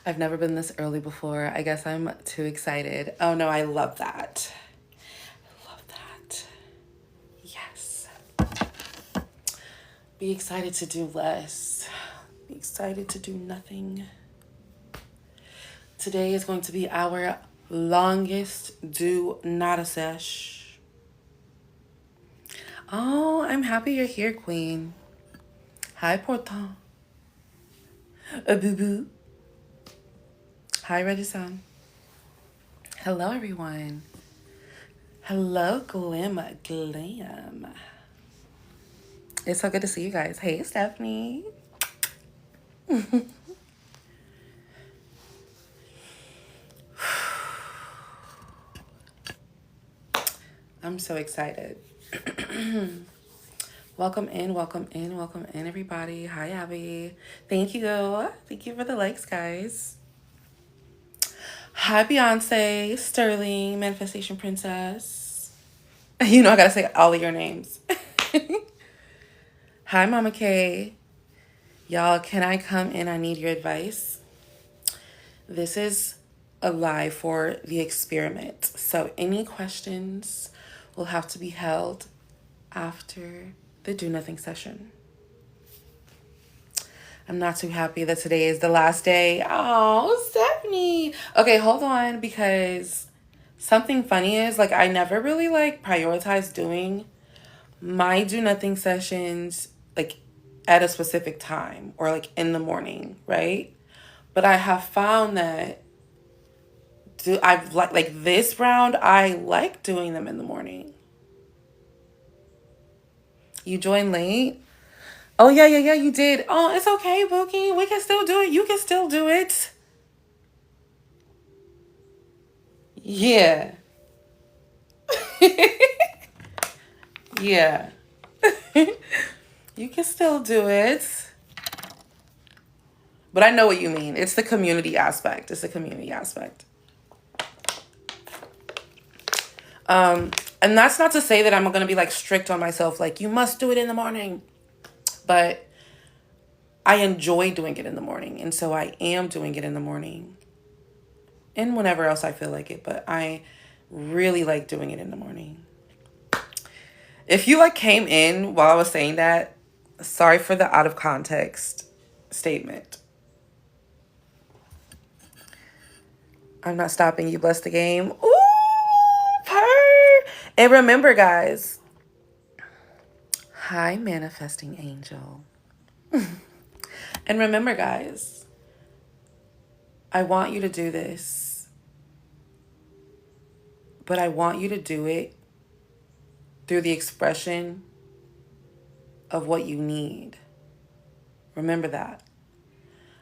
I've never been this early before. I guess I'm too excited. Oh no, I love that. I love that. Yes. Be excited to do less. Be excited to do nothing. Today is going to be our longest do nada sesh. Oh, I'm happy you're here, Queen. Hi, Portant. Boo boo. Hi, Regison. Hello, everyone. Hello, Glam. It's so good to see you guys. Hey, Stephanie. I'm so excited. Welcome in, welcome in, welcome in, everybody. Hi, Abby. Thank you. Thank you for the likes, guys. Hi, Beyonce, Sterling, Manifestation Princess. You know I gotta say all of your names. Hi, Mama K. Y'all, can I come in? I need your advice. This is a live for the experiment. So any questions will have to be held after the do nothing session. I'm not too happy that today is the last day. Oh, Stephanie. Okay, hold on, because something funny is like I never really like prioritize doing my do nothing sessions like at a specific time or like in the morning, right? But I have found that I've like this round I like doing them in the morning. You joined late? Oh yeah, you did. Oh, it's okay, Bookie. We can still do it. You can still do it. Yeah. Yeah. You can still do it. But I know what you mean. It's the community aspect. It's the community aspect. And that's not to say that I'm going to be like strict on myself, like you must do it in the morning. But I enjoy doing it in the morning. And so I am doing it in the morning. And whenever else I feel like it. But I really like doing it in the morning. If you like came in while I was saying that, sorry for the out of context statement. I'm not stopping you. Bless the game. Ooh, purr. And remember, guys. Hi, manifesting angel. And remember, guys, I want you to do this, but I want you to do it through the expression of what you need. Remember that.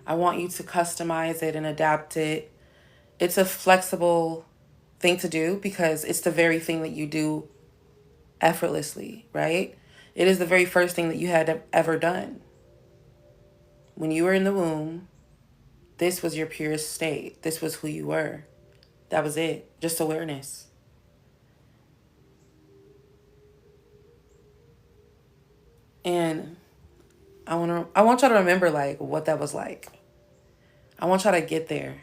I want you to customize it and adapt it. It's a flexible thing to do because it's the very thing that you do effortlessly, right? It is the very first thing that you had ever done. When you were in the womb, this was your purest state. This was who you were. That was it. Just awareness. And I want y'all to remember like what that was like. I want y'all to get there.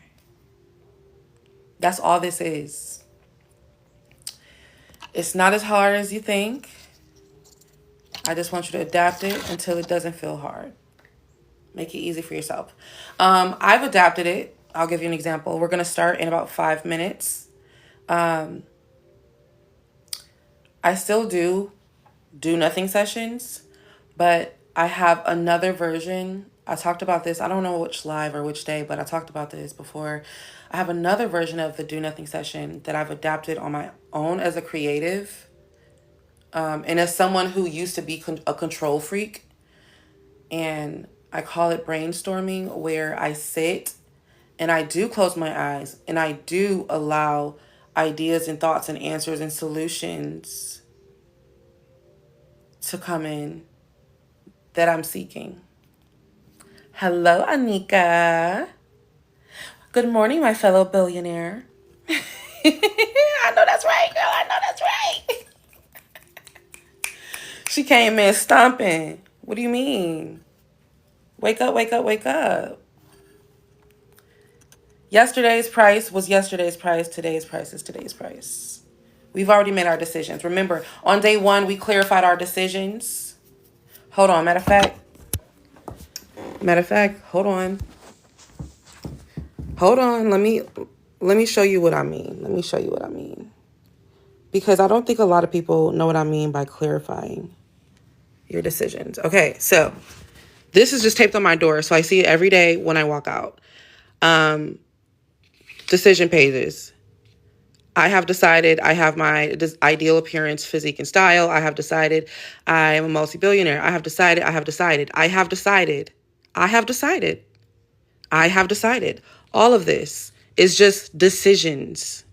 That's all this is. It's not as hard as you think. I just want you to adapt it until it doesn't feel hard. Make it easy for yourself. I've adapted it. I'll give you an example. We're going to start in about 5 minutes. I still do nothing sessions, but I have another version. I talked about this. I don't know which live or which day, but I talked about this before. I have another version of the do nothing session that I've adapted on my own as a creative. And as someone who used to be a control freak, and I call it brainstorming, where I sit and I do close my eyes and I do allow ideas and thoughts and answers and solutions to come in that I'm seeking. Hello, Anika. Good morning, my fellow billionaire. I know that's right, girl. I know that's right. She came in stomping. What do you mean? Wake up, wake up, wake up. Yesterday's price was yesterday's price. Today's price is today's price. We've already made our decisions. Remember, on day one, we clarified our decisions. Hold on. Matter of fact, hold on. Hold on. Let me show you what I mean. Let me show you what I mean. Because I don't think a lot of people know what I mean by clarifying your decisions. Okay, so this is just taped on my door, so I see it every day when I walk out. Decision pages. I have decided I have my ideal appearance, physique, and style. I have decided I am a multi-billionaire. I have decided. I have decided. I have decided. I have decided. I have decided. All of this is just decisions.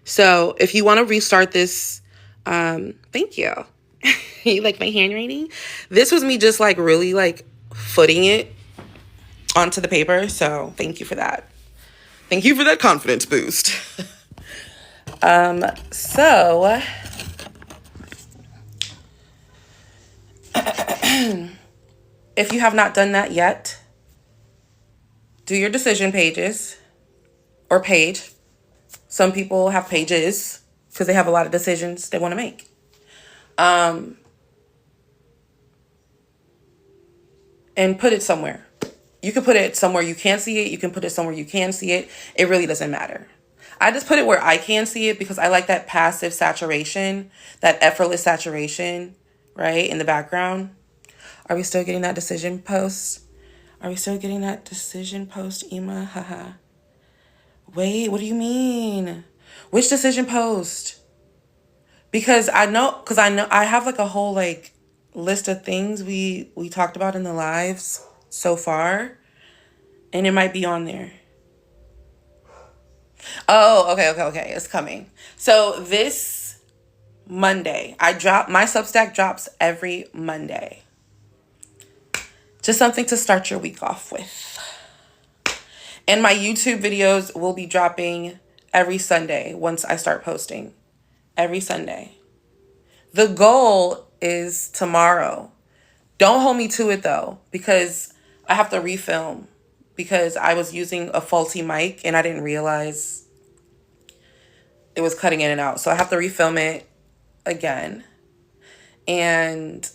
So if you want to restart this, thank you. You like my handwriting? This was me just like really like footing it onto the paper. So thank you for that. Thank you for that confidence boost. So if you have not done that yet, do your decision pages or page. Some people have pages because they have a lot of decisions they want to make. And put it somewhere. You can put it somewhere you can't see it. You can put it somewhere you can see it. It really doesn't matter. I just put it where I can see it because I like that passive saturation, that effortless saturation, right, in the background. Are we still getting that decision post? Are we still getting that decision post, Ima? Haha. Wait, what do you mean? Which decision post? Because I know I have like a whole like list of things we talked about in the lives so far, and it might be on there. Oh, okay. It's coming. So this Monday, my Substack drops every Monday. Just something to start your week off with. And my YouTube videos will be dropping every Sunday once I start posting. Every Sunday. The goal is tomorrow. Don't hold me to it though, because I have to refilm because I was using a faulty mic and I didn't realize it was cutting in and out. So I have to refilm it again and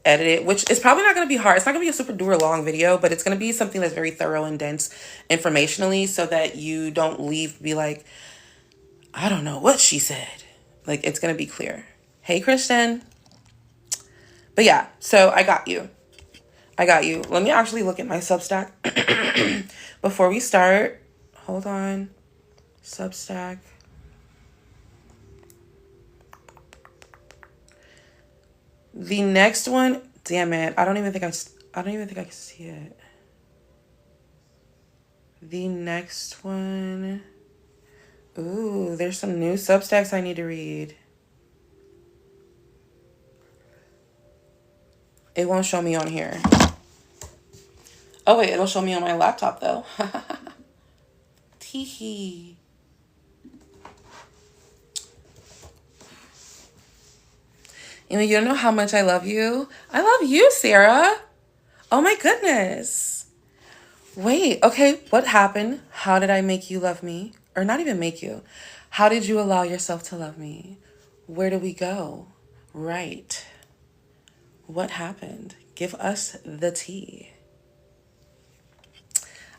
edit it, which is probably not going to be hard. It's not going to be a super duper long video, but it's going to be something that's very thorough and dense informationally so that you don't be like, I don't know what she said. Like, it's going to be clear. Hey, Kristen. But yeah, so I got you. Let me actually look at my Substack before we start. Hold on. Substack. The next one, damn it. I don't even think I can see it. The next one. Ooh, there's some new Substacks I need to read. It won't show me on here. Oh wait, it'll show me on my laptop though. Teehee. You don't know how much I love you. I love you, Sarah. Oh my goodness. Wait, okay, what happened? How did I make you love me? Or not even make you. How did you allow yourself to love me? Where do we go? Right. What happened? Give us the tea.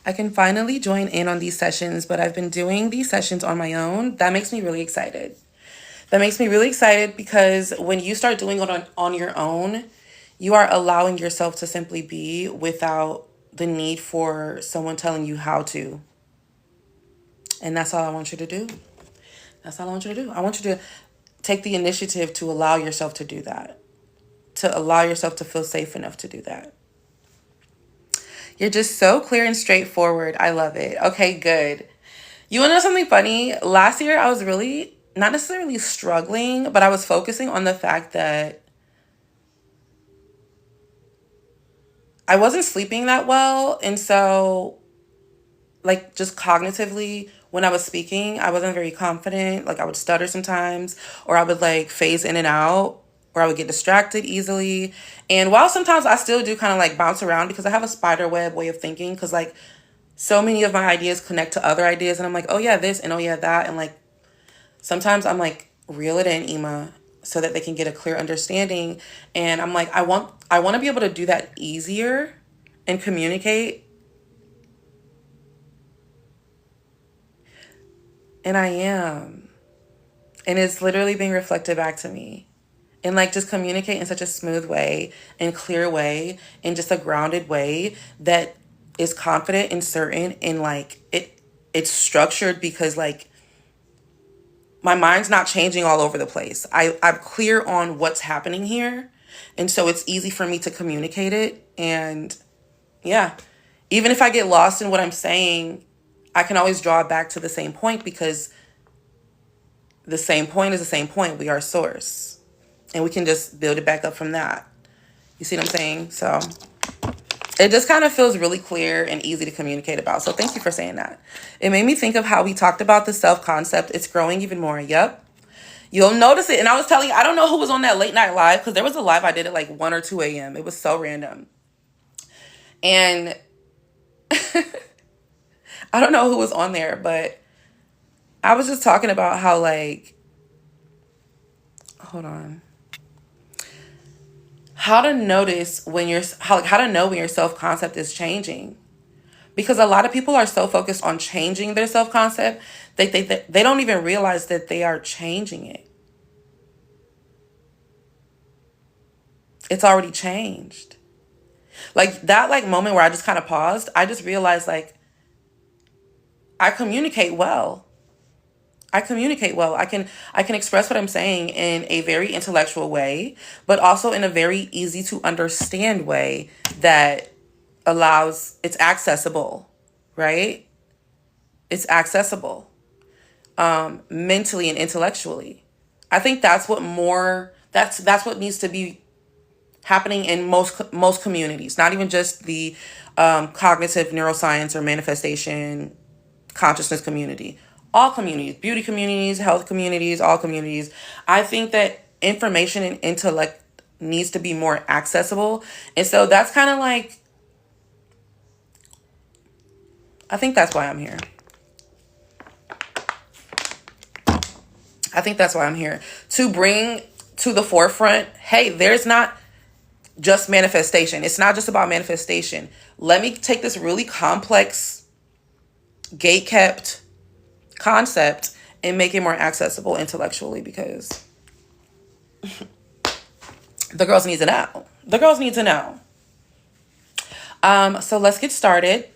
I can finally join in on these sessions, but I've been doing these sessions on my own. That makes me really excited. Because when you start doing it on your own, you are allowing yourself to simply be without the need for someone telling you how to. And that's all I want you to do. I want you to take the initiative to allow yourself to do that. To allow yourself to feel safe enough to do that. You're just so clear and straightforward. I love it. Okay, good. You want to know something funny? Last year, I was really not necessarily struggling, but I was focusing on the fact that I wasn't sleeping that well. And so, like, just cognitively, when I was speaking, I wasn't very confident. Like, I would stutter sometimes, or I would, like, phase in and out, or I would get distracted easily. And while sometimes I still do kind of, like, bounce around because I have a spider web way of thinking, because, like, so many of my ideas connect to other ideas, and I'm like, oh yeah, this, and oh yeah, that. And like, sometimes I'm like, reel it in, Ema, so that they can get a clear understanding. And I'm like, I want to be able to do that easier and communicate. And I am. And it's literally being reflected back to me. And like, just communicate in such a smooth way and clear way, in just a grounded way that is confident and certain, and like it's structured, because like my mind's not changing all over the place. I'm clear on what's happening here. And so it's easy for me to communicate it. And yeah, even if I get lost in what I'm saying, I can always draw it back to the same point, because the same point is the same point. We are source. And we can just build it back up from that. You see what I'm saying? So it just kind of feels really clear and easy to communicate about. So thank you for saying that. It made me think of how we talked about the self-concept. It's growing even more. Yep. You'll notice it. And I was telling you, I don't know who was on that late night live, because there was a live I did at like 1 or 2 a.m. It was so random. And I don't know who was on there, but I was just talking about how like, hold on. How to notice when how to know when your self-concept is changing. Because a lot of people are so focused on changing their self-concept, they don't even realize that they are changing it. It's already changed. Like that like moment where I just kind of paused, I just realized like I communicate well. I communicate well. I can express what I'm saying in a very intellectual way, but also in a very easy to understand way that allows, it's accessible, right? It's accessible mentally and intellectually. I think that's what needs to be happening in most communities, not even just the cognitive neuroscience or manifestation consciousness community. All communities, beauty communities, health communities, all communities. I think that information and intellect needs to be more accessible. And so that's kind of like, I think that's why I'm here. I think that's why I'm here. To bring to the forefront, hey, there's not just manifestation. It's not just about manifestation. Let me take this really complex, gate-kept concept and make it more accessible intellectually, because the girls need to know. The girls need to know. So let's get started.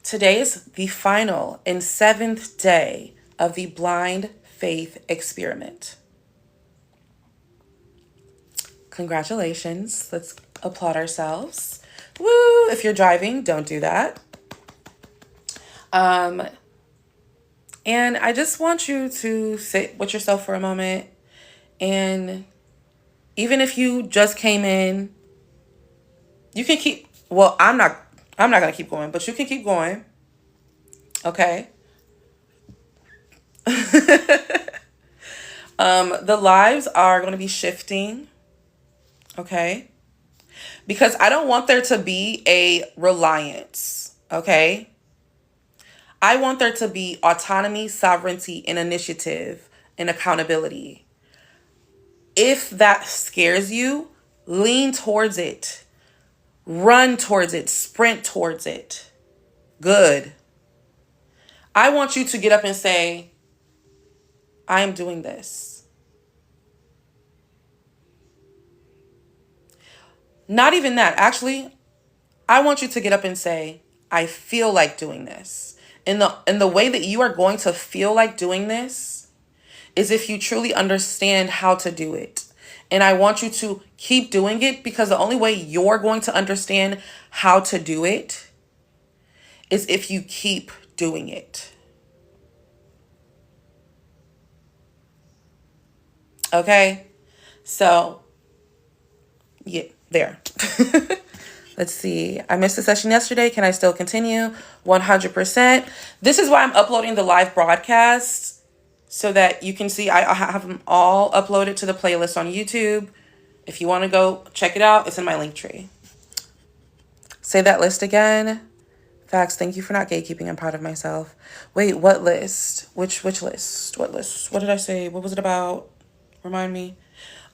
Today is the final and 7th day of the blind faith experiment. Congratulations. Let's applaud ourselves. Woo! If you're driving, don't do that. And I just want you to sit with yourself for a moment. And even if you just came in, you can keep, well, I'm not going to keep going, but you can keep going. Okay. The lives are going to be shifting. Okay. Because I don't want there to be a reliance. Okay. I want there to be autonomy, sovereignty, and initiative and accountability. If that scares you, lean towards it. Run towards it. Sprint towards it. Good. I want you to get up and say, I am doing this. Not even that. Actually, I want you to get up and say, I feel like doing this. And the way that you are going to feel like doing this is if you truly understand how to do it. And I want you to keep doing it, because the only way you're going to understand how to do it is if you keep doing it. Okay? So, yeah, there. Let's see. I missed the session yesterday. Can I still continue? 100%. This is why I'm uploading the live broadcast, so that you can see. I have them all uploaded to the playlist on YouTube. If you want to go check it out, it's in my link tree. Say that list again. Facts. Thank you for not gatekeeping. I'm proud of myself. Wait, what list? Which list? What list? What did I say? What was it about? Remind me.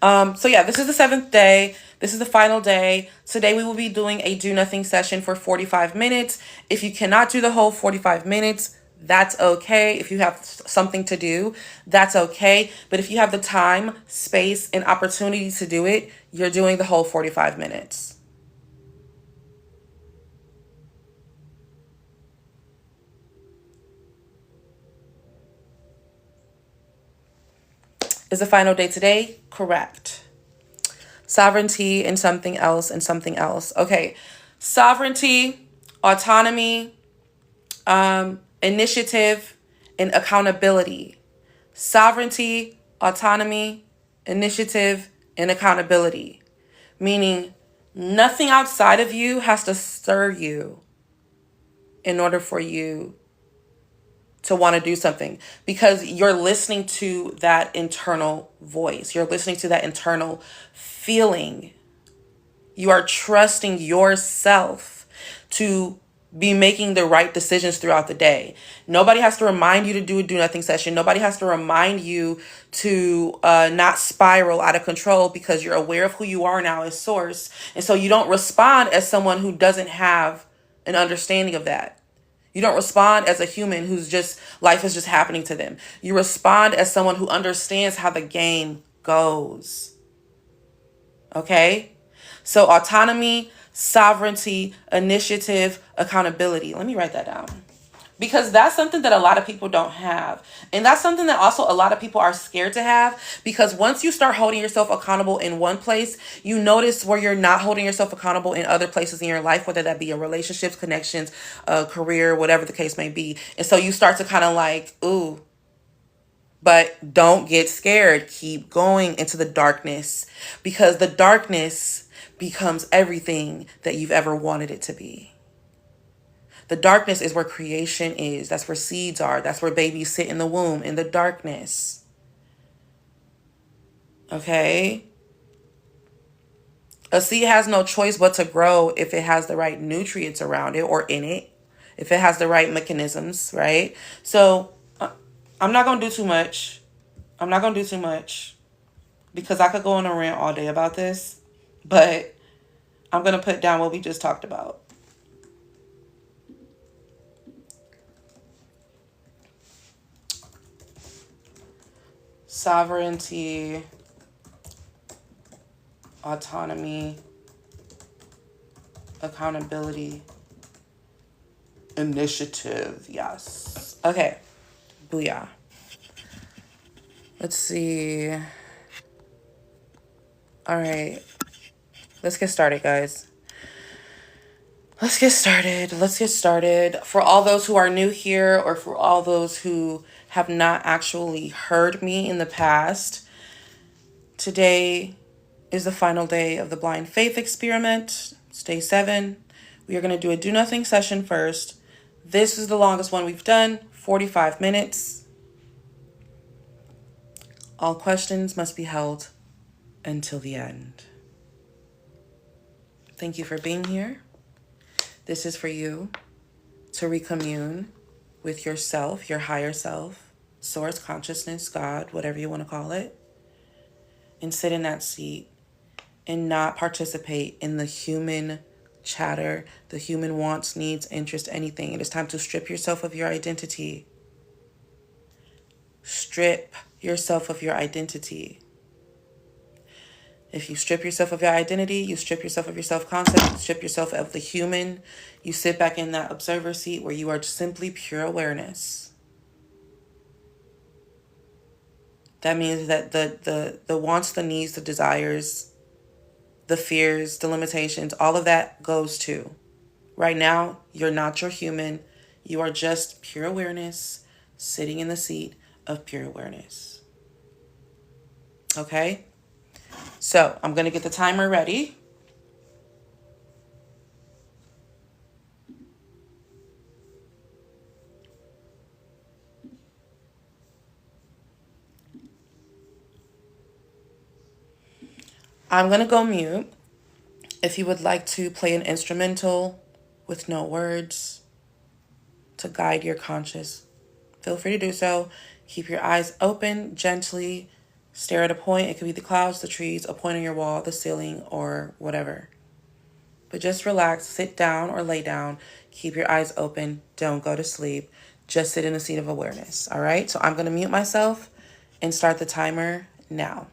So yeah, this is the 7th day. This is the final day. Today we will be doing a do nothing session for 45 minutes. If you cannot do the whole 45 minutes, that's okay. If you have something to do, that's okay. But if you have the time, space, and opportunity to do it, you're doing the whole 45 minutes. Is the final day today? Correct. Sovereignty and something else and something else. Okay. Sovereignty, autonomy, initiative, and accountability. Sovereignty, autonomy, initiative, and accountability. Meaning nothing outside of you has to stir you in order for you to want to do something, because you're listening to that internal voice. You're listening to that internal feeling. You are trusting yourself to be making the right decisions throughout the day. Nobody has to remind you to do a do nothing session. Nobody has to remind you to not spiral out of control, because you're aware of who you are now as source. And so you don't respond as someone who doesn't have an understanding of that. You don't respond as a human who's just, life is just happening to them. You respond as someone who understands how the game goes. Okay? So autonomy, sovereignty, initiative, accountability. Let me write that down, because that's something that a lot of people don't have. And that's something that also a lot of people are scared to have, because once you start holding yourself accountable in one place, you notice where you're not holding yourself accountable in other places in your life, whether that be your relationships, connections, career, whatever the case may be. And so you start to kind of like, ooh, but don't get scared. Keep going into the darkness, because the darkness becomes everything that you've ever wanted it to be. The darkness is where creation is. That's where seeds are. That's where babies sit in the womb, in the darkness. Okay? A seed has no choice but to grow if it has the right nutrients around it or in it, if it has the right mechanisms, right? So I'm not going to do too much. I'm not going to do too much, because I could go on a rant all day about this, but I'm going to put down what we just talked about. Sovereignty, autonomy, accountability, initiative. Yes. Okay. Booyah. Let's see. All right. Let's get started, guys. Let's get started. For all those who are new here, or for all those who have not actually heard me in the past, today is the final day of the blind faith experiment. It's day 7. We are going to do a do nothing session first. This is the longest one we've done, 45 minutes. All questions must be held until the end. Thank you for being here. This is for you to recommune with yourself, your higher self, source, consciousness, God, whatever you want to call it, and sit in that seat and not participate in the human chatter, the human wants, needs, interests, anything. It is time to strip yourself of your identity. Strip yourself of your identity. If you strip yourself of your identity, you strip yourself of your self-concept, you strip yourself of the human, you sit back in that observer seat where you are simply pure awareness. That means that the wants, the needs, the desires, the fears, the limitations, all of that goes too. Right now, you're not your human. You are just pure awareness sitting in the seat of pure awareness. Okay? So I'm going to get the timer ready. I'm going to go mute. If you would like to play an instrumental with no words, to guide your conscious. Feel free to do so. Keep your eyes open, gently stare at a point. It could be the clouds, the trees, a point on your wall, the ceiling, or whatever. But just relax, sit down or lay down. Keep your eyes open. Don't go to sleep. Just sit in a seat of awareness. All right? So I'm going to mute myself and start the timer now.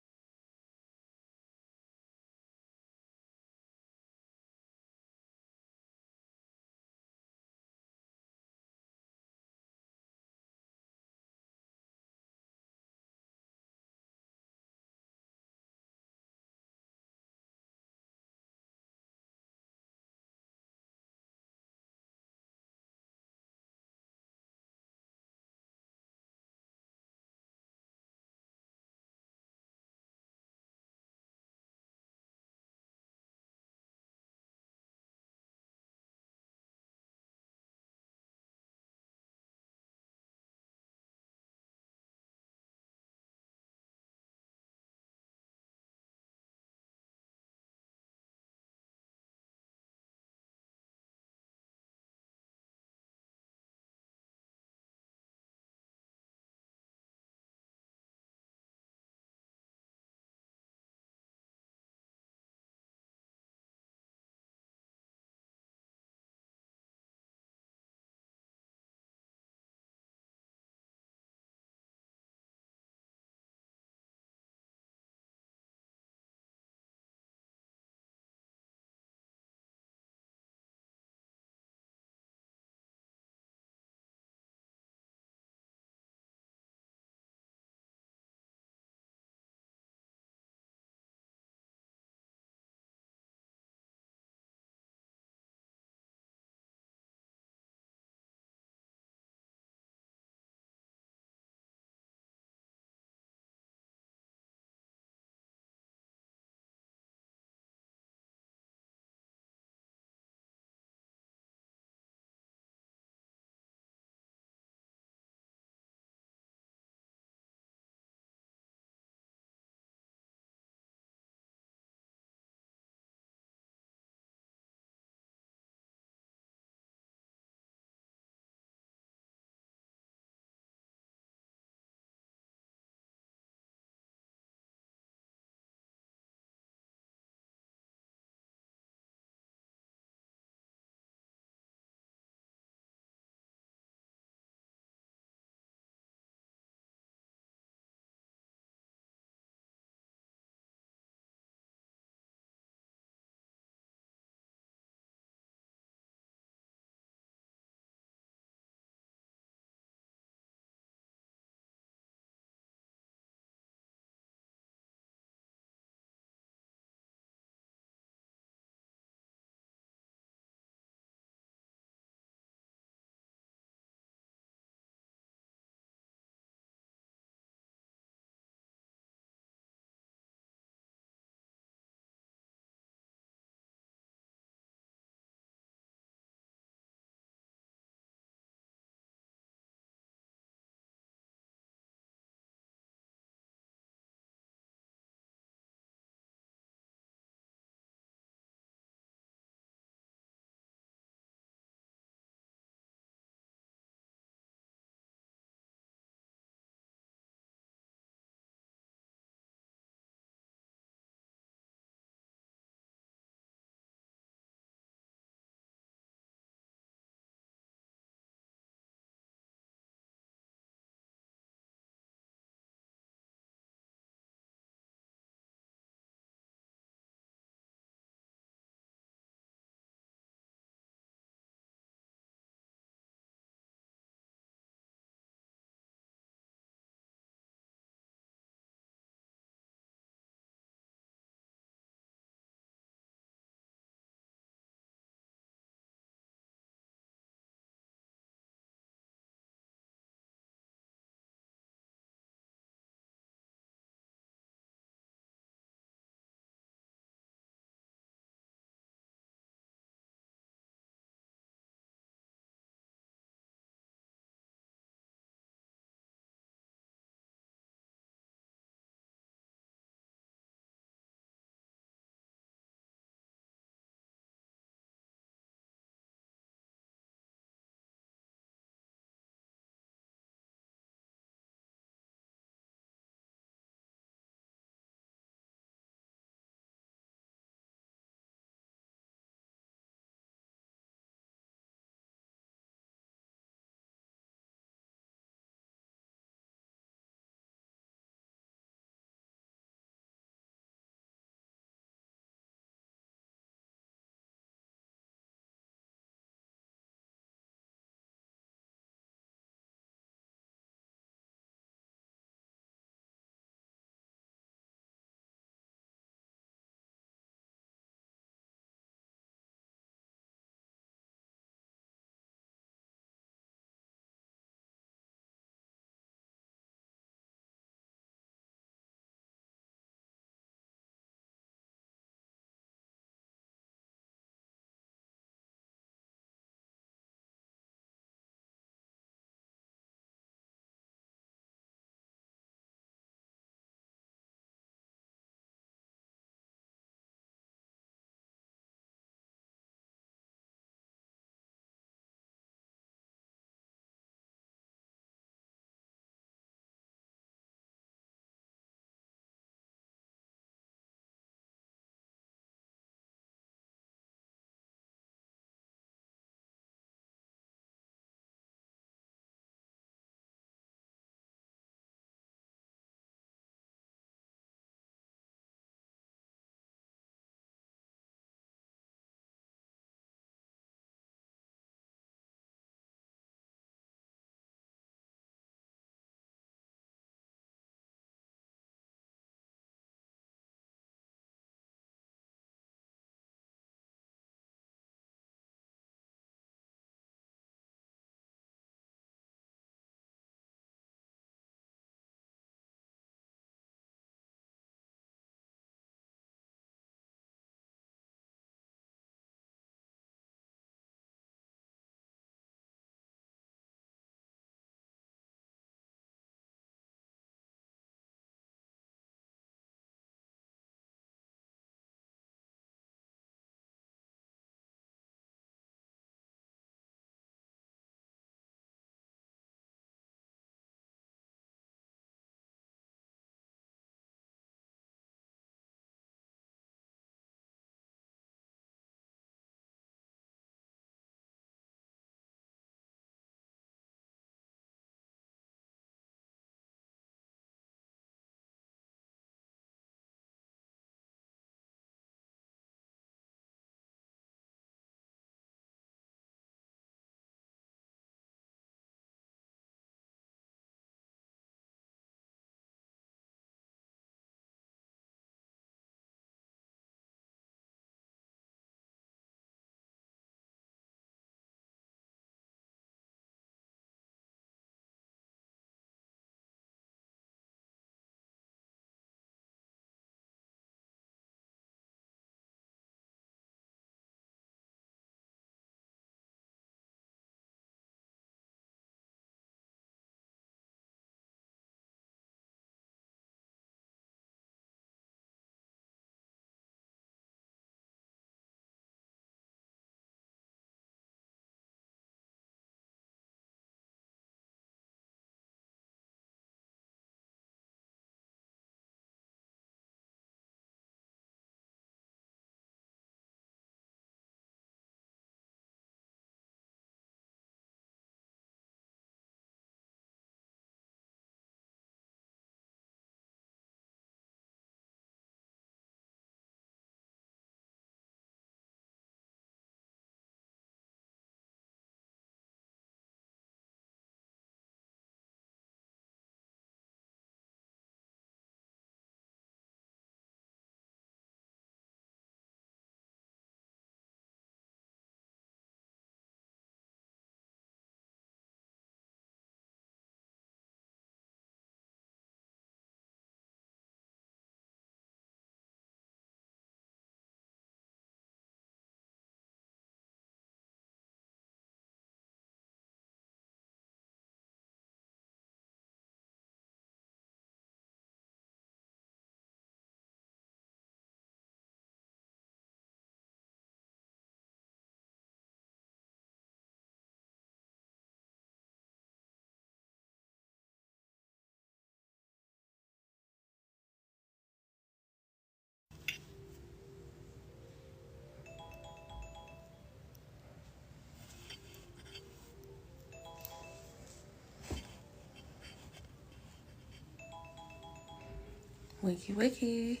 Wiki wiki.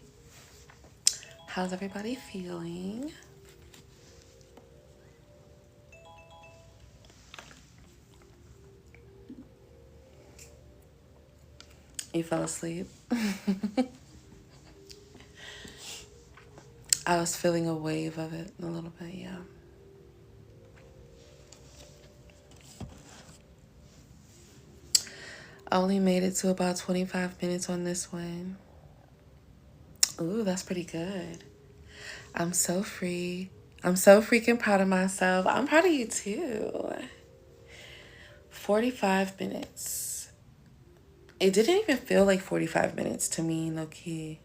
How's everybody feeling? You fell asleep? I was feeling a wave of it a little bit, yeah. I only made it to about 25 minutes on this one. Ooh, that's pretty good. I'm so free. I'm so freaking proud of myself. I'm proud of you too. 45 minutes. It didn't even feel like 45 minutes to me, low key.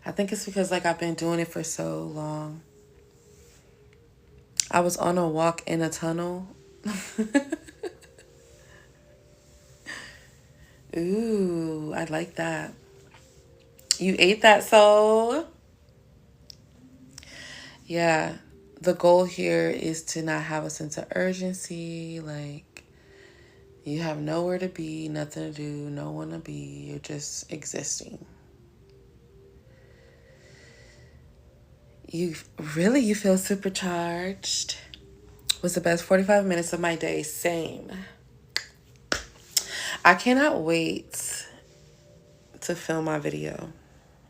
I think it's because like I've been doing it for so long. I was on a walk in a tunnel. Ooh, I like that. You ate that soul? Yeah. The goal here is to not have a sense of urgency. Like, you have nowhere to be, nothing to do, no one to be. You're just existing. You feel supercharged. Was the best 45 minutes of my day. Same. I cannot wait to film my video.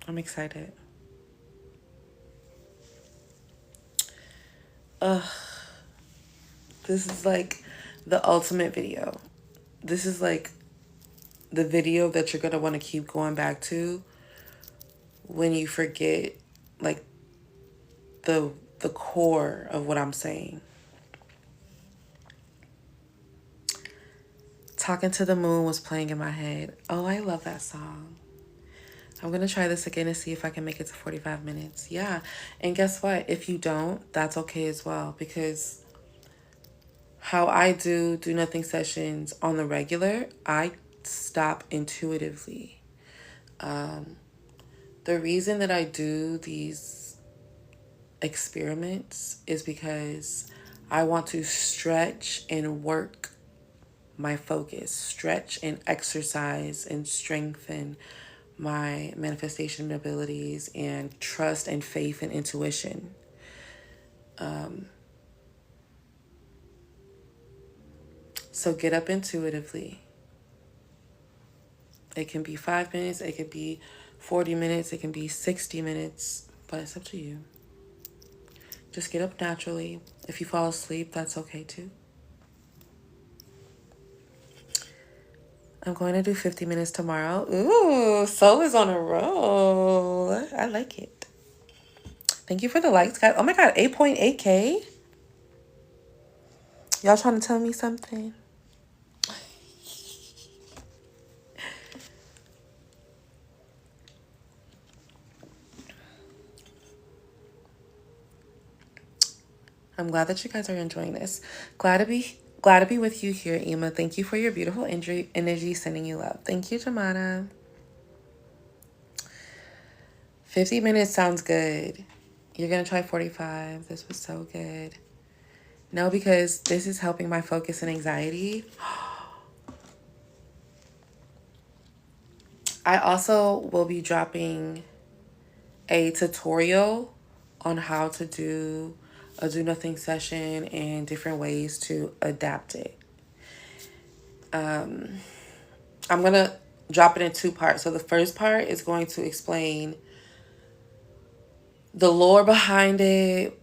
I'm excited. This is like the ultimate video. This is like the video that you're gonna want to keep going back to when you forget like the core of what I'm saying. Talking to the Moon was playing in my head. Oh, I love that song. I'm going to try this again and see if I can make it to 45 minutes. Yeah. And guess what? If you don't, that's okay as well. Because how I do nothing sessions on the regular, I stop intuitively. The reason that I do these experiments is because I want to stretch and work my focus, stretch and exercise and strengthen my manifestation abilities and trust and faith and intuition. So get up intuitively. It can be 5 minutes, it could be 40 minutes, it can be 60 minutes, but it's up to you. Just get up naturally. If you fall asleep, that's okay too. I'm going to do 50 minutes tomorrow. Ooh, Soul is on a roll. I like it. Thank you for the likes, guys. Oh my God, 8.8K. Y'all trying to tell me something? I'm glad that you guys are enjoying this. Glad to be with you here, Ema. Thank you for your beautiful energy, sending you love. Thank you, Jamana. 50 minutes sounds good. You're going to try 45. This was so good. No, because this is helping my focus and anxiety. I also will be dropping a tutorial on how to do a do nothing session and different ways to adapt it. I'm going to drop it in 2 parts. So the first part is going to explain the lore behind it,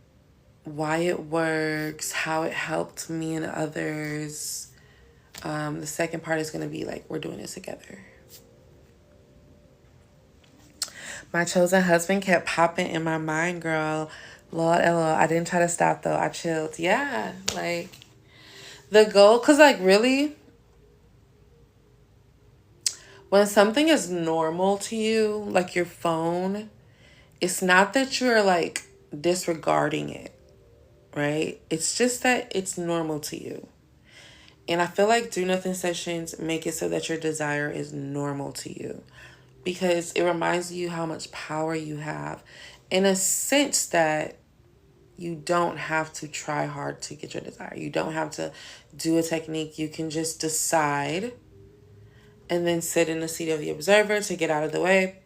why it works, how it helped me and others. The second part is going to be like, we're doing this together. My chosen husband kept popping in my mind, girl. Lord, LOL. I didn't try to stop though. I chilled. Yeah, like the goal, because like really, when something is normal to you, like your phone, it's not that you're like disregarding it, right? It's just that it's normal to you. And I feel like do nothing sessions make it so that your desire is normal to you, because it reminds you how much power you have, in a sense that you don't have to try hard to get your desire. You don't have to do a technique. You can just decide and then sit in the seat of the observer to get out of the way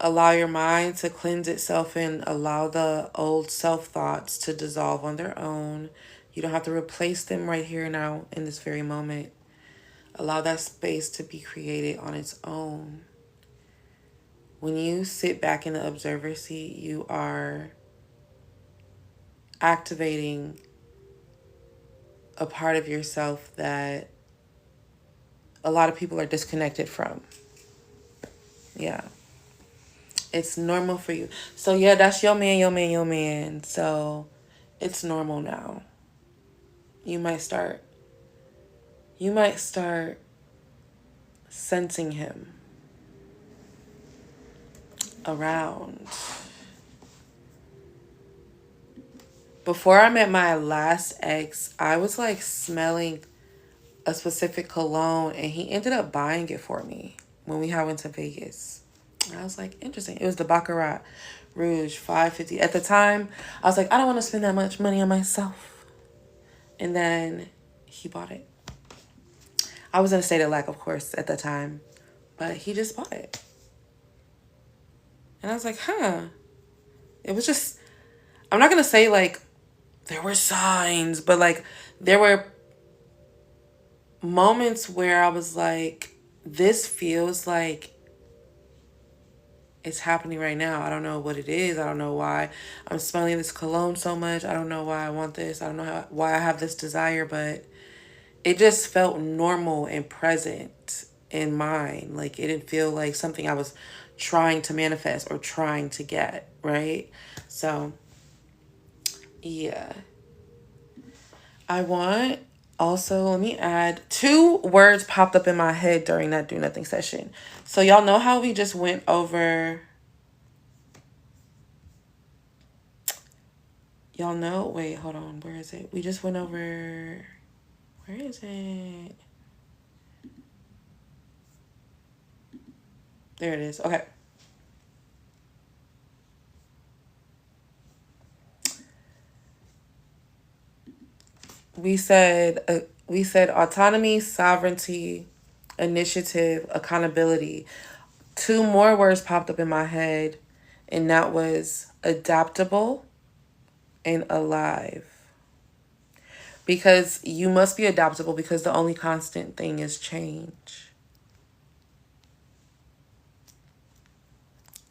Allow your mind to cleanse itself and allow the old self thoughts to dissolve on their own. You don't have to replace them right here now in this very moment. Allow that space to be created on its own. When you sit back in the observer seat, you are activating a part of yourself that a lot of people are disconnected from. Yeah. It's normal for you. So yeah, that's your man, your man, your man. So it's normal now. You might start you might start sensing him around. Before I met my last ex, I was like smelling a specific cologne and he ended up buying it for me when we went to Vegas. And I was like, interesting. It was the Baccarat Rouge 550. At the time, I was like, I don't want to spend that much money on myself. And then he bought it. I was in a state of lack, of course, at the time. But he just bought it. And I was like, huh. It was just, I'm not going to say like there were signs, but like there were moments where I was like, this feels like it's happening right now. I don't know what it is. I don't know why I'm smelling this cologne so much. I don't know why I want this. I don't know why I have this desire, but it just felt normal and present in mine. Like it didn't feel like something I was trying to manifest or trying to get, right? So, yeah. I want also, let me add, 2 words popped up in my head during that do nothing session. So y'all know how we just went over, y'all know, wait, hold on, where is it? We just went over, where is it? There it is. Okay. We said autonomy, sovereignty, initiative, accountability. 2 more words popped up in my head, and that was adaptable and alive. Because you must be adaptable because the only constant thing is change.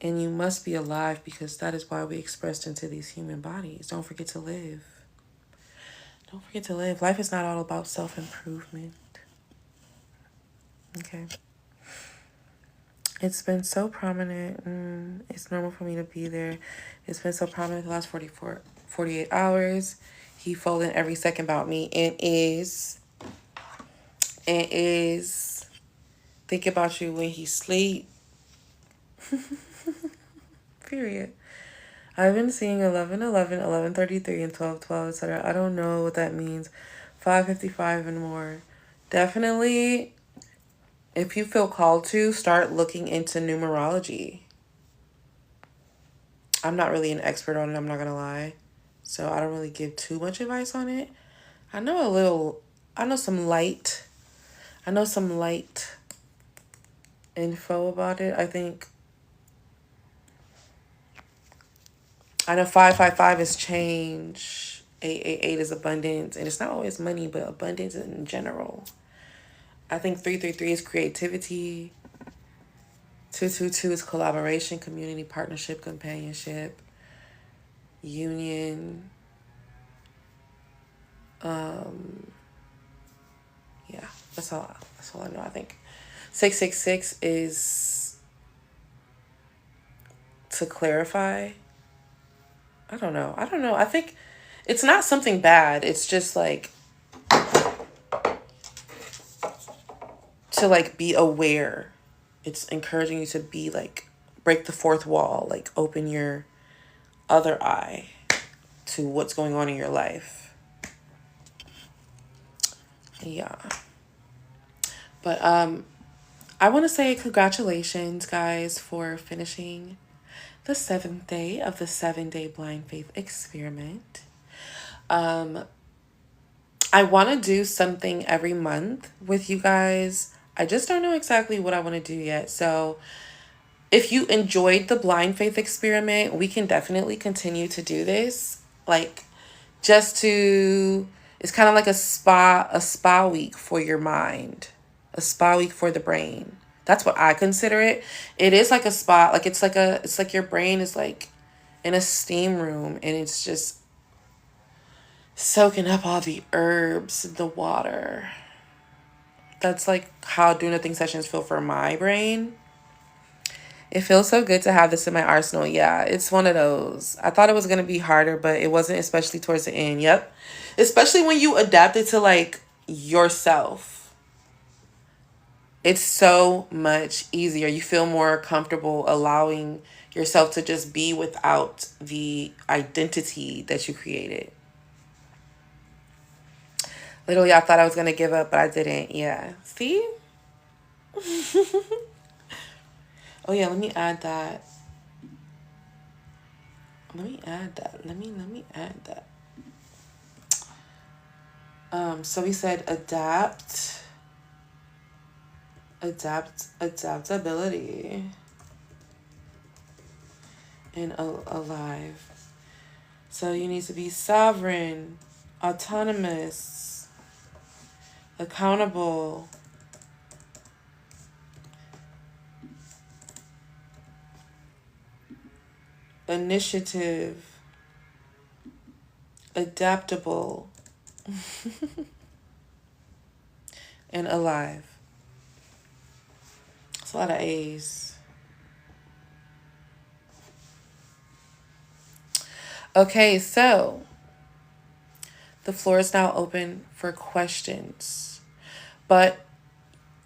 And you must be alive because that is why we expressed into these human bodies. Don't forget to live. Don't forget to live. Life is not all about self-improvement. Okay. It's been so prominent. It's normal for me to be there. It's been so prominent the last 48 hours. He folding every second about me and is think about you when he sleep. Period. I've been seeing 11:11, 11:33, and 12:12, etc. I don't know what that means. 5:55 and more. Definitely, if you feel called to, start looking into numerology. I'm not really an expert on it, I'm not going to lie. So I don't really give too much advice on it. I know some light info about it. I know 555 is change. 888 is abundance. And it's not always money, but abundance in general. I think 333 is creativity. 222 is collaboration, community, partnership, companionship, union. Yeah, that's all I know, I think. 666 is to clarify. I don't know. I think it's not something bad. It's just like to like be aware. It's encouraging you to be like break the fourth wall, like open your other eye to what's going on in your life. Yeah. But I want to say congratulations, guys, for finishing the 7th day of the 7-day blind faith experiment. I want to do something every month with you guys. I just don't know exactly what I want to do yet. So If you enjoyed the blind faith experiment, we can definitely continue to do this. Like, just to, it's kind of like a spa week for your mind, a spa week for the brain. That's what I consider it. It is like a spa, like it's like your brain is like in a steam room, and it's just soaking up all the herbs, the water. That's like how do nothing sessions feel for my brain. It feels so good to have this in my arsenal. Yeah, it's one of those. I thought it was going to be harder, but it wasn't, especially towards the end. Yep. Especially when you adapt it to like yourself. It's so much easier. You feel more comfortable allowing yourself to just be without the identity that you created. Literally, I thought I was going to give up, but I didn't. Yeah. See? Oh, yeah, let me add that. Let me add that. Let me add that. So we said adaptability, and alive. So you need to be sovereign, autonomous, accountable, initiative, adaptable, and alive. It's a lot of A's. Okay, so the floor is now open for questions. But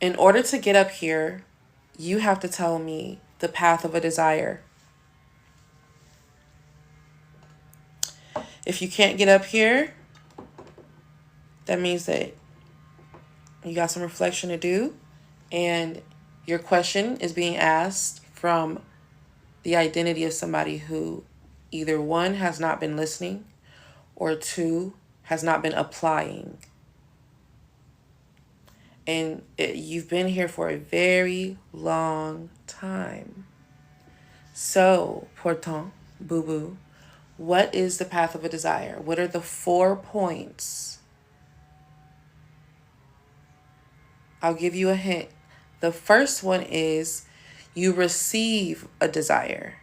in order to get up here, you have to tell me the path of a desire. If you can't get up here, that means that you got some reflection to do, and your question is being asked from the identity of somebody who either one, has not been listening, or two, has not been applying. And you've been here for a very long time. So, pourtant, boo-boo, what is the path of a desire? What are the 4 points? I'll give you a hint. The first one is you receive a desire.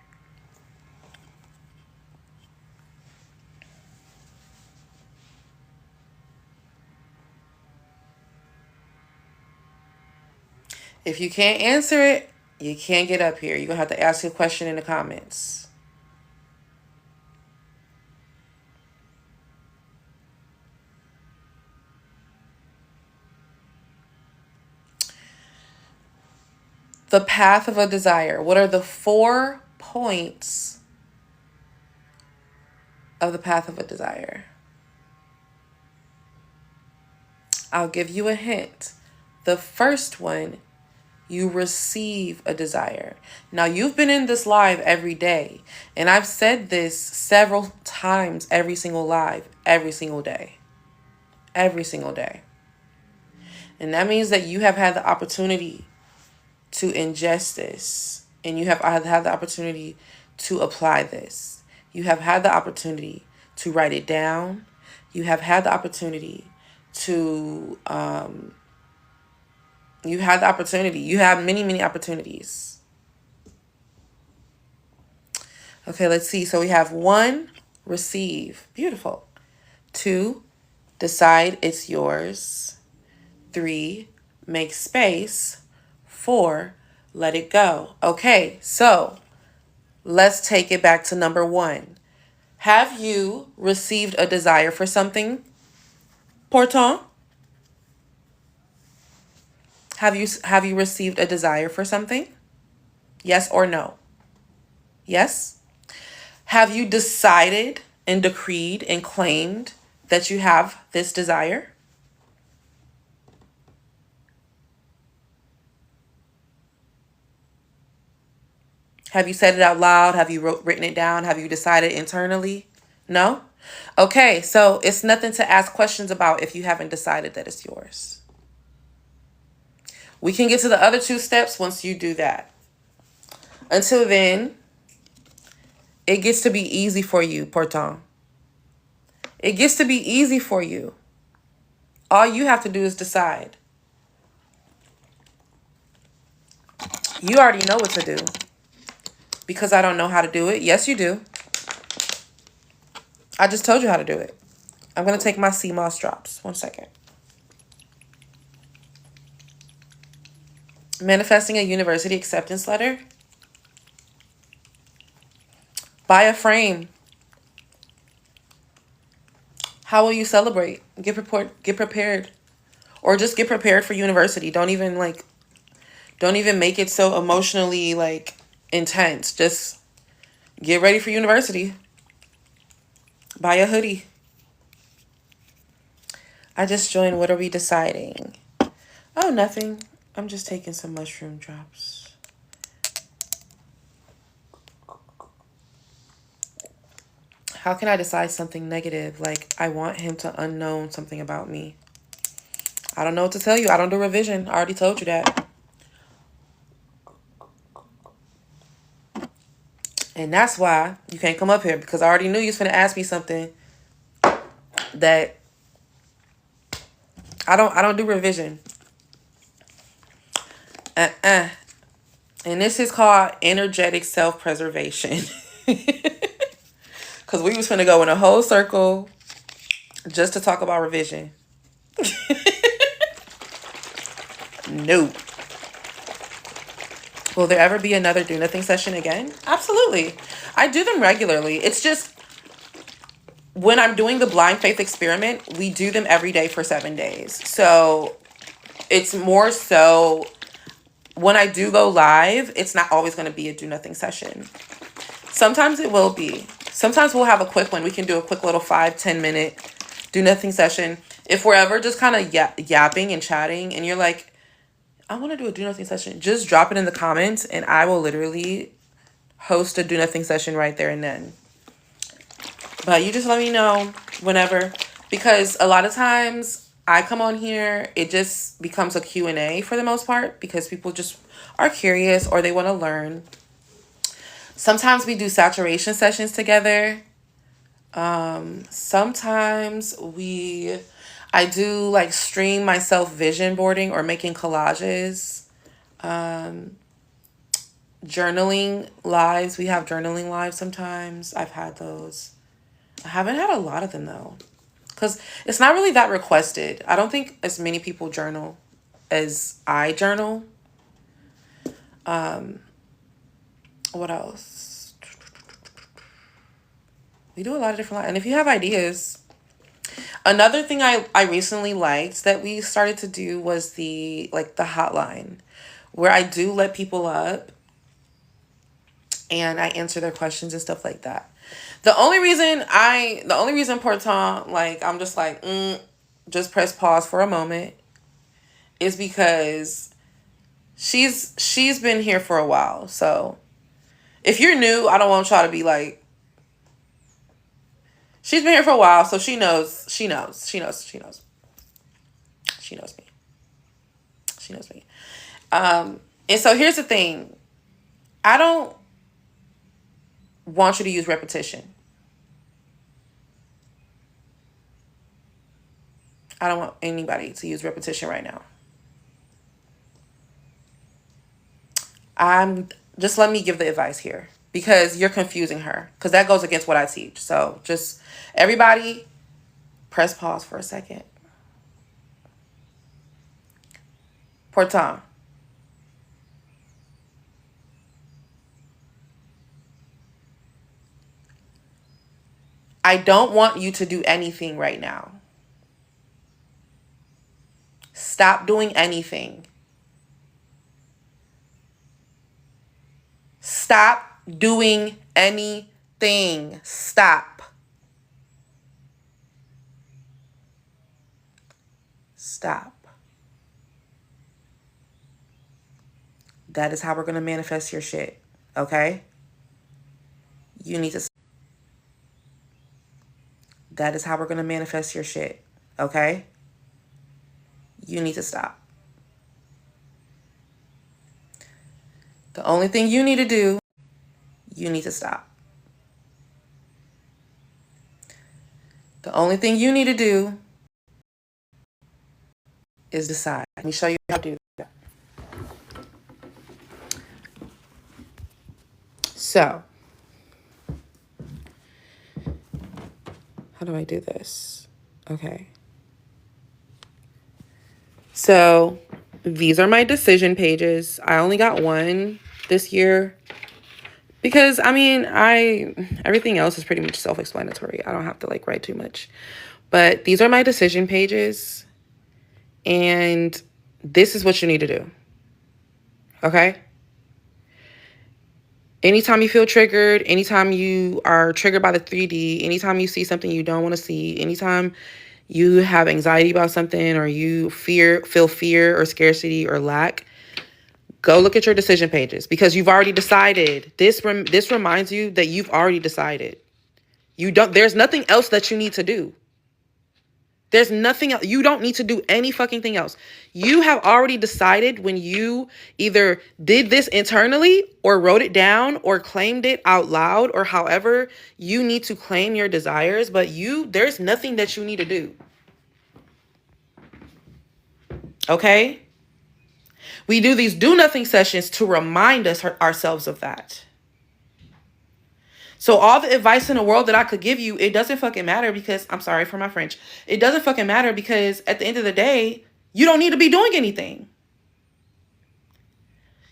If you can't answer it, you can't get up here. You're going to have to ask a question in the comments. The path of a desire. What are the 4 points of the path of a desire? I'll give you a hint. The first one, you receive a desire. Now, you've been in this live every day, and I've said this several times, every single live, every single day. Every single day. And that means that you have had the opportunity to ingest this, and you have had the opportunity to apply this. You have had the opportunity to write it down. You have had the opportunity to you had the opportunity. You have many, many opportunities. Okay, let's see. So we have 1, receive. Beautiful. 2, decide it's yours. 3, make space. 4, let it go. Okay, so let's take it back to number 1. Have you received a desire for something? Pourtant? Have you received a desire for something? Yes or no? Yes? Have you decided and decreed and claimed that you have this desire? Have you said it out loud? Have you written it down? Have you decided internally? No? Okay, so it's nothing to ask questions about if you haven't decided that it's yours. We can get to the other 2 steps once you do that. Until then, it gets to be easy for you, Porton. It gets to be easy for you. All you have to do is decide. You already know what to do. Because I don't know how to do it. Yes, you do. I just told you how to do it. I'm going to take my sea moss drops. 1 second. Manifesting a university acceptance letter. Buy a frame. How will you celebrate? Get prepared. Or just get prepared for university. Don't even make it so emotionally intense. Just get ready for university. Buy a hoodie. I just joined. What are we deciding? Oh, nothing. I'm just taking some mushroom drops. How can I decide something negative? Like, I want him to unknown something about me. I don't know what to tell you. I don't do revision. I already told you that. And that's why you can't come up here, because I already knew you was finna ask me something that I don't do revision. And this is called energetic self-preservation. Because we was finna go in a whole circle just to talk about revision. No. Will there ever be another do nothing session again? Absolutely. I do them regularly. It's just when I'm doing the blind faith experiment, we do them every day for 7 days. So it's more so when I do go live, it's not always going to be a do nothing session. Sometimes it will be. Sometimes we'll have a quick one. We can do a quick little 5-10 minute do nothing session. If we're ever just kind of yapping and chatting and you're like, I want to do a do nothing session, just drop it in the comments and I will literally host a do nothing session right there and then. But you just let me know whenever, because a lot of times I come on here, it just becomes a Q&A for the most part because people just are curious or they want to learn. Sometimes we do saturation sessions together. Sometimes I do like stream myself vision boarding or making collages. Journaling lives. We have journaling lives sometimes. I've had those. I haven't had a lot of them though, because it's not really that requested. I don't think as many people journal as I journal. What else? We do a lot of different, and if you have ideas. Another thing I recently liked that we started to do was the hotline, where I do let people up and I answer their questions and stuff like that. The only reason Porton, I'm just just press pause for a moment, is because she's been here for a while. So if you're new, I don't want y'all to be like, she's been here for a while, so she knows me. She knows me. And so here's the thing. I don't want you to use repetition. I don't want anybody to use repetition right now. Just let me give the advice here, because you're confusing her, because that goes against what I teach. So just everybody press pause for a second. Porton. I don't want you to do anything right now. Stop doing anything. Stop doing anything. Stop. Stop. That is how we're going to manifest your shit. Okay? You need to. That is how we're going to manifest your shit. Okay? You need to stop. The only thing you need to do you need to stop. The only thing you need to do is decide. Let me show you how to do that. So, how do I do this? Okay. So, these are my decision pages. I only got one this year because everything else is pretty much self-explanatory. I don't have to write too much. But these are my decision pages, and this is what you need to do. Okay? Anytime you feel triggered, anytime you are triggered by the 3D, anytime you see something you don't want to see, anytime you have anxiety about something or you feel fear or scarcity or lack, go look at your decision pages because you've already decided. This reminds you that you've already decided. There's nothing else that you need to do. There's nothing else. You don't need to do any fucking thing else. You have already decided when you either did this internally or wrote it down or claimed it out loud or however you need to claim your desires, but there's nothing that you need to do. Okay? We do these do nothing sessions to remind ourselves of that. So all the advice in the world that I could give you, it doesn't fucking matter because, I'm sorry for my French, it doesn't fucking matter because at the end of the day, you don't need to be doing anything.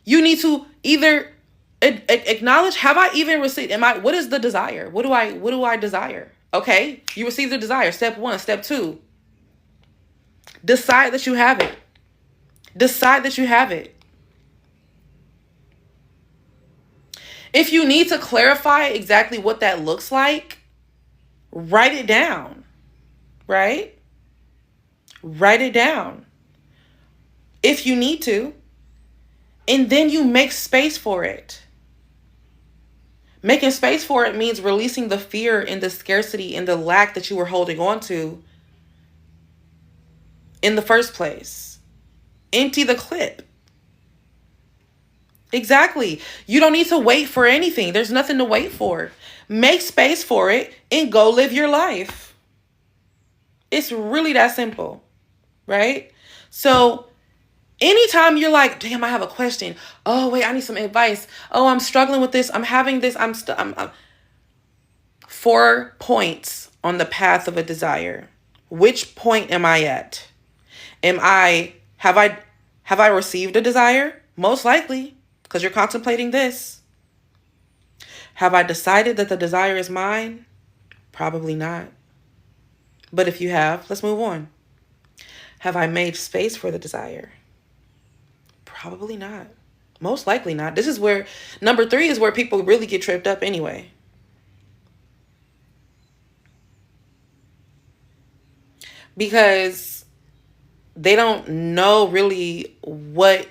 You need to either acknowledge, have I even received, what is the desire? What do I desire? Okay, you receive the desire, step 1. Step 2, decide that you have it. Decide that you have it. If you need to clarify exactly what that looks like, write it down, right? Write it down if you need to, and then you make space for it. Making space for it means releasing the fear and the scarcity and the lack that you were holding on to in the first place. Empty the clip. Exactly. You don't need to wait for anything. There's nothing to wait for. Make space for it and go live your life. It's really that simple, right? So anytime you're like, damn, I have a question. Oh, wait, I need some advice. Oh, I'm struggling with this. I'm having this. I'm 4 points on the path of a desire. Which point am I at? Have I received a desire? Most likely. Because you're contemplating this. Have I decided that the desire is mine? Probably not. But if you have, let's move on. Have I made space for the desire? Probably not. Most likely not. This is where, number 3 is where people really get tripped up anyway. Because they don't know really what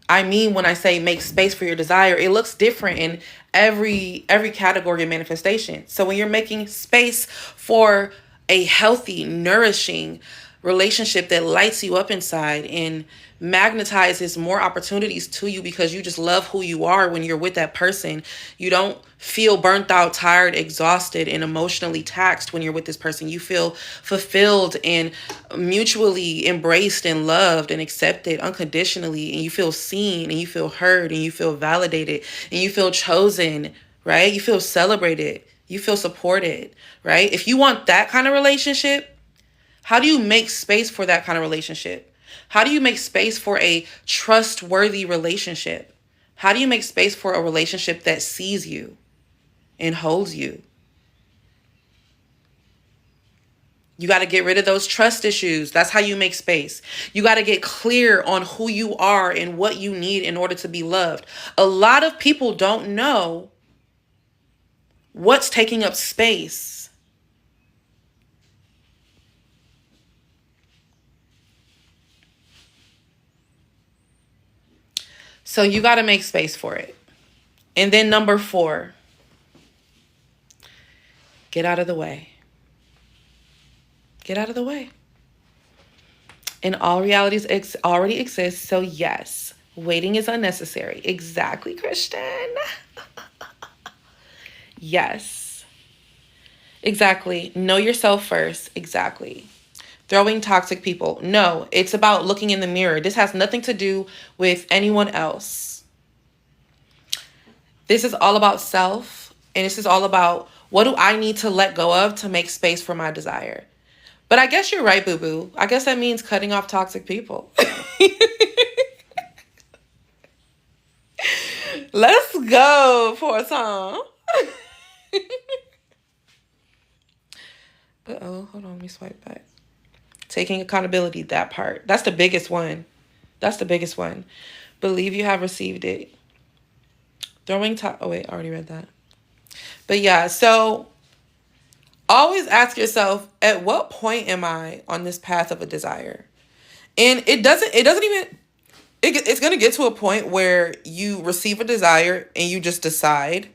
I mean when I say make space for your desire. It looks different in every category of manifestation. So when you're making space for a healthy, nourishing relationship that lights you up inside and magnetizes more opportunities to you because you just love who you are when you're with that person. You don't feel burnt out, tired, exhausted, and emotionally taxed when you're with this person. You feel fulfilled and mutually embraced and loved and accepted unconditionally. And you feel seen and you feel heard and you feel validated and you feel chosen, right? You feel celebrated. You feel supported, right? If you want that kind of relationship, how do you make space for that kind of relationship? How do you make space for a trustworthy relationship? How do you make space for a relationship that sees you and holds you? You got to get rid of those trust issues. That's how you make space. You got to get clear on who you are and what you need in order to be loved. A lot of people don't know what's taking up space. So you got to make space for it. And then number 4, get out of the way. Get out of the way. And all realities already exist. So yes, waiting is unnecessary. Exactly, Christian. Yes. Exactly. Know yourself first. Exactly. Throwing toxic people. No, it's about looking in the mirror. This has nothing to do with anyone else. This is all about self, and this is all about what do I need to let go of to make space for my desire. But I guess you're right, boo boo. I guess that means cutting off toxic people. Let's go for a song. Uh-oh, hold on, let me swipe back. Taking accountability, that part. That's the biggest one. That's the biggest one. Believe you have received it. Oh wait, I already read that. But yeah, so always ask yourself, at what point am I on this path of a desire? And it's going to get to a point where you receive a desire and you just decide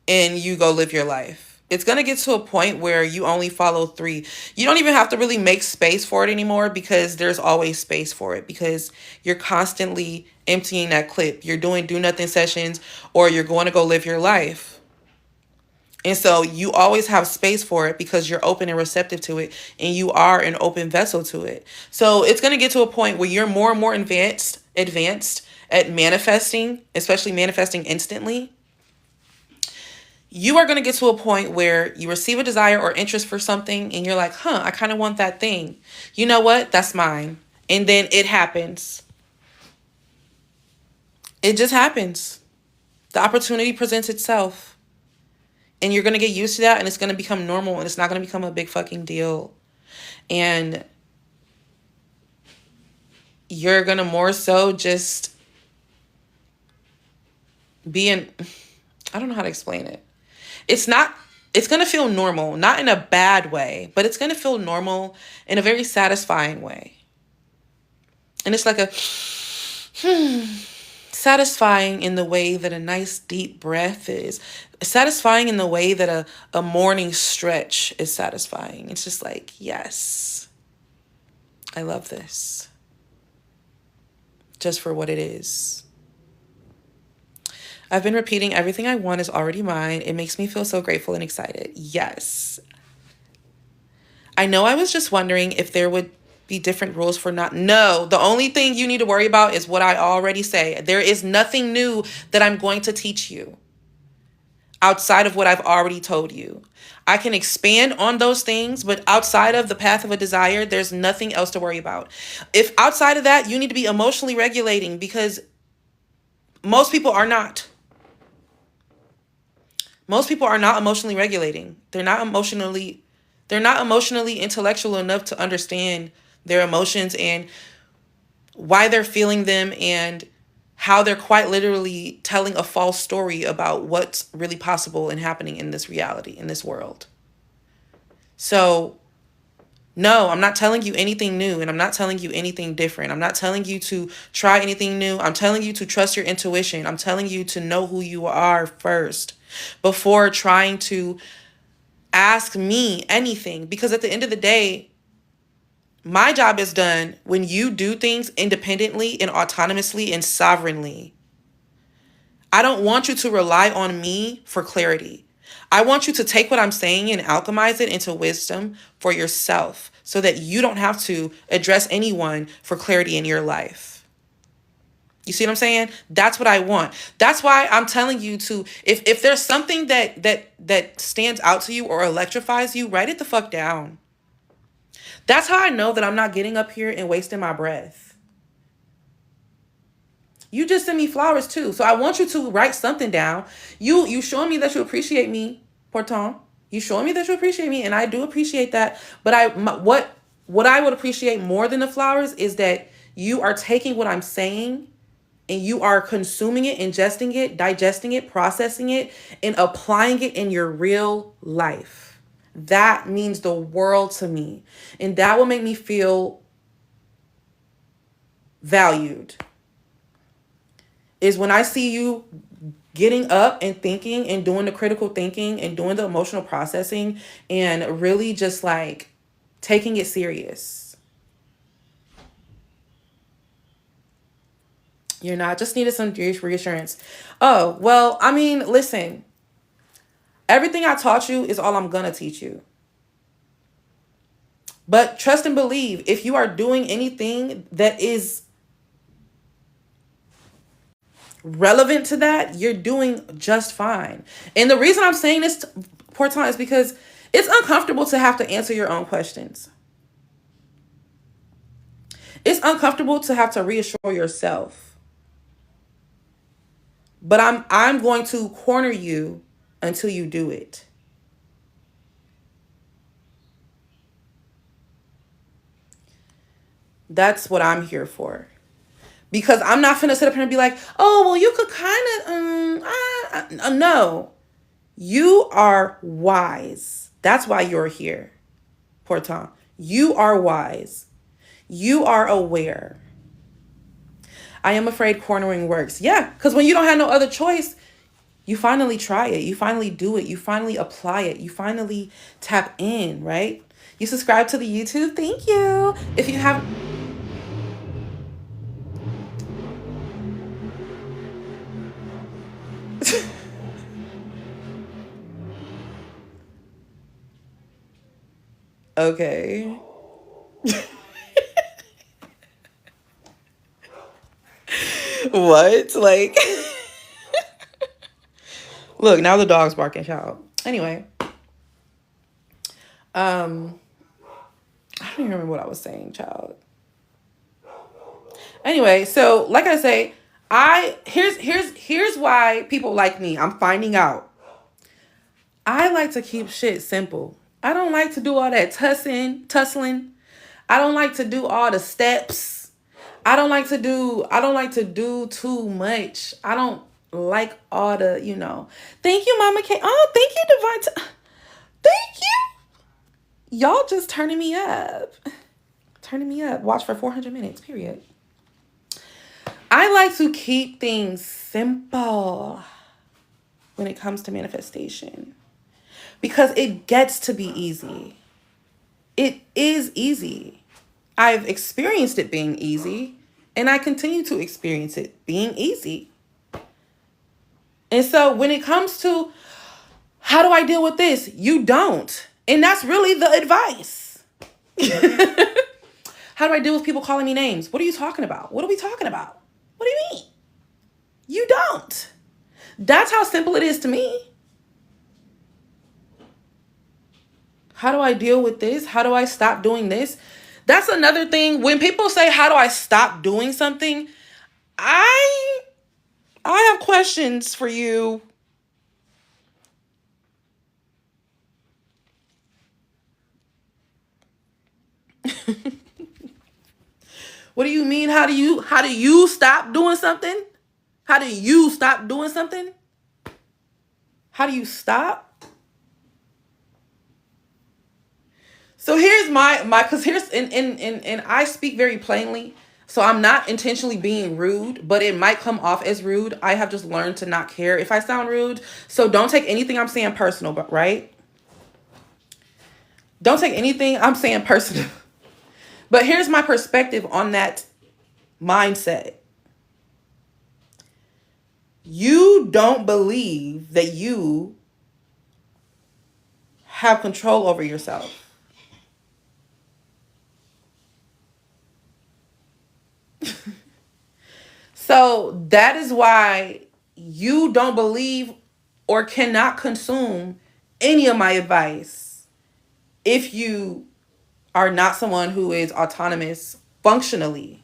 and you go live your life. It's going to get to a point where you only follow three. You don't even have to really make space for it anymore because there's always space for it because you're constantly emptying that clip. You're doing do nothing sessions or you're going to go live your life. And so you always have space for it because you're open and receptive to it and you are an open vessel to it. So it's going to get to a point where you're more and more advanced at manifesting, especially manifesting instantly. You are going to get to a point where you receive a desire or interest for something and you're like, I kind of want that thing. You know what? That's mine. And then it happens. It just happens. The opportunity presents itself. And you're going to get used to that and it's going to become normal and it's not going to become a big fucking deal. And you're going to more so just I don't know how to explain it. It's going to feel normal, not in a bad way, but it's going to feel normal in a very satisfying way. And it's like satisfying in the way that a nice deep breath is. Satisfying in the way that a morning stretch is satisfying. It's just like, yes, I love this. Just for what it is. I've been repeating everything I want is already mine. It makes me feel so grateful and excited. Yes. I know I was just wondering if there would be different rules for No, the only thing you need to worry about is what I already say. There is nothing new that I'm going to teach you outside of what I've already told you. I can expand on those things, but outside of the path of a desire, there's nothing else to worry about. If outside of that, you need to be emotionally regulating because most people are not. Most people are not emotionally regulating. They're not emotionally intellectual enough to understand their emotions and why they're feeling them and how they're quite literally telling a false story about what's really possible and happening in this reality, in this world. So, no, I'm not telling you anything new and I'm not telling you anything different. I'm not telling you to try anything new. I'm telling you to trust your intuition. I'm telling you to know who you are first before trying to ask me anything. Because at the end of the day, my job is done when you do things independently and autonomously and sovereignly. I don't want you to rely on me for clarity. I want you to take what I'm saying and alchemize it into wisdom for yourself so that you don't have to address anyone for clarity in your life. You see what I'm saying? That's what I want. That's why I'm telling you to, if there's something that stands out to you or electrifies you, write it the fuck down. That's how I know that I'm not getting up here and wasting my breath. You just send me flowers too. So I want you to write something down. You showing me that you appreciate me, Porton. You showing me that you appreciate me, and I do appreciate that. But what I would appreciate more than the flowers is that you are taking what I'm saying and you are consuming it, ingesting it, digesting it, processing it, and applying it in your real life. That means the world to me. And that will make me feel valued. Is when I see you getting up and thinking and doing the critical thinking and doing the emotional processing and really just like taking it serious. You're not just needed some reassurance. Oh, well, I mean, listen, Everything I taught you is all I'm going to teach you. But trust and believe, if you are doing anything that is relevant to that, you're doing just fine. And the reason I'm saying this, Porton, is because it's uncomfortable to have to answer your own questions. It's uncomfortable to have to reassure yourself. But I'm going to corner you until you do it. That's what I'm here for. Because I'm not finna sit up here and be like, oh, well, you could kind of, no. You are wise. That's why you're here, Porton. You are wise. You are aware. I am afraid cornering works. Yeah, because when you don't have no other choice, you finally try it. You finally do it. You finally apply it. You finally tap in, right? You subscribe to the YouTube. Thank you. If you have... Okay. What? Like... Look, now the dog's barking, child. Anyway. I don't even remember what I was saying, child. Anyway, so like I say, here's why people like me. I'm finding out. I like to keep shit simple. I don't like to do all that tussling. I don't like to do all the steps. I don't like to do too much. I don't like all the, Thank you, Mama K. Oh, thank you, Divine. Thank you. Y'all just turning me up. Turning me up. Watch for 400 minutes, period. I like to keep things simple when it comes to manifestation because it gets to be easy. It is easy. I've experienced it being easy, and I continue to experience it being easy. And so when it comes to how do I deal with this, you don't. And that's really the advice. How do I deal with people calling me names? What are you talking about? What are we talking about? What do you mean? You don't. That's how simple it is to me. How do I deal with this? How do I stop doing this? That's another thing. When people say, how do I stop doing something? I have questions for you. What do you mean? How do you stop doing something? How do you stop doing something? How do you stop? So here's because here's and I speak very plainly. So I'm not intentionally being rude, but it might come off as rude. I have just learned to not care if I sound rude. So don't take anything I'm saying personal, but right? Don't take anything I'm saying personal. But here's my perspective on that mindset. You don't believe that you have control over yourself. So that is why you don't believe or cannot consume any of my advice if you are not someone who is autonomous functionally,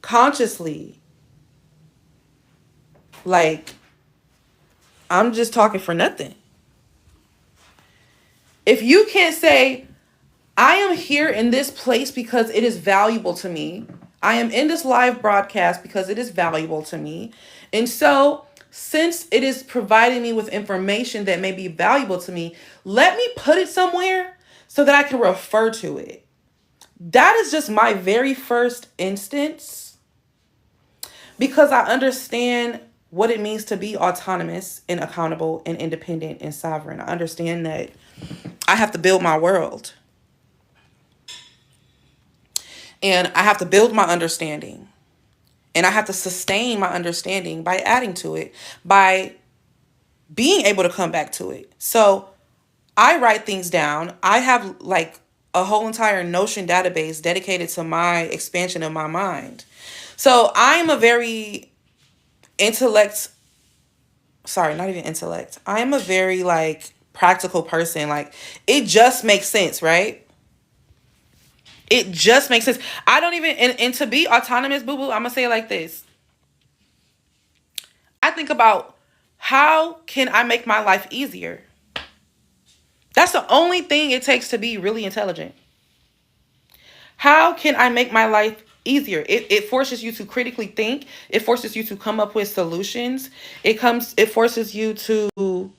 consciously. Like, I'm just talking for nothing. If you can't say, I am here in this place because it is valuable to me. I am in this live broadcast because it is valuable to me. And so, since it is providing me with information that may be valuable to me, let me put it somewhere so that I can refer to it. That is just my very first instance because I understand what it means to be autonomous and accountable and independent and sovereign. I understand that I have to build my world. And I have to build my understanding. And I have to sustain my understanding by adding to it, by being able to come back to it. So I write things down. I have like a whole entire Notion database dedicated to my expansion of my mind. So I'm a very intellect, sorry, not even intellect. I'm a very like practical person. Like it just makes sense, right? It just makes sense. I don't even, and to be autonomous, boo boo, I'm gonna say it like this. I think about how can I make my life easier? That's the only thing it takes to be really intelligent. How can I make my life easier? It forces you to critically think. It forces you to come up with solutions. It forces you to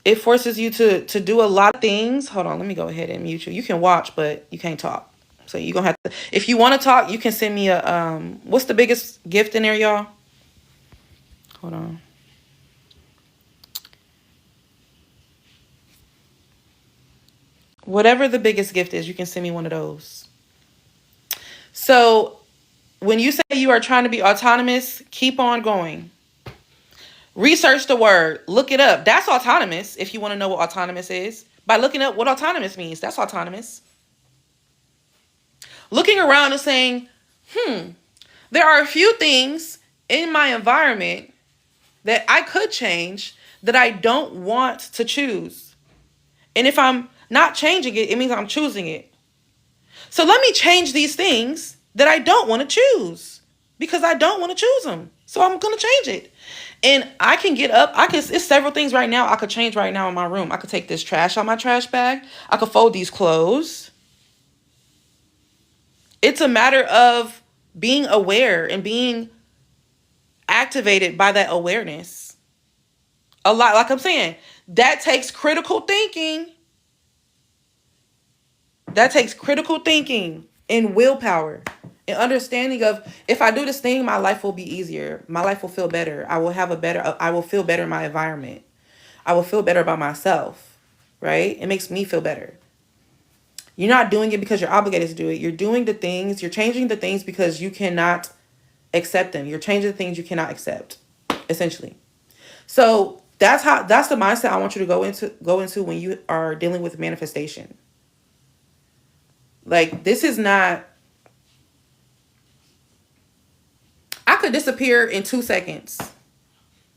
do a lot of things. Hold on, let me go ahead and mute you. You can watch, but you can't talk. So you're gonna have to, if you want to talk, you can send me a what's the biggest gift in there, y'all? Hold on. Whatever the biggest gift is, you can send me one of those. So when you say you are trying to be autonomous, keep on going. Research the word, look it up. That's autonomous if you want to know what autonomous is. By looking up what autonomous means, that's autonomous. Looking around and saying, there are a few things in my environment that I could change that I don't want to choose. And if I'm not changing it, it means I'm choosing it. So let me change these things that I don't want to choose because I don't want to choose them. So I'm going to change it. And I can get up. It's several things right now I could change right now in my room. I could take this trash out my trash bag. I could fold these clothes. It's a matter of being aware and being activated by that awareness. A lot, like I'm saying, that takes critical thinking. That takes critical thinking and willpower and understanding of, if I do this thing, my life will be easier. My life will feel better. I will feel better in my environment. I will feel better about myself, right? It makes me feel better. You're not doing it because you're obligated to do it. You're changing the things because you cannot accept them. You're changing the things you cannot accept, essentially. So that's the mindset I want you to go into when you are dealing with manifestation. Like, this is not, I could disappear in 2 seconds.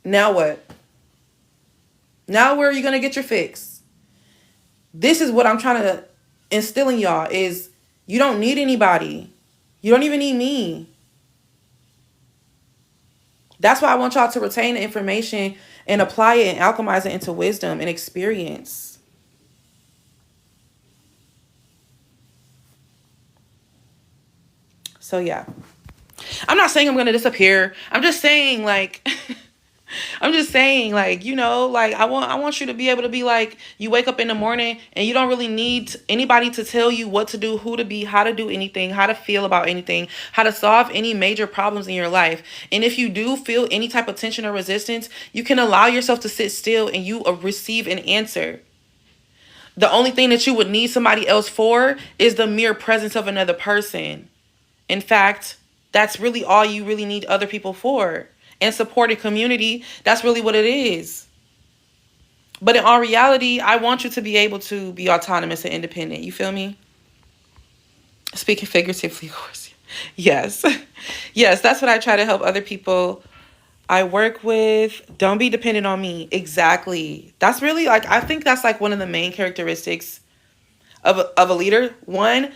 Now what? Now where are you going to get your fix? This is what I'm trying to instill in y'all is you don't need anybody. You don't even need me. That's why I want y'all to retain the information and apply it and alchemize it into wisdom and experience. So yeah. I'm not saying I'm going to disappear. I'm just saying like like I want you to be able to be like, you wake up in the morning and you don't really need anybody to tell you what to do, who to be, how to do anything, how to feel about anything, how to solve any major problems in your life. And if you do feel any type of tension or resistance, you can allow yourself to sit still and you receive an answer. The only thing that you would need somebody else for is the mere presence of another person. In fact, that's really all you really need other people for. And supported community, that's really what it is. But in all reality, I want you to be able to be autonomous and independent. You feel me? Speaking figuratively, of course. Yes. Yes, that's what I try to help other people I work with. Don't be dependent on me. Exactly. That's really like, I think that's like one of the main characteristics of a leader. One,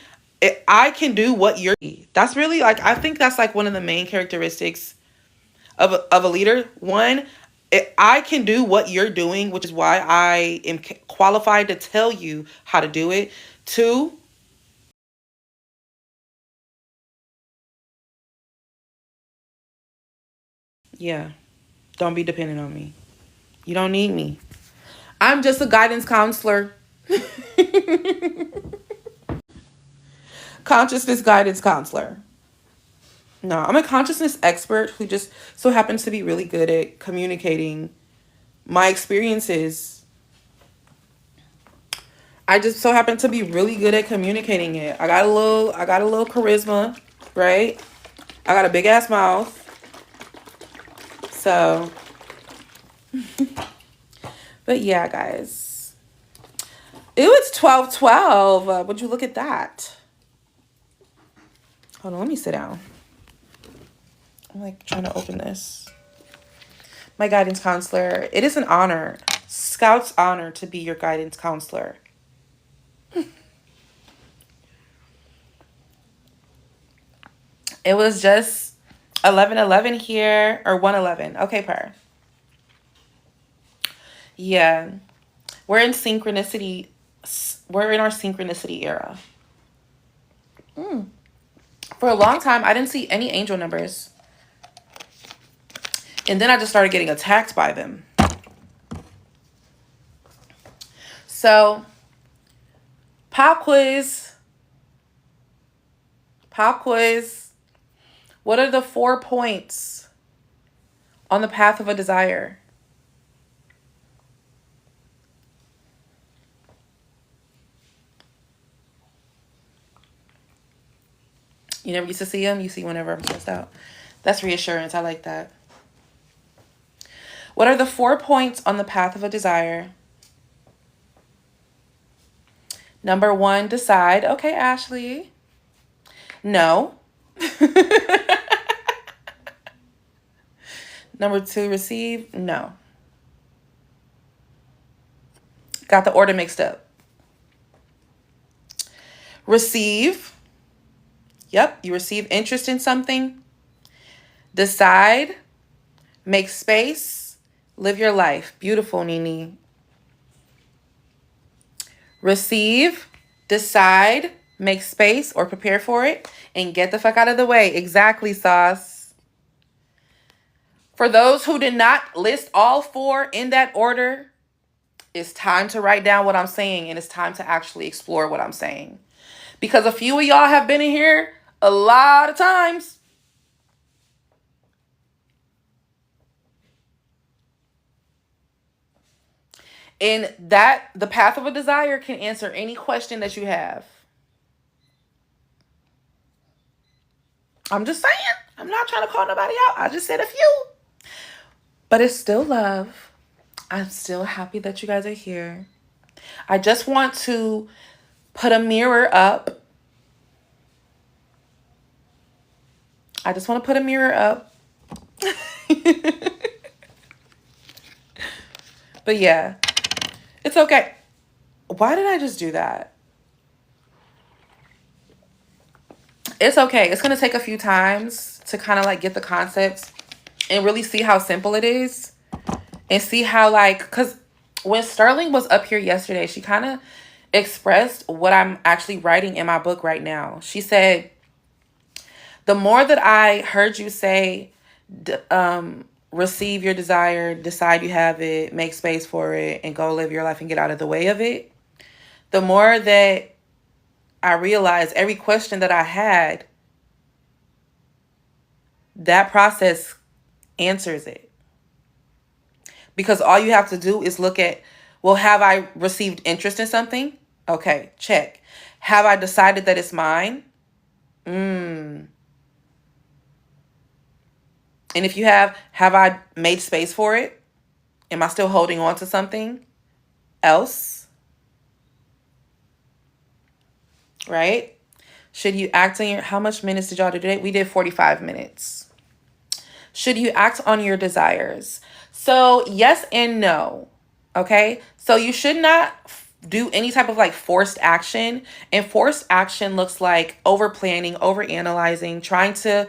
I can do what you're. That's really like, I think that's like one of the main characteristics of a leader. One, I can do what you're doing, which is why I am qualified to tell you how to do it. Two, yeah, don't be dependent on me. You don't need me. I'm just a guidance counselor. Consciousness guidance counselor. No, I'm a consciousness expert who just so happens to be really good at communicating my experiences. I just so happen to be really good at communicating it. I got a little charisma, right? I got a big ass mouth. So, but yeah, guys. Ooh, it's 12:12. Would you look at that? Hold on, let me sit down. I'm like trying to open this. My guidance counselor. It is an honor. Scout's honor to be your guidance counselor. It was just 11:11 here, or 1:11. Okay, per. Yeah. We're in synchronicity. We're in our synchronicity era. For a long time, I didn't see any angel numbers. And then I just started getting attacked by them. So, pop quiz. Pop quiz. What are the 4 points on the path of a desire? You never used to see them? You see whenever I'm stressed out. That's reassurance. I like that. What are the 4 points on the path of a desire? Number 1, decide. Okay, Ashley. No. Number 2, receive. No. Got the order mixed up. Receive. Yep, you receive interest in something. Decide. Make space. Live your life. Beautiful, Nini. Receive. Decide. Make space or prepare for it. And get the fuck out of the way. Exactly, Sauce. For those who did not list all 4 in that order, it's time to write down what I'm saying. And it's time to actually explore what I'm saying. Because a few of y'all have been in here a lot of times. And that, the path of a desire can answer any question that you have. I'm just saying. I'm not trying to call nobody out. I just said a few. But it's still love. I'm still happy that you guys are here. I just want to put a mirror up. I just want to put a mirror up. But yeah, it's okay. Why did I just do that? It's okay. It's going to take a few times to kind of like get the concepts and really see how simple it is. And see how like, because when Sterling was up here yesterday, she kind of expressed what I'm actually writing in my book right now. She said, the more that I heard you say, receive your desire, decide you have it, make space for it, and go live your life and get out of the way of it, the more that I realized every question that I had, that process answers it. Because all you have to do is look at, well, have I received interest in something? Okay, check. Have I decided that it's mine? And if you have I made space for it? Am I still holding on to something else? Right? Should you act on your, how much minutes did y'all do today? We did 45 minutes. Should you act on your desires? So yes and no. Okay? So you should not do any type of like forced action. And forced action looks like over planning, over analyzing, trying to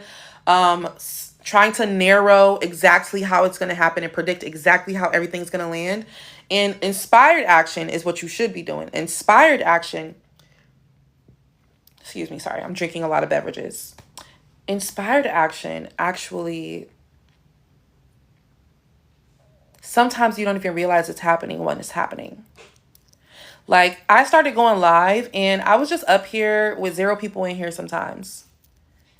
narrow exactly how it's going to happen and predict exactly how everything's going to land. And inspired action is what you should be doing. Inspired action, excuse me, sorry, I'm drinking a lot of beverages. Inspired action actually, sometimes you don't even realize it's happening when it's happening. Like, I started going live and I was just up here with 0 people in here sometimes.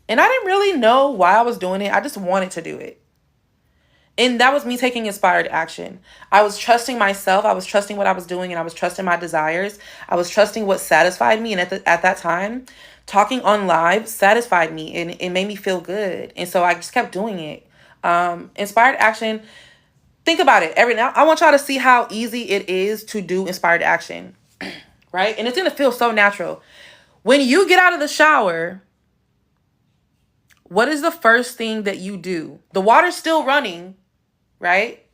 And I didn't really know why I was doing it. I just wanted to do it. And that was me taking inspired action. I was trusting myself. I was trusting what I was doing, and I was trusting my desires. I was trusting what satisfied me. And at that time, talking on live satisfied me, and it made me feel good. And so I just kept doing it. Inspired action. Think about it. Every now, I want y'all to see how easy it is to do inspired action, right? And it's gonna feel so natural. When you get out of the shower, what is the first thing that you do? The water's still running, right?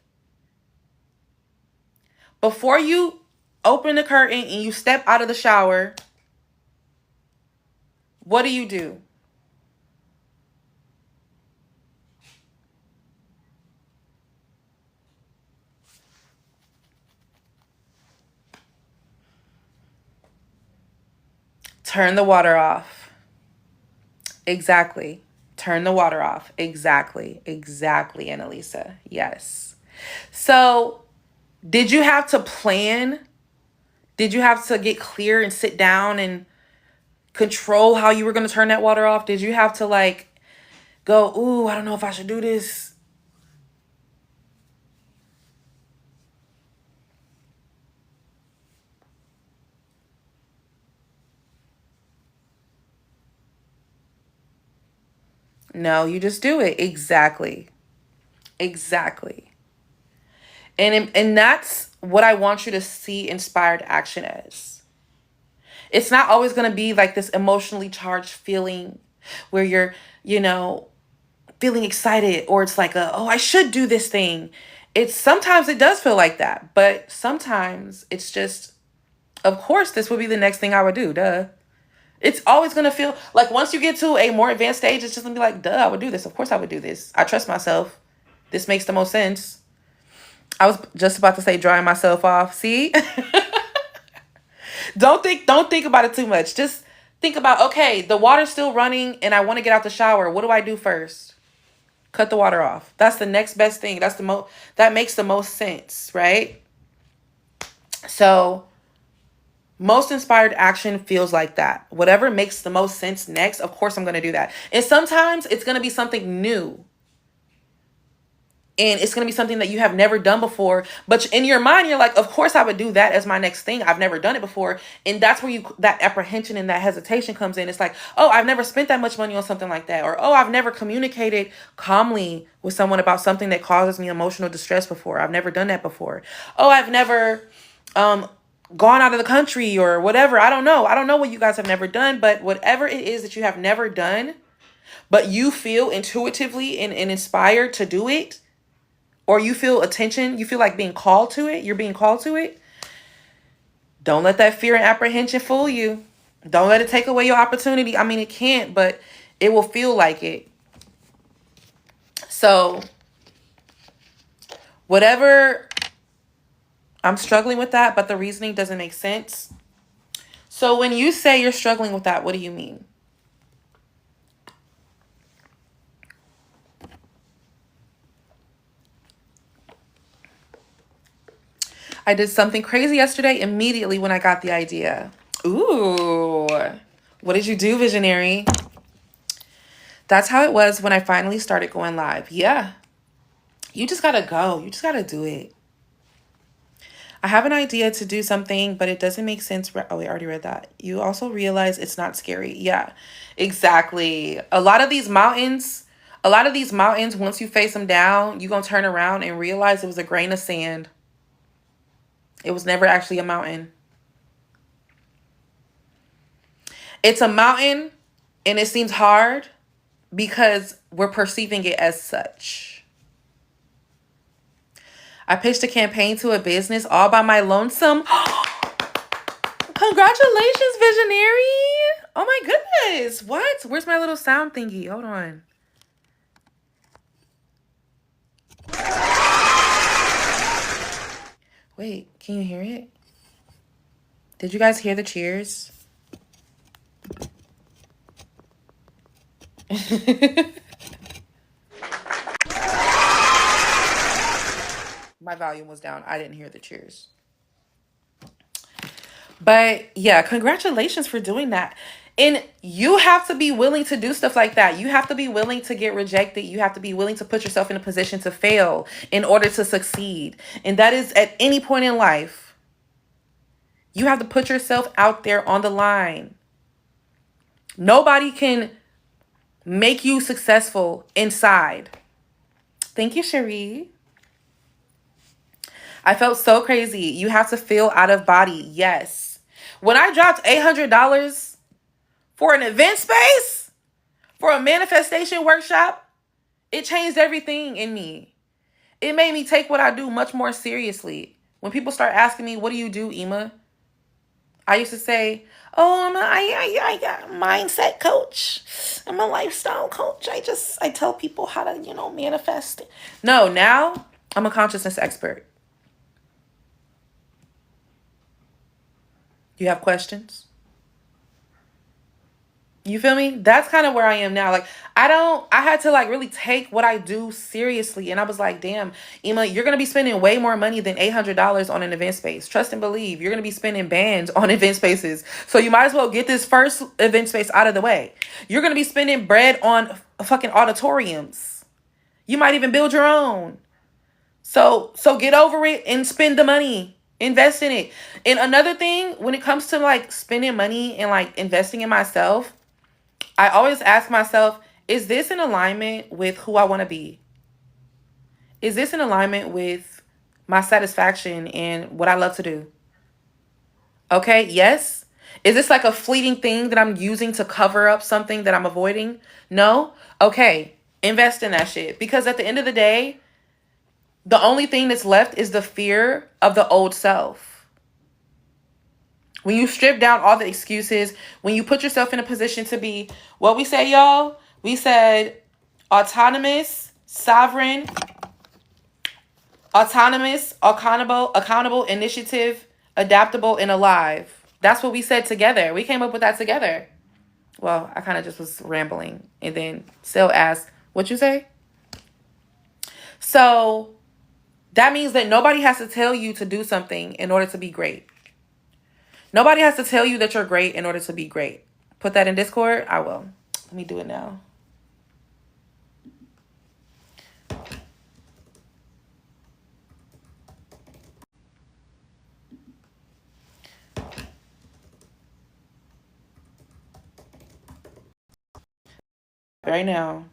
Before you open the curtain and you step out of the shower, what do? Turn the water off. Exactly. Turn the water off. Exactly. Exactly, Annalisa. Yes. So, did you have to plan? Did you have to get clear and sit down and control how you were going to turn that water off? Did you have to like go, ooh, I don't know if I should do this? No, you just do it. Exactly. Exactly. And that's what I want you to see inspired action as. It's not always going to be like this emotionally charged feeling where you're, you know, feeling excited, or it's like oh, I should do this thing. It's sometimes it does feel like that, but sometimes it's just, of course, this would be the next thing I would do. Duh. It's always going to feel like once you get to a more advanced stage, it's just going to be like, duh, I would do this. Of course I would do this. I trust myself. This makes the most sense. I was just about to say drying myself off. See? Don't think about it too much. Just think about, okay, the water's still running and I want to get out the shower. What do I do first? Cut the water off. That's the next best thing. That makes the most sense, right? So, most inspired action feels like that. Whatever makes the most sense next, of course I'm going to do that. And sometimes it's going to be something new. And it's going to be something that you have never done before. But in your mind, you're like, of course I would do that as my next thing. I've never done it before. And that's where that apprehension and that hesitation comes in. It's like, oh, I've never spent that much money on something like that. Or, oh, I've never communicated calmly with someone about something that causes me emotional distress before. I've never done that before. Oh, I've never gone out of the country or whatever. I don't know. I don't know what you guys have never done. But whatever it is that you have never done, but you feel intuitively and inspired to do it, or you feel attention, you feel like being called to it, you're being called to it, don't let that fear and apprehension fool you. Don't let it take away your opportunity. I mean, it can't, but it will feel like it. So, whatever, I'm struggling with that, but the reasoning doesn't make sense. So, when you say you're struggling with that, what do you mean? I did something crazy yesterday immediately when I got the idea. Ooh, what did you do, visionary? That's how it was when I finally started going live. Yeah, you just gotta go. You just gotta do it. I have an idea to do something, but it doesn't make sense. Oh, we already read that. You also realize it's not scary. Yeah, exactly. A lot of these mountains, once you face them down, you're gonna turn around and realize it was a grain of sand. It was never actually a mountain. It's a mountain and it seems hard because we're perceiving it as such. I pitched a campaign to a business all by my lonesome. Congratulations, visionary. Oh my goodness. What? Where's my little sound thingy? Hold on. Wait, can you hear it? Did you guys hear the cheers? My volume was down. I didn't hear the cheers. But yeah, congratulations for doing that. And you have to be willing to do stuff like that. You have to be willing to get rejected. You have to be willing to put yourself in a position to fail in order to succeed. And that is at any point in life. You have to put yourself out there on the line. Nobody can make you successful inside. Thank you, Cherie. I felt so crazy. You have to feel out of body. Yes. When I dropped $800 for an event space, for a manifestation workshop, it changed everything in me. It made me take what I do much more seriously. When people start asking me, what do you do, Ema? I used to say, oh, I'm a mindset coach. I'm a lifestyle coach. I tell people how to, manifest. No, now I'm a consciousness expert. You have questions? You feel me? That's kind of where I am now. Like, I had to really take what I do seriously. And I was like, damn, Ema, you're going to be spending way more money than $800 on an event space. Trust and believe. You're going to be spending bands on event spaces. So you might as well get this first event space out of the way. You're going to be spending bread on fucking auditoriums. You might even build your own. So get over it and spend the money. Invest in it. And another thing, when it comes to spending money and investing in myself, I always ask myself, is this in alignment with who I want to be? Is this in alignment with my satisfaction and what I love to do? Okay, yes. Is this like a fleeting thing that I'm using to cover up something that I'm avoiding? No? Okay, invest in that shit. Because at the end of the day, the only thing that's left is the fear of the old self. When you strip down all the excuses, when you put yourself in a position to be, what we say, y'all? We said autonomous, sovereign, accountable, initiative, adaptable, and alive. That's what we said together. We came up with that together. Well, I kind of just was rambling. And then Sil asked, what you say? So that means that nobody has to tell you to do something in order to be great. Nobody has to tell you that you're great in order to be great. Put that in Discord? I will. Let me do it now. Right now.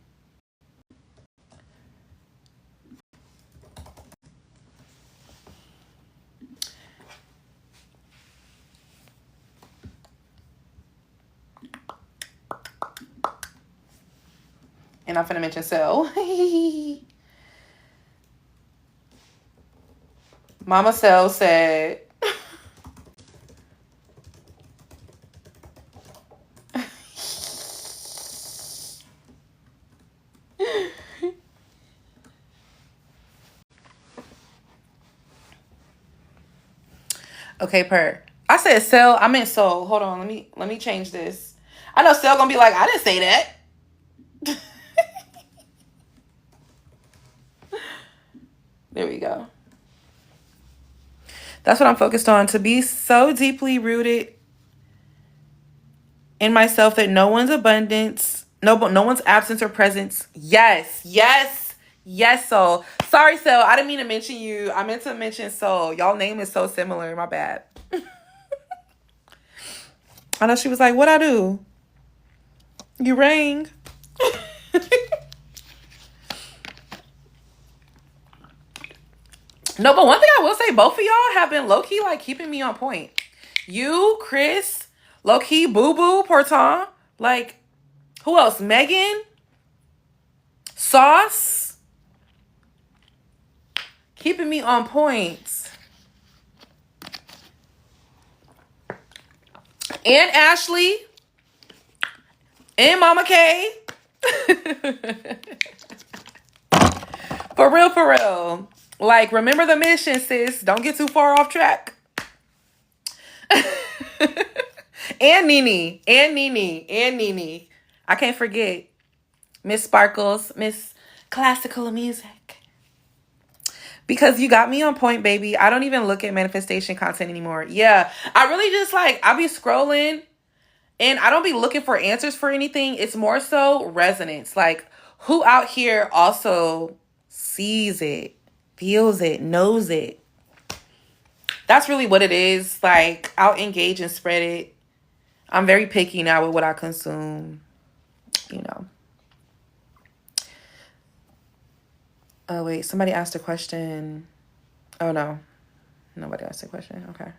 And I'm finna mention Cell. Mama Cell said, okay, per. I said Cell, I meant Soul. Hold on, let me change this. I know Cell gonna be like, I didn't say that. There we go. That's what I'm focused on. To be so deeply rooted in myself that no one's abundance, no one's absence or presence. Yes. Soul. Sorry, Soul. I didn't mean to mention you. I meant to mention Soul. Y'all name is so similar. My bad. I know she was like, what I do? You rang. No, but one thing I will say, both of y'all have been low-key keeping me on point. You, Chris, low-key, Boo-Boo, Porton, who else? Megan, Sauce, keeping me on point. And Ashley, and Mama K. For real. Remember the mission, sis. Don't get too far off track. And Nene. I can't forget. Miss Sparkles, Miss Classical Music. Because you got me on point, baby. I don't even look at manifestation content anymore. Yeah. I really just I be scrolling And I don't be looking for answers for anything. It's more so resonance. Like, who out here also sees it, feels it, knows it? That's really what it is. Like, I'll engage and spread it. I'm very picky now with what I consume, you know. Oh, wait. Somebody asked a question. Oh, no. Nobody asked a question. Okay.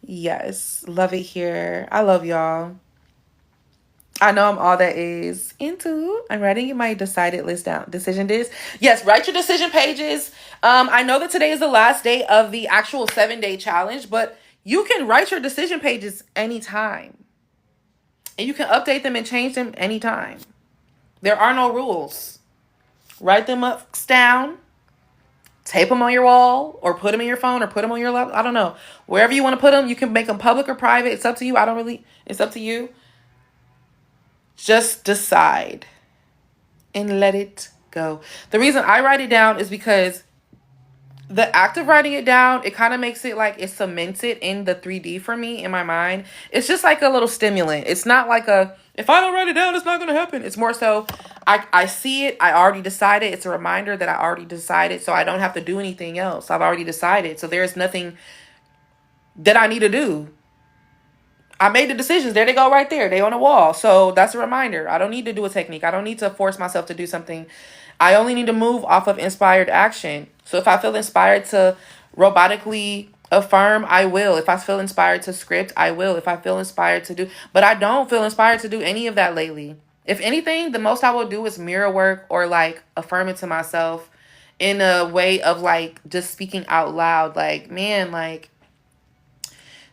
Yes. Love it here. I love y'all. I know I'm all that is into. I'm writing my decided list down. Decision list. Yes, write your decision pages. I know that today is the last day of the actual 7-day challenge, but you can write your decision pages anytime. And you can update them and change them anytime. There are no rules. Write them up down. Tape them on your wall or put them in your phone or put them on your laptop. I don't know. Wherever you want to put them, you can make them public or private. It's up to you. It's up to you. Just decide and let it go. The reason I write it down is because the act of writing it down, it kind of makes it like it cements it in the 3D for me in my mind. It's just like a little stimulant. It's not like if I don't write it down, it's not going to happen. It's more so I see it. I already decided. It's a reminder that I already decided, so I don't have to do anything else. I've already decided. So there's nothing that I need to do. I made the decisions. There they go right there. They on the wall. So that's a reminder. I don't need to do a technique. I don't need to force myself to do something. I only need to move off of inspired action. So if I feel inspired to robotically affirm, I will. If I feel inspired to script, I will. If I feel inspired to do, but I don't feel inspired to do any of that lately. If anything, the most I will do is mirror work or like affirm it to myself in a way of like just speaking out loud. Like, man, like,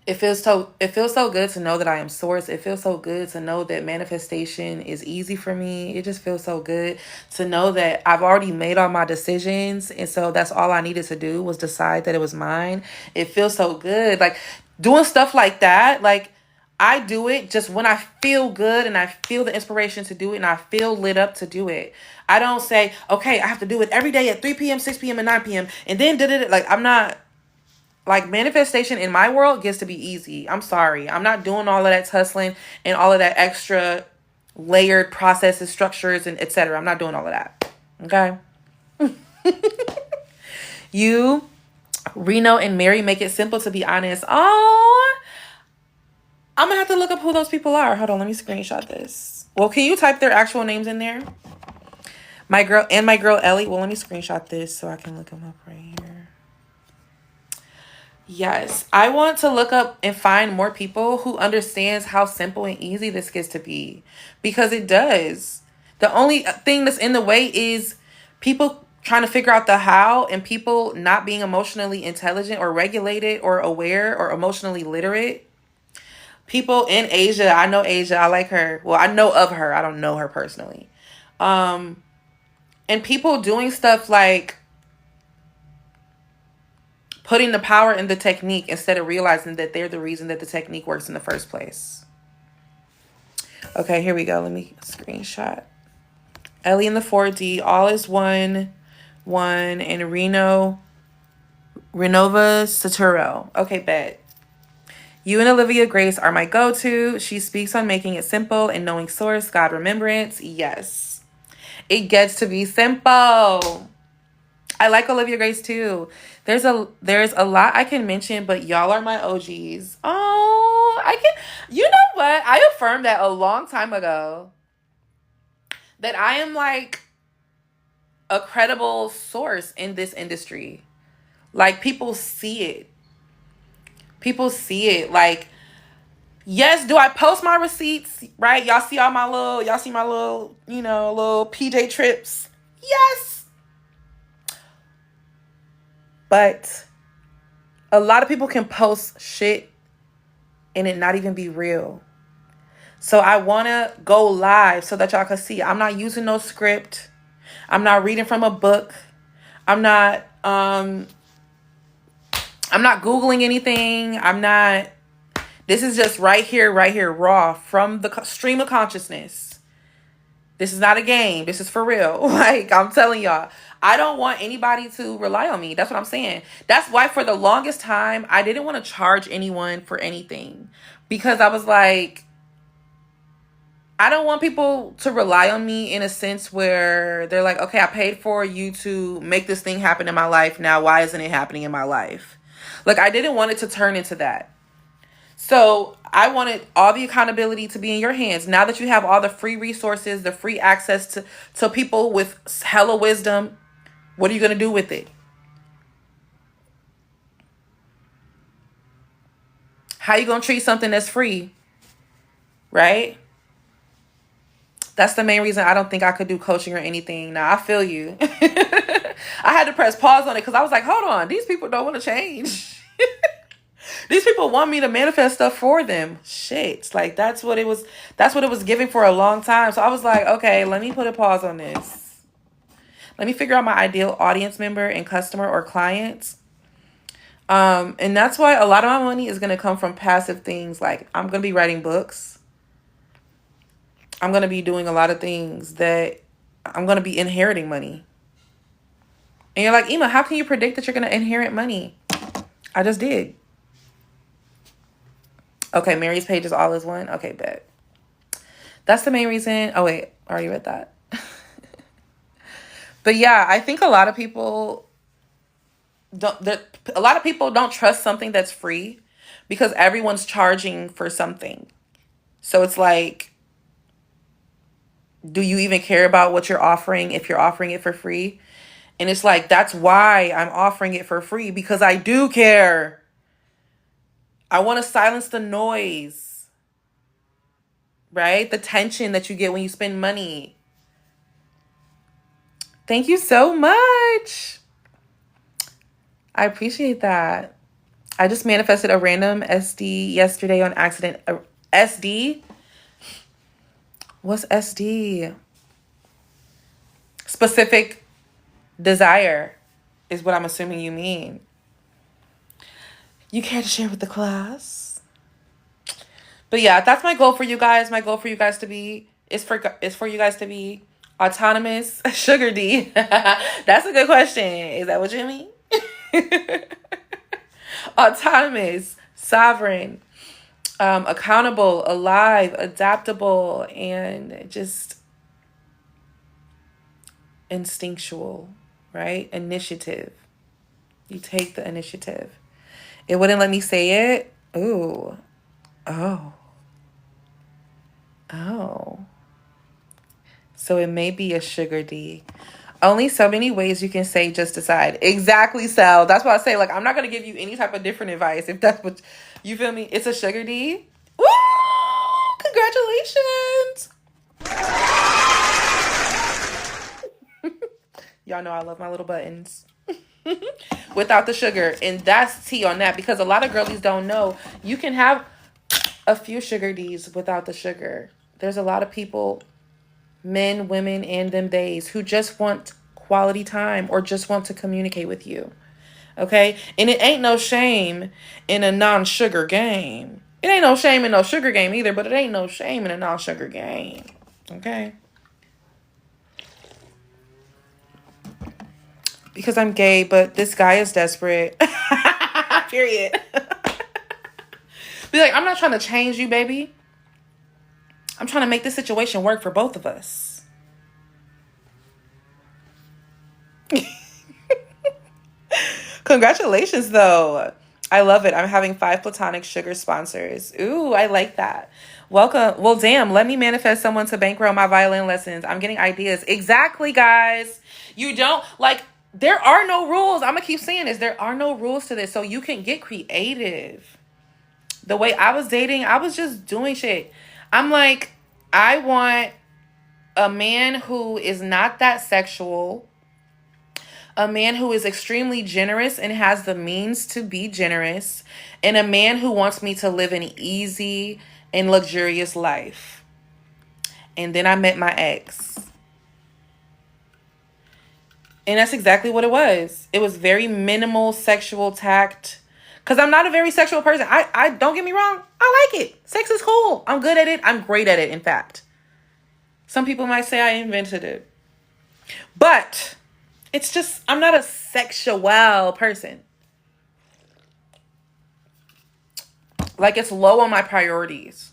it feels so good to know that I am source. It feels so good to know that manifestation is easy for me. It just feels so good to know that I've already made all my decisions. And so that's all I needed to do was decide that it was mine. It feels so good. Like doing stuff like that, like I do it just when I feel good and I feel the inspiration to do it and I feel lit up to do it. I don't say, okay, I have to do it every day at 3 p.m., 6 p.m., and 9 p.m. And then did it. Like I'm not. Like manifestation in my world gets to be easy. I'm sorry. I'm not doing all of that tussling and all of that extra layered processes, structures, and etc. I'm not doing all of that. Okay. You, Reno, and Mary make it simple to be honest. Oh, I'm gonna have to look up who those people are. Hold on, let me screenshot this. Well, can you type their actual names in there? My girl Ellie. Well, let me screenshot this so I can look them up right here. Yes, I want to look up and find more people who understands how simple and easy this gets to be because it does. The only thing that's in the way is people trying to figure out the how and people not being emotionally intelligent or regulated or aware or emotionally literate. People in Asia, I know Asia, I like her. Well, I know of her. I don't know her personally. And people doing stuff like putting the power in the technique instead of realizing that they're the reason that the technique works in the first place. Okay, here we go. Let me screenshot. Ellie in the 4D, all is one, and Renova Saturo. Okay, bet. You and Olivia Grace are my go-to. She speaks on making it simple and knowing source, God remembrance. Yes. It gets to be simple. I like Olivia Grace too. There's a lot I can mention, but y'all are my OGs. Oh, you know what? I affirmed that a long time ago. That I am like a credible source in this industry. Like people see it. People see it. Like, yes, do I post my receipts? Right? Y'all see my little, little PJ trips. Yes. But a lot of people can post shit and it not even be real. So I want to go live so that y'all can see. I'm not using no script. I'm not reading from a book. I'm not Googling anything. This is just right here, raw from the stream of consciousness. This is not a game. This is for real. Like, I'm telling y'all, I don't want anybody to rely on me. That's what I'm saying. That's why for the longest time, I didn't want to charge anyone for anything because I was like, I don't want people to rely on me in a sense where they're like, okay, I paid for you to make this thing happen in my life. Now, why isn't it happening in my life? Like, I didn't want it to turn into that. So I wanted all the accountability to be in your hands. Now that you have all the free resources, the free access to people with hella wisdom, what are you going to do with it? How you going to treat something that's free? Right? That's the main reason I don't think I could do coaching or anything. Now, I feel you. I had to press pause on it because I was like, hold on, these people don't want to change. These people want me to manifest stuff for them. Shit. Like that's what it was giving for a long time. So I was like, okay, let me put a pause on this. Let me figure out my ideal audience member and customer or clients. And that's why a lot of my money is gonna come from passive things. Like I'm gonna be writing books. I'm gonna be doing a lot of things that I'm gonna be inheriting money. And you're like, Ema, how can you predict that you're gonna inherit money? I just did. Okay, Mary's page is all is one. Okay, bet. That's the main reason. Oh, wait. I already read that. But yeah, I think a lot of people don't trust something that's free because everyone's charging for something. So it's like, do you even care about what you're offering if you're offering it for free? And it's like, that's why I'm offering it for free, because I do care. I want to silence the noise, right? The tension that you get when you spend money. Thank you so much. I appreciate that. I just manifested a random SD yesterday on accident. SD? What's SD? Specific desire is what I'm assuming you mean. You care to share with the class? But yeah, that's my goal for you guys. My goal for you guys to be is for you guys to be autonomous sugar D. That's a good question. Is that what you mean? Autonomous, sovereign, accountable, alive, adaptable, and just instinctual, right? Initiative. You take the initiative. It wouldn't let me say it. Ooh. Oh. Oh. So it may be a sugar D. Only so many ways you can say just decide. Exactly, Sal. That's why I say, like, I'm not going to give you any type of different advice if that's what you feel me. It's a sugar D. Woo! Congratulations. Y'all know I love my little buttons. Without the sugar. And that's tea on that, because a lot of girlies don't know you can have a few sugar Ds without the sugar. There's a lot of people, men, women, and them days, who just want quality time or just want to communicate with you. Okay? And it ain't no shame in a non-sugar game. It ain't no shame in no sugar game either, but it ain't no shame in a non-sugar game. Okay? Because I'm gay, but this guy is desperate. Period. Be like, I'm not trying to change you, baby. I'm trying to make this situation work for both of us. Congratulations, though. I love it. I'm having 5 platonic sugar sponsors. Ooh, I like that. Welcome. Well, damn, let me manifest someone to bankroll my violin lessons. I'm getting ideas. Exactly, guys. You don't, like, there are no rules. I'm going to keep saying this. There are no rules to this. So you can get creative. The way I was dating, I was just doing shit. I'm like, I want a man who is not that sexual, a man who is extremely generous and has the means to be generous, and a man who wants me to live an easy and luxurious life. And then I met my ex. And that's exactly what it was. It was very minimal sexual tact. Because I'm not a very sexual person. I don't get me wrong. I like it. Sex is cool. I'm good at it. I'm great at it, in fact. Some people might say I invented it. But It's just, I'm not a sexual person. Like, it's low on my priorities.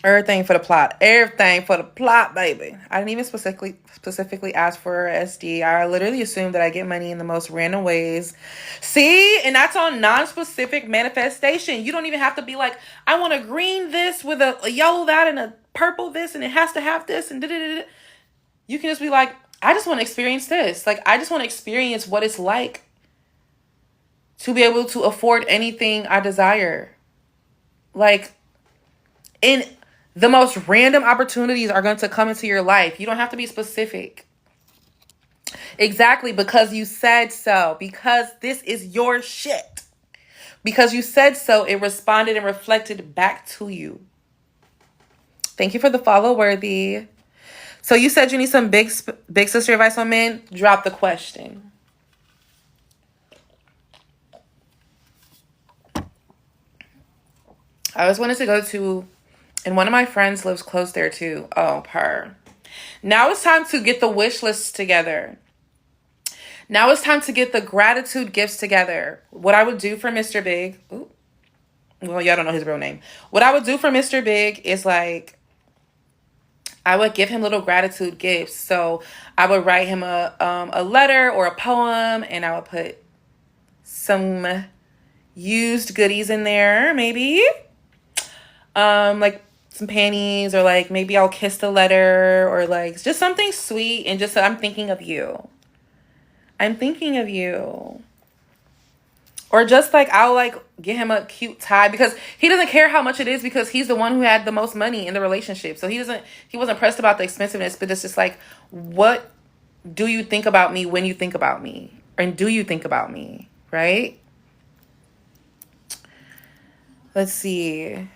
Everything for the plot. Everything for the plot, baby. I didn't even specifically ask for SD. I literally assumed that I get money in the most random ways. See? And that's on non-specific manifestation. You don't even have to be like, I want a green this with a yellow that and a purple this, and it has to have this and da-da-da-da. You can just be like, I just want to experience this. Like, I just want to experience what it's like to be able to afford anything I desire. Like, in the most random opportunities are going to come into your life. You don't have to be specific. Exactly, because you said so. Because this is your shit. Because you said so, it responded and reflected back to you. Thank you for the follow, Worthy. So you said you need some big sister advice on men? Drop the question. I always wanted to go to, and one of my friends lives close there too. Oh, purr. Now it's time to get the wish list together. Now it's time to get the gratitude gifts together. What I would do for Mr. Big. Ooh, well, y'all don't know his real name. What I would do for Mr. Big is like, I would give him little gratitude gifts. So I would write him a letter or a poem, and I would put some used goodies in there, maybe. Like some panties, or like maybe I'll kiss the letter, or like just something sweet, and just I'm thinking of you. I'm thinking of you. Or just like I'll like get him a cute tie, because he doesn't care how much it is, because he's the one who had the most money in the relationship. So he wasn't pressed about the expensiveness, but it's just like, what do you think about me when you think about me? And do you think about me? Right? Let's see.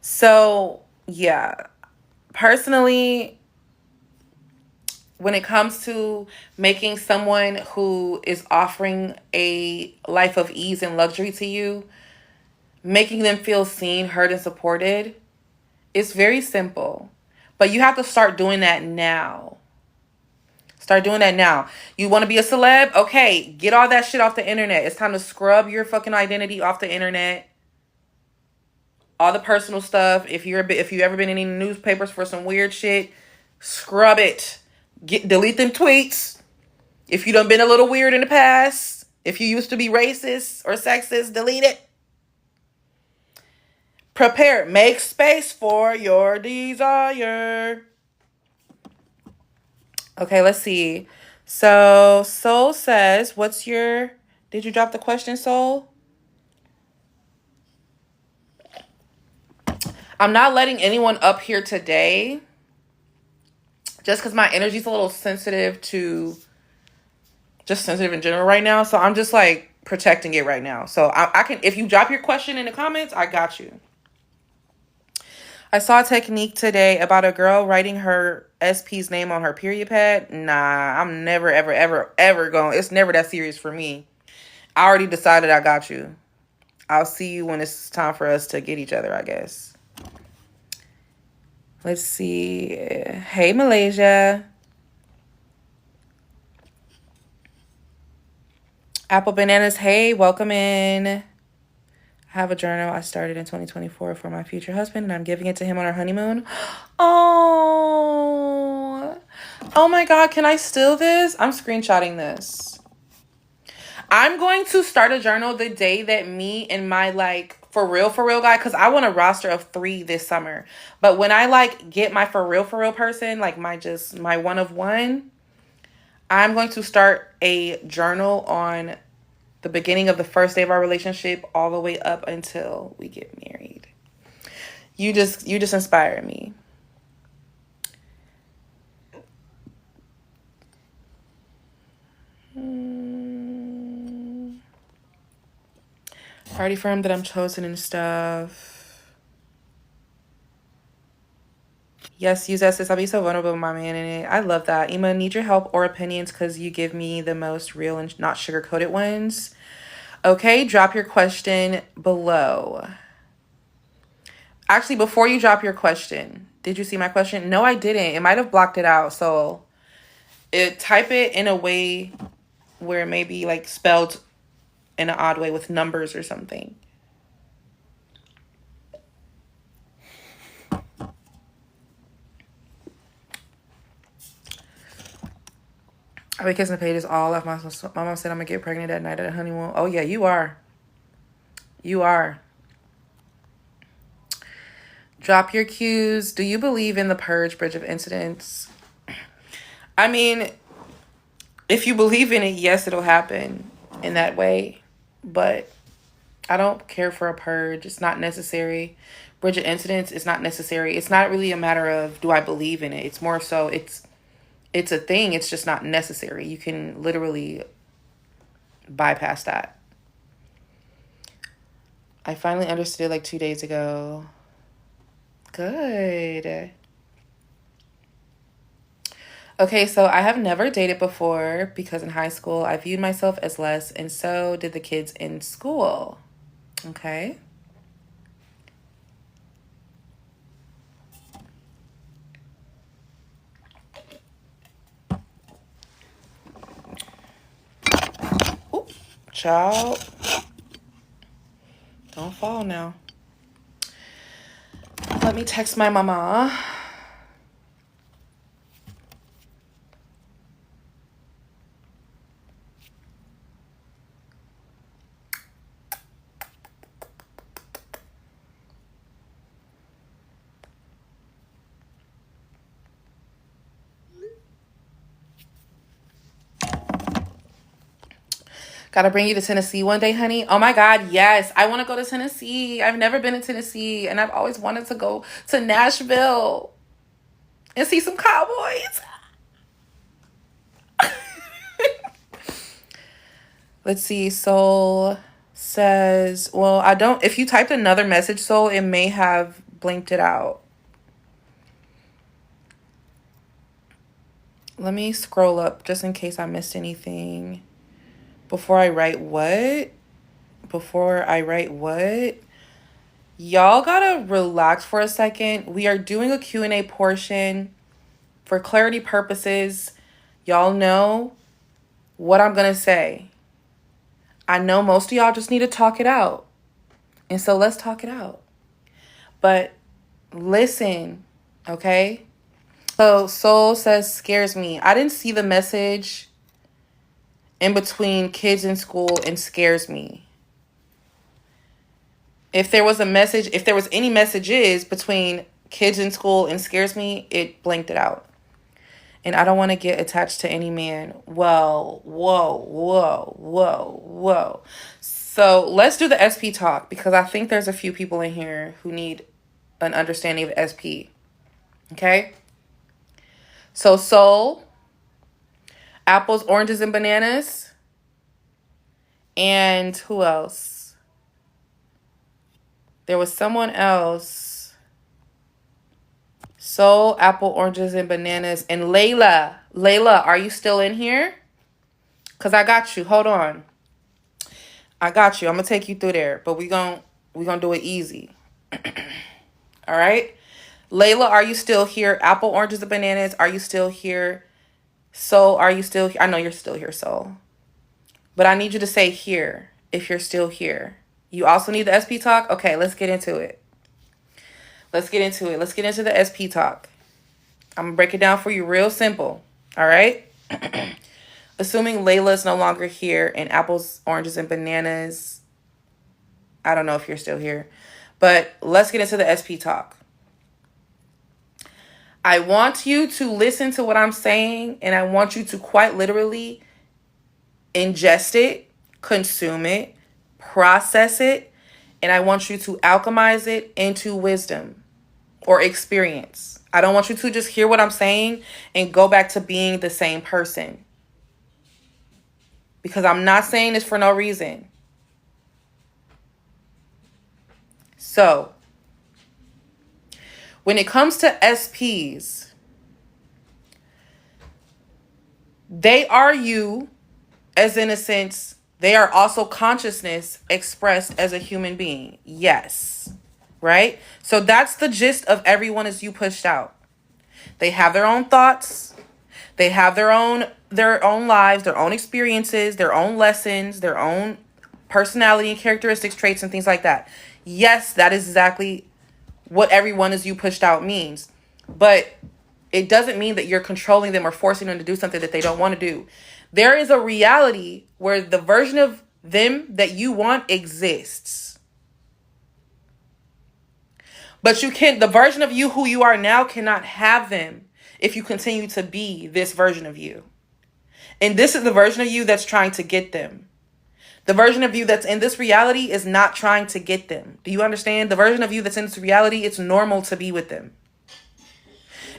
So, yeah. Personally, when it comes to making someone who is offering a life of ease and luxury to you, making them feel seen, heard, and supported, it's very simple. But you have to start doing that now. Start doing that now. You want to be a celeb? Okay, get all that shit off the internet. It's time to scrub your fucking identity off the internet. All the personal stuff. If you ever been in any newspapers for some weird shit, scrub it. Delete them tweets. If you done been a little weird in the past, if you used to be racist or sexist, delete it. Prepare. Make space for your desire. Okay, let's see. So Soul says, did you drop the question, Soul? I'm not letting anyone up here today, just because my energy's a little sensitive in general right now. So I'm just like protecting it right now. So I can, if you drop your question in the comments, I got you. I saw a technique today about a girl writing her SP's name on her period pad. Nah, I'm never, ever, ever, ever going. It's never that serious for me. I already decided I got you. I'll see you when it's time for us to get each other, I guess. Let's see. Hey, Malaysia. Apple Bananas, hey, welcome in. I have a journal I started in 2024 for my future husband, and I'm giving it to him on our honeymoon. Oh my God, can I steal this? I'm screenshotting this. I'm going to start a journal the day that me and my like for real guy, because I want a roster of 3 this summer. But when I like get my for real person, like my one of one, I'm going to start a journal on the beginning of the first day of our relationship all the way up until we get married. You just inspire me. Already affirmed that I'm chosen and stuff. Yes, use that, sis. I'll be so vulnerable with my man in it. I love that. Ima, need your help or opinions because you give me the most real and not sugar-coated ones. Okay, drop your question below. Actually, before you drop your question, did you see my question? No, I didn't. It might have blocked it out. So type it in a way where it may be like spelled in an odd way with numbers or something. I be kissing the pages all off. My mom said I'm gonna get pregnant at night at a honeymoon. Oh yeah, you are. You are. Drop your cues. Do you believe in the purge bridge of incidents? I mean, if you believe in it, yes, it'll happen in that way. But I don't care for a purge. It's not necessary. Bridge of incidents is not necessary. It's not really a matter of do I believe in it. It's more so it's a thing. It's just not necessary. You can literally bypass that. I finally understood like 2 days ago. Good. Okay, so I have never dated before because in high school I viewed myself as less, and so did the kids in school. Okay. Ooh, child. Don't fall now. Let me text my mama. Gotta bring you to Tennessee one day, honey. Oh my God, yes. I want to go to Tennessee. I've never been to Tennessee, and I've always wanted to go to Nashville and see some cowboys. Let's see. Soul says, well, I don't. If you typed another message, Soul, it may have blinked it out. Let me scroll up just in case I missed anything. Before I write what? Y'all gotta relax for a second. We are doing a Q&A portion. For clarity purposes, y'all know what I'm gonna say. I know most of y'all just need to talk it out. And so let's talk it out. But listen, okay? So Soul says, scares me. I didn't see the message in between kids in school and scares me. If there was any messages between kids in school and scares me, it blinked it out. And I don't want to get attached to any man. Whoa. So let's do the SP talk because I think there's a few people in here who need an understanding of SP. Okay? So Soul, apples, oranges, and bananas. And who else? There was someone else. Soul, apple, oranges, and bananas. And Layla. Layla, are you still in here? Because I got you. Hold on. I got you. I'm going to take you through there. But we gonna do it easy. All right? Layla, are you still here? Apple, oranges, and bananas. Are you still here? Soul, are you still here? I know you're still here, Soul. But I need you to say here if you're still here. You also need the SP talk? Okay, let's get into it. Let's get into the SP talk. I'm going to break it down for you real simple. All right? Assuming Layla is no longer here and apples, oranges, and bananas. I don't know if you're still here. But let's get into the SP talk. I want you to listen to what I'm saying, and I want you to quite literally ingest it, consume it, process it, and I want you to alchemize it into wisdom or experience. I don't want you to just hear what I'm saying and go back to being the same person. Because I'm not saying this for no reason. So, when it comes to SPs, they are you, as in a sense, they are also consciousness expressed as a human being. Yes. Right? So that's the gist of everyone is you pushed out. They have their own thoughts. They have their own lives, their own experiences, their own lessons, their own personality and characteristics, traits, and things like that. Yes, that is exactly what everyone is you pushed out means. But it doesn't mean that you're controlling them or forcing them to do something that they don't want to do. There is a reality where the version of them that you want exists. But the version of you who you are now cannot have them if you continue to be this version of you. And this is the version of you that's trying to get them. The version of you that's in this reality is not trying to get them. Do you understand? The version of you that's in this reality, it's normal to be with them.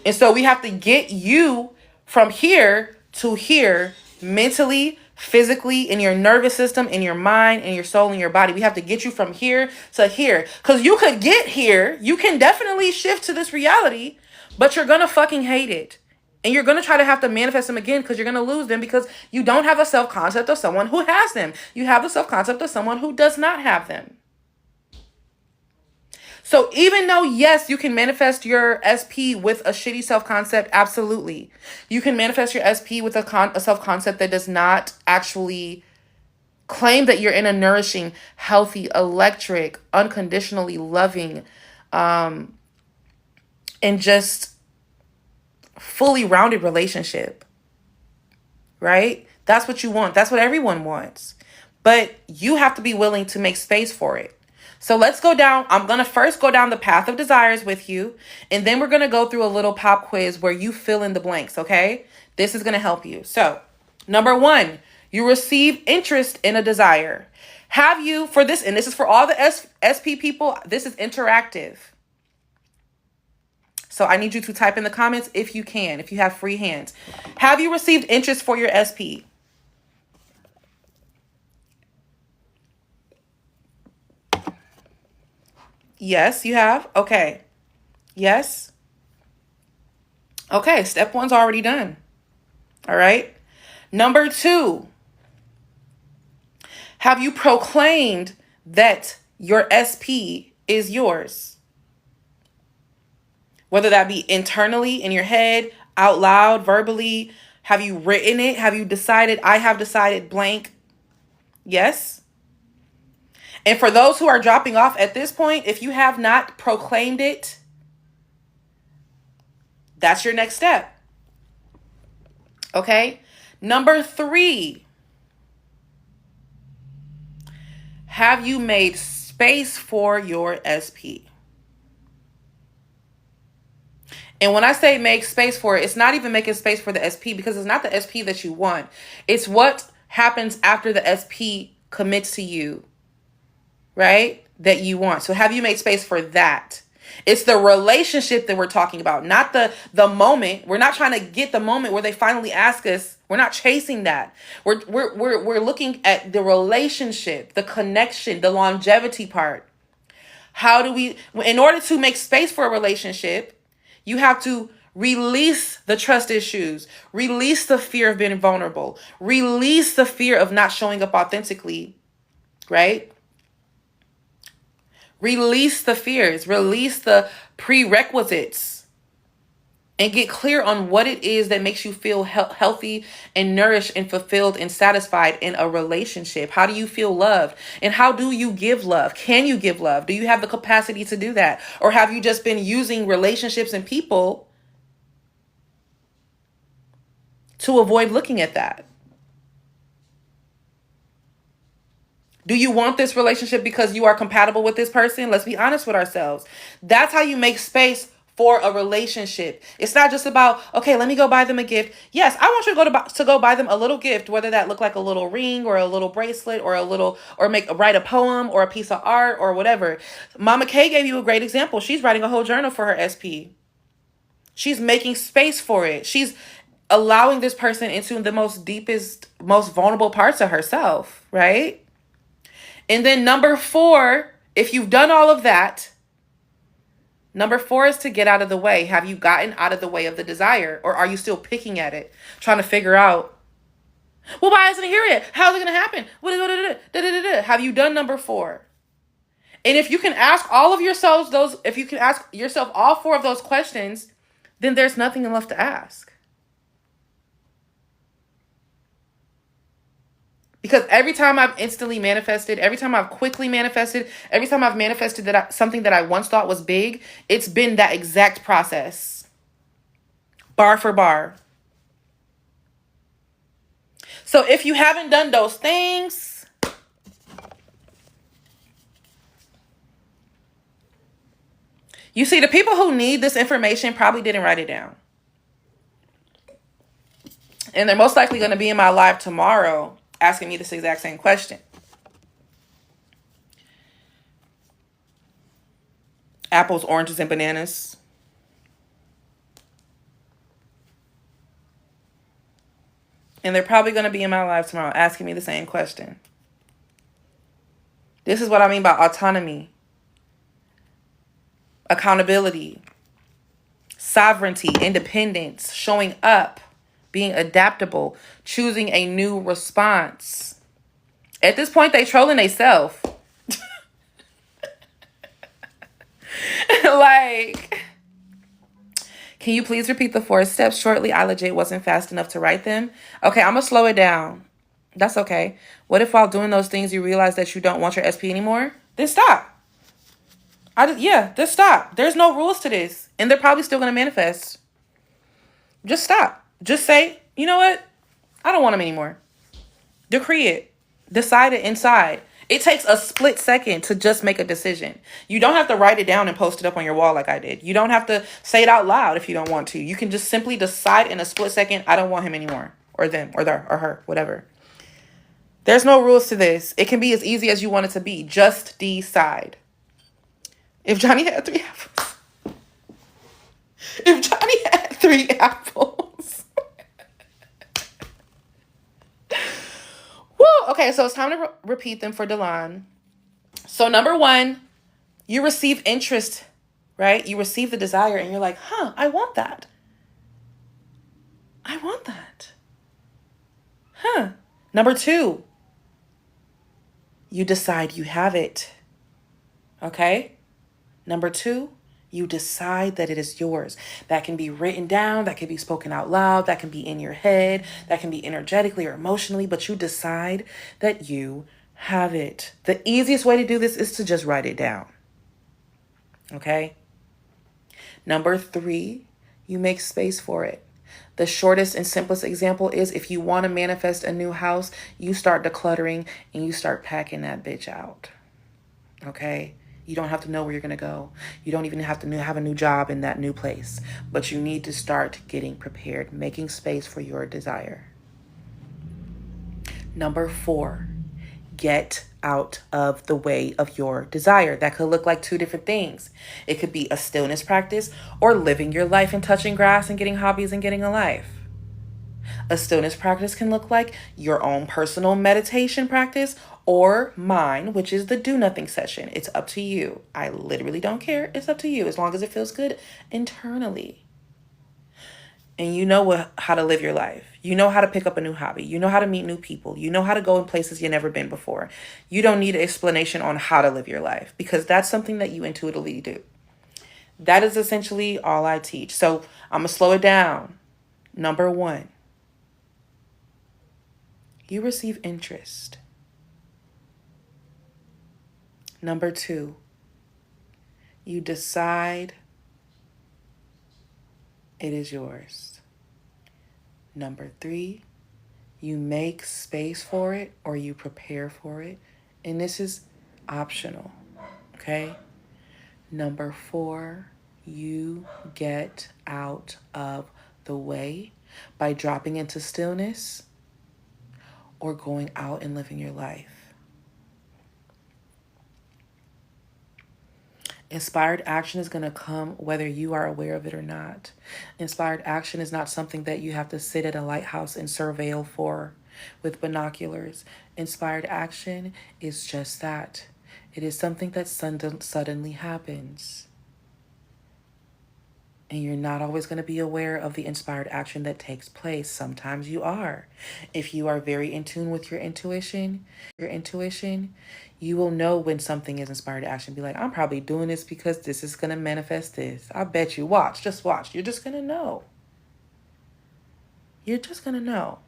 And so we have to get you from here to here, mentally, physically, in your nervous system, in your mind, in your soul, in your body. We have to get you from here to here. Because you could get here. You can definitely shift to this reality, but you're going to fucking hate it. And you're going to try to have to manifest them again because you're going to lose them because you don't have a self-concept of someone who has them. You have the self-concept of someone who does not have them. So even though, yes, you can manifest your SP with a shitty self-concept, absolutely. You can manifest your SP with a self-concept that does not actually claim that you're in a nourishing, healthy, electric, unconditionally loving, and just fully rounded relationship. Right? That's what you want. That's what everyone wants. But you have to be willing to make space for it. So let's go down. I'm going to first go down the path of desires with you. And then we're going to go through a little pop quiz where you fill in the blanks. Okay. This is going to help you. So number 1, you receive interest in a desire. Have you, for this, and this is for all the SP people, this is interactive. So I need you to type in the comments if you can, if you have free hands. Have you received interest for your SP? Yes, you have. Okay. Yes. Okay. Step 1's already done. All right. Number 2. Have you proclaimed that your SP is yours? Whether that be internally in your head, out loud, verbally. Have you written it? Have you decided? I have decided blank. Yes. And for those who are dropping off at this point, if you have not proclaimed it, that's your next step. Okay. Number 3. Have you made space for your SP? And when I say make space for it, it's not even making space for the SP because it's not the SP that you want. It's what happens after the SP commits to you. Right? That you want. So have you made space for that? It's the relationship that we're talking about, not the moment. We're not trying to get the moment where they finally ask us. We're not chasing that. We're looking at the relationship, the connection, the longevity part. How do we, in order to make space for a relationship, you have to release the trust issues, release the fear of being vulnerable, release the fear of not showing up authentically, right? Release the fears, release the prerequisites, and get clear on what it is that makes you feel healthy and nourished and fulfilled and satisfied in a relationship. How do you feel loved? And how do you give love? Can you give love? Do you have the capacity to do that? Or have you just been using relationships and people to avoid looking at that? Do you want this relationship because you are compatible with this person? Let's be honest with ourselves. That's how you make space for a relationship. It's not just about, okay, let me go buy them a gift. Yes, I want you to go buy them a little gift, whether that look like a little ring or a little bracelet or write a poem or a piece of art or whatever. Mama K gave you a great example. She's writing a whole journal for her SP. She's making space for it. She's allowing this person into the most deepest, most vulnerable parts of herself, right? And then number 4, if you've done all of that, Number 4 is to get out of the way. Have you gotten out of the way of the desire, or are you still picking at it, trying to figure out, well, why isn't it here yet? How's it going to happen? Have you done number 4? And if you can ask all of yourselves those, if you can ask yourself all 4 of those questions, then there's nothing left to ask. Because every time I've instantly manifested, every time I've quickly manifested, every time I've manifested something that I once thought was big, it's been that exact process. Bar for bar. So if you haven't done those things, you see, the people who need this information probably didn't write it down. And they're most likely going to be in my live tomorrow asking me this exact same question. Apples, oranges, and bananas. And they're probably going to be in my live tomorrow asking me the same question. This is what I mean by autonomy, accountability, sovereignty, independence, showing up, being adaptable, choosing a new response. At this point, they trolling themselves. Like, can you please repeat the 4 steps shortly? I legit wasn't fast enough to write them. Okay, I'm going to slow it down. That's okay. What if while doing those things you realize that you don't want your SP anymore? Then stop. Just stop. There's no rules to this. And they're probably still going to manifest. Just stop. Just say, you know what? I don't want them anymore. Decree it. Decide it inside. It takes a split second to just make a decision. You don't have to write it down and post it up on your wall like I did. You don't have to say it out loud if you don't want to. You can just simply decide in a split second, I don't want him anymore. Or them, or her, whatever. There's no rules to this. It can be as easy as you want it to be. Just decide. If Johnny had 3 apples. If Johnny had 3 apples. Woo! Okay, so it's time to repeat them for Delon. So number 1, you receive interest, right? You receive the desire and you're like, I want that. I want that. Number 2, you decide you have it. Okay? Number 2, you decide that it is yours. That can be written down, that can be spoken out loud, that can be in your head, that can be energetically or emotionally, but you decide that you have it. The easiest way to do this is to just write it down. Okay? Number 3, you make space for it. The shortest and simplest example is if you want to manifest a new house, you start decluttering and you start packing that bitch out. Okay? You don't have to know where you're going to go. You don't even have to have a new job in that new place. But you need to start getting prepared, making space for your desire. Number 4, get out of the way of your desire. That could look like 2 different things. It could be a stillness practice or living your life and touching grass and getting hobbies and getting a life. A stillness practice can look like your own personal meditation practice or mine, which is the do nothing session. It's up to you. I literally don't care. It's up to you as long as it feels good internally. And you know how to live your life. You know how to pick up a new hobby. You know how to meet new people. You know how to go in places you've never been before. You don't need an explanation on how to live your life because that's something that you intuitively do. That is essentially all I teach. So I'm going to slow it down. Number 1, you receive interest. Number 2, you decide it is yours. Number 3, you make space for it or you prepare for it. And this is optional, okay? Number 4, you get out of the way by dropping into stillness or going out and living your life. Inspired action is going to come whether you are aware of it or not. Inspired action is not something that you have to sit at a lighthouse and surveil for with binoculars. Inspired action is just that. It is something that suddenly happens. And you're not always going to be aware of the inspired action that takes place. Sometimes you are. If you are very in tune with your intuition, you will know when something is inspired action. Be like, I'm probably doing this because this is going to manifest this. I bet you. Watch. Just watch. You're just going to know. You're just going to know.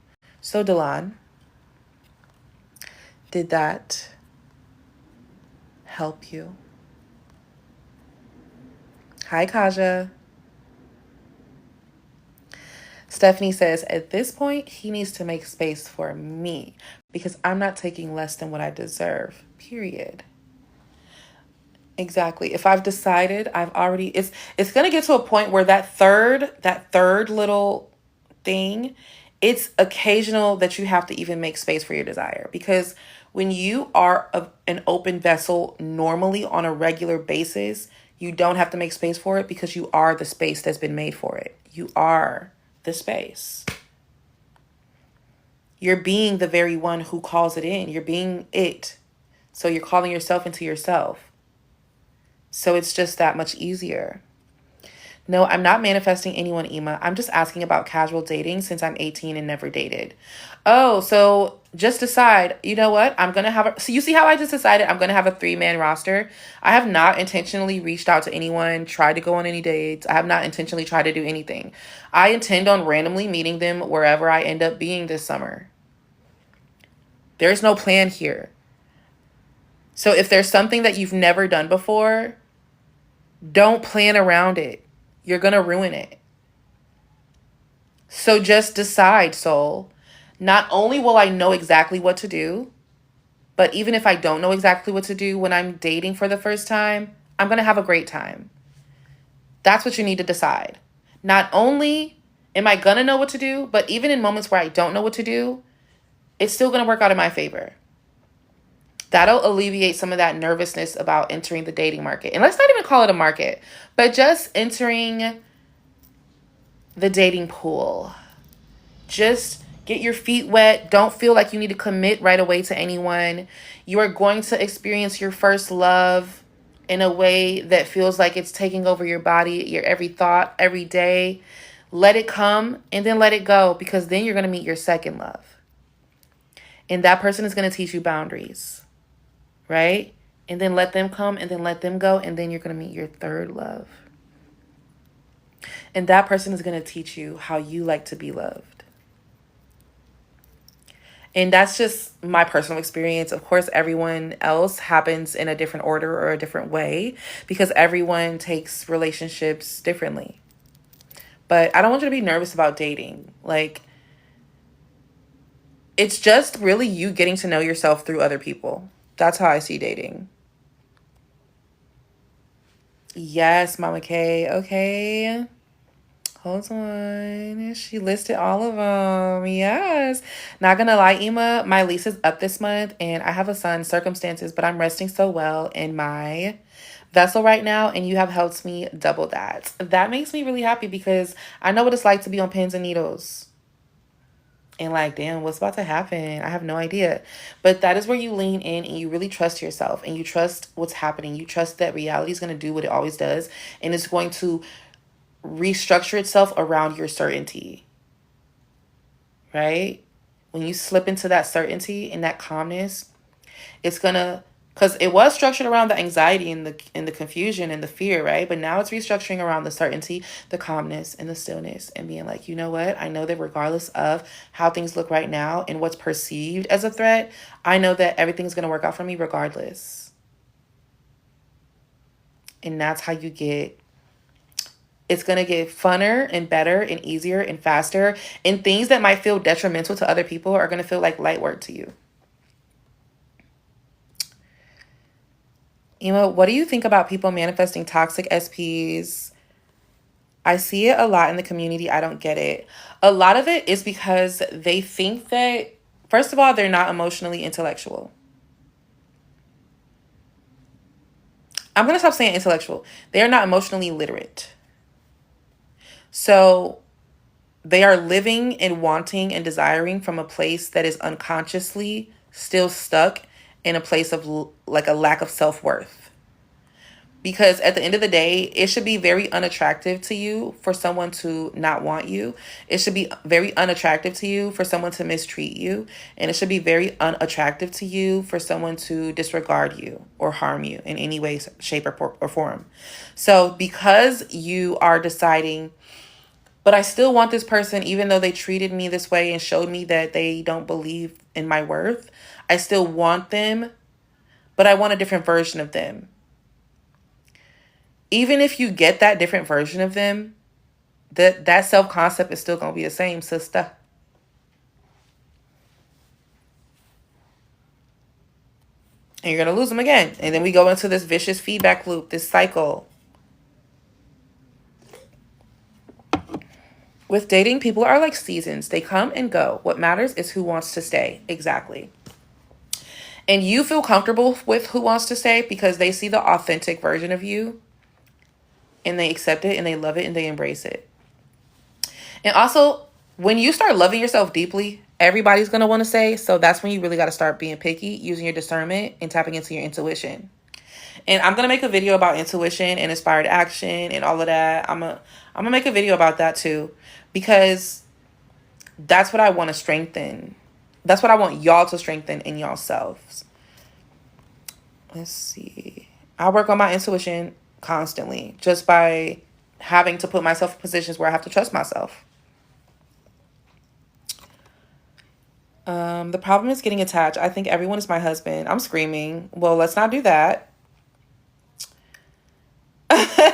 So, Delan, did that help you? Hi, Kaja. Stephanie says, at this point, he needs to make space for me because I'm not taking less than what I deserve, period. Exactly. If I've decided, I've already, it's going to get to a point where that third little thing, it's occasional that you have to even make space for your desire, because when you are an open vessel normally on a regular basis, you don't have to make space for it because you are the space that's been made for it. You are the space. You're being the very one who calls it in. You're being it. So you're calling yourself into yourself. So it's just that much easier. No, I'm not manifesting anyone, Ema. I'm just asking about casual dating since I'm 18 and never dated. Oh, so just decide, you know what? So you see how I just decided I'm going to have a 3-man roster? I have not intentionally reached out to anyone, tried to go on any dates. I have not intentionally tried to do anything. I intend on randomly meeting them wherever I end up being this summer. There's no plan here. So if there's something that you've never done before, don't plan around it. You're going to ruin it. So just decide, soul. Not only will I know exactly what to do, but even if I don't know exactly what to do when I'm dating for the first time, I'm going to have a great time. That's what you need to decide. Not only am I going to know what to do, but even in moments where I don't know what to do, it's still going to work out in my favor. That'll alleviate some of that nervousness about entering the dating market. And let's not even call it a market, but just entering the dating pool. Just get your feet wet. Don't feel like you need to commit right away to anyone. You are going to experience your first love in a way that feels like it's taking over your body, your every thought, every day. Let it come and then let it go, because then you're going to meet your second love. And that person is going to teach you boundaries, right? And then let them come and then let them go. And then you're going to meet your third love. And that person is going to teach you how you like to be loved. And that's just my personal experience. Of course, everyone else happens in a different order or a different way, because everyone takes relationships differently. But I don't want you to be nervous about dating. Like, it's just really you getting to know yourself through other people. That's how I see dating. Yes, Mama K. Okay. Hold on. She listed all of them. Yes. Not gonna lie, Ema, my lease is up this month and I have a son, circumstances, but I'm resting so well in my vessel right now, and you have helped me double that. That makes me really happy because I know what it's like to be on pins and needles. And like, damn, what's about to happen? I have no idea. But that is where you lean in and you really trust yourself and you trust what's happening. You trust that reality is going to do what it always does, and it's going to restructure itself around your certainty, right? When you slip into that certainty and that calmness, it's gonna, because it was structured around the anxiety and the confusion and the fear, right? But now it's restructuring around the certainty, the calmness, and the stillness, and being like, you know what? I know that regardless of how things look right now and what's perceived as a threat, I know that everything's gonna work out for me regardless. And that's how you get. It's going to get funner and better and easier and faster. And things that might feel detrimental to other people are going to feel like light work to you. Ema, what do you think about people manifesting toxic SPs? I see it a lot in the community. I don't get it. A lot of it is because they think that, first of all, they're not emotionally intellectual. I'm going to stop saying intellectual. They are not emotionally literate. So they are living and wanting and desiring from a place that is unconsciously still stuck in a place of like a lack of self-worth. Because at the end of the day, it should be very unattractive to you for someone to not want you. It should be very unattractive to you for someone to mistreat you. And it should be very unattractive to you for someone to disregard you or harm you in any way, shape, or form. So because you are deciding, but I still want this person, even though they treated me this way and showed me that they don't believe in my worth, I still want them, but I want a different version of them. Even if you get that different version of them, that self-concept is still going to be the same, sister. And you're going to lose them again. And then we go into this vicious feedback loop, this cycle. With dating, people are like seasons. They come and go. What matters is who wants to stay. Exactly. And you feel comfortable with who wants to stay because they see the authentic version of you. And they accept it and they love it and they embrace it. And also, when you start loving yourself deeply, everybody's going to want to say. So that's when you really got to start being picky, using your discernment and tapping into your intuition. And I'm going to make a video about intuition and inspired action and all of that. I'm going to make a video about that too, because that's what I want to strengthen. That's what I want y'all to strengthen in y'all selves. Let's see. I work on my intuition constantly just by having to put myself in positions where I have to trust myself. The problem is getting attached. I think everyone is my husband. I'm screaming. Well, let's not do that.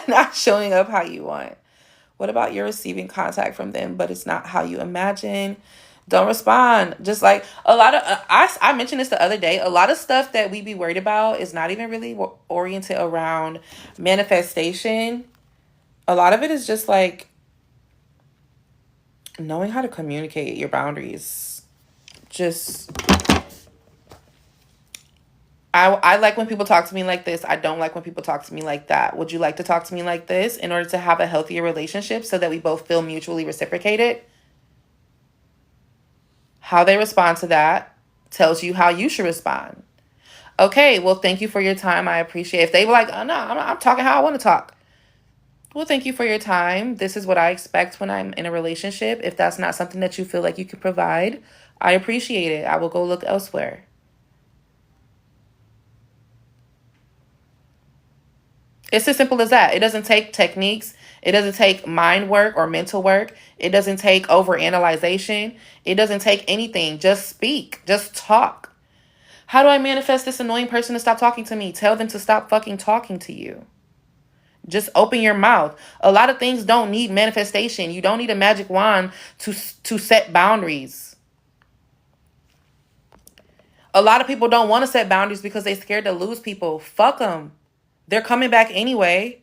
Not showing up how you want. What about you're receiving contact from them, but it's not how you imagine? Don't respond. Just like a lot of, I mentioned this the other day, a lot of stuff that we be worried about is not even really oriented around manifestation. A lot of it is just like knowing how to communicate your boundaries. Just, I like when people talk to me like this. I don't like when people talk to me like that. Would you like to talk to me like this in order to have a healthier relationship so that we both feel mutually reciprocated? How they respond to that tells you how you should respond. Okay, well, thank you for your time. I appreciate it. If they were like, oh, no, I'm talking how I want to talk. Well, thank you for your time. This is what I expect when I'm in a relationship. If that's not something that you feel like you can provide, I appreciate it. I will go look elsewhere. It's as simple as that. It doesn't take techniques. It doesn't take mind work or mental work. It doesn't take overanalyzation. It doesn't take anything. Just speak. Just talk. How do I manifest this annoying person to stop talking to me? Tell them to stop fucking talking to you. Just open your mouth. A lot of things don't need manifestation. You don't need a magic wand to set boundaries. A lot of people don't want to set boundaries because they're scared to lose people. Fuck them. They're coming back anyway.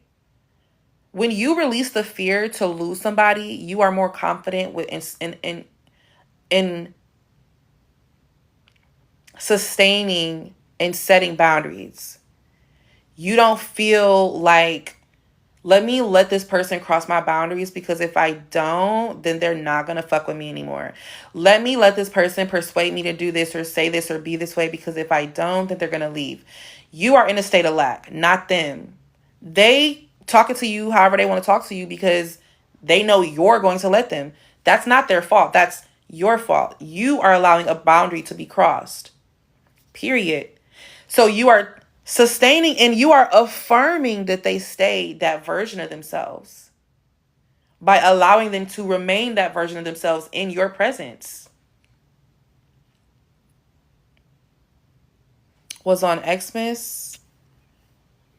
When you release the fear to lose somebody, you are more confident in sustaining and setting boundaries. You don't feel like, let this person cross my boundaries because if I don't, then they're not going to fuck with me anymore. Let this person persuade me to do this or say this or be this way because if I don't, then they're going to leave. You are in a state of lack, not them. They talking to you however they want to talk to you because they know you're going to let them. That's not their fault. That's your fault. You are allowing a boundary to be crossed. Period. So you are sustaining and you are affirming that they stay that version of themselves by allowing them to remain that version of themselves in your presence. Was on Xmas.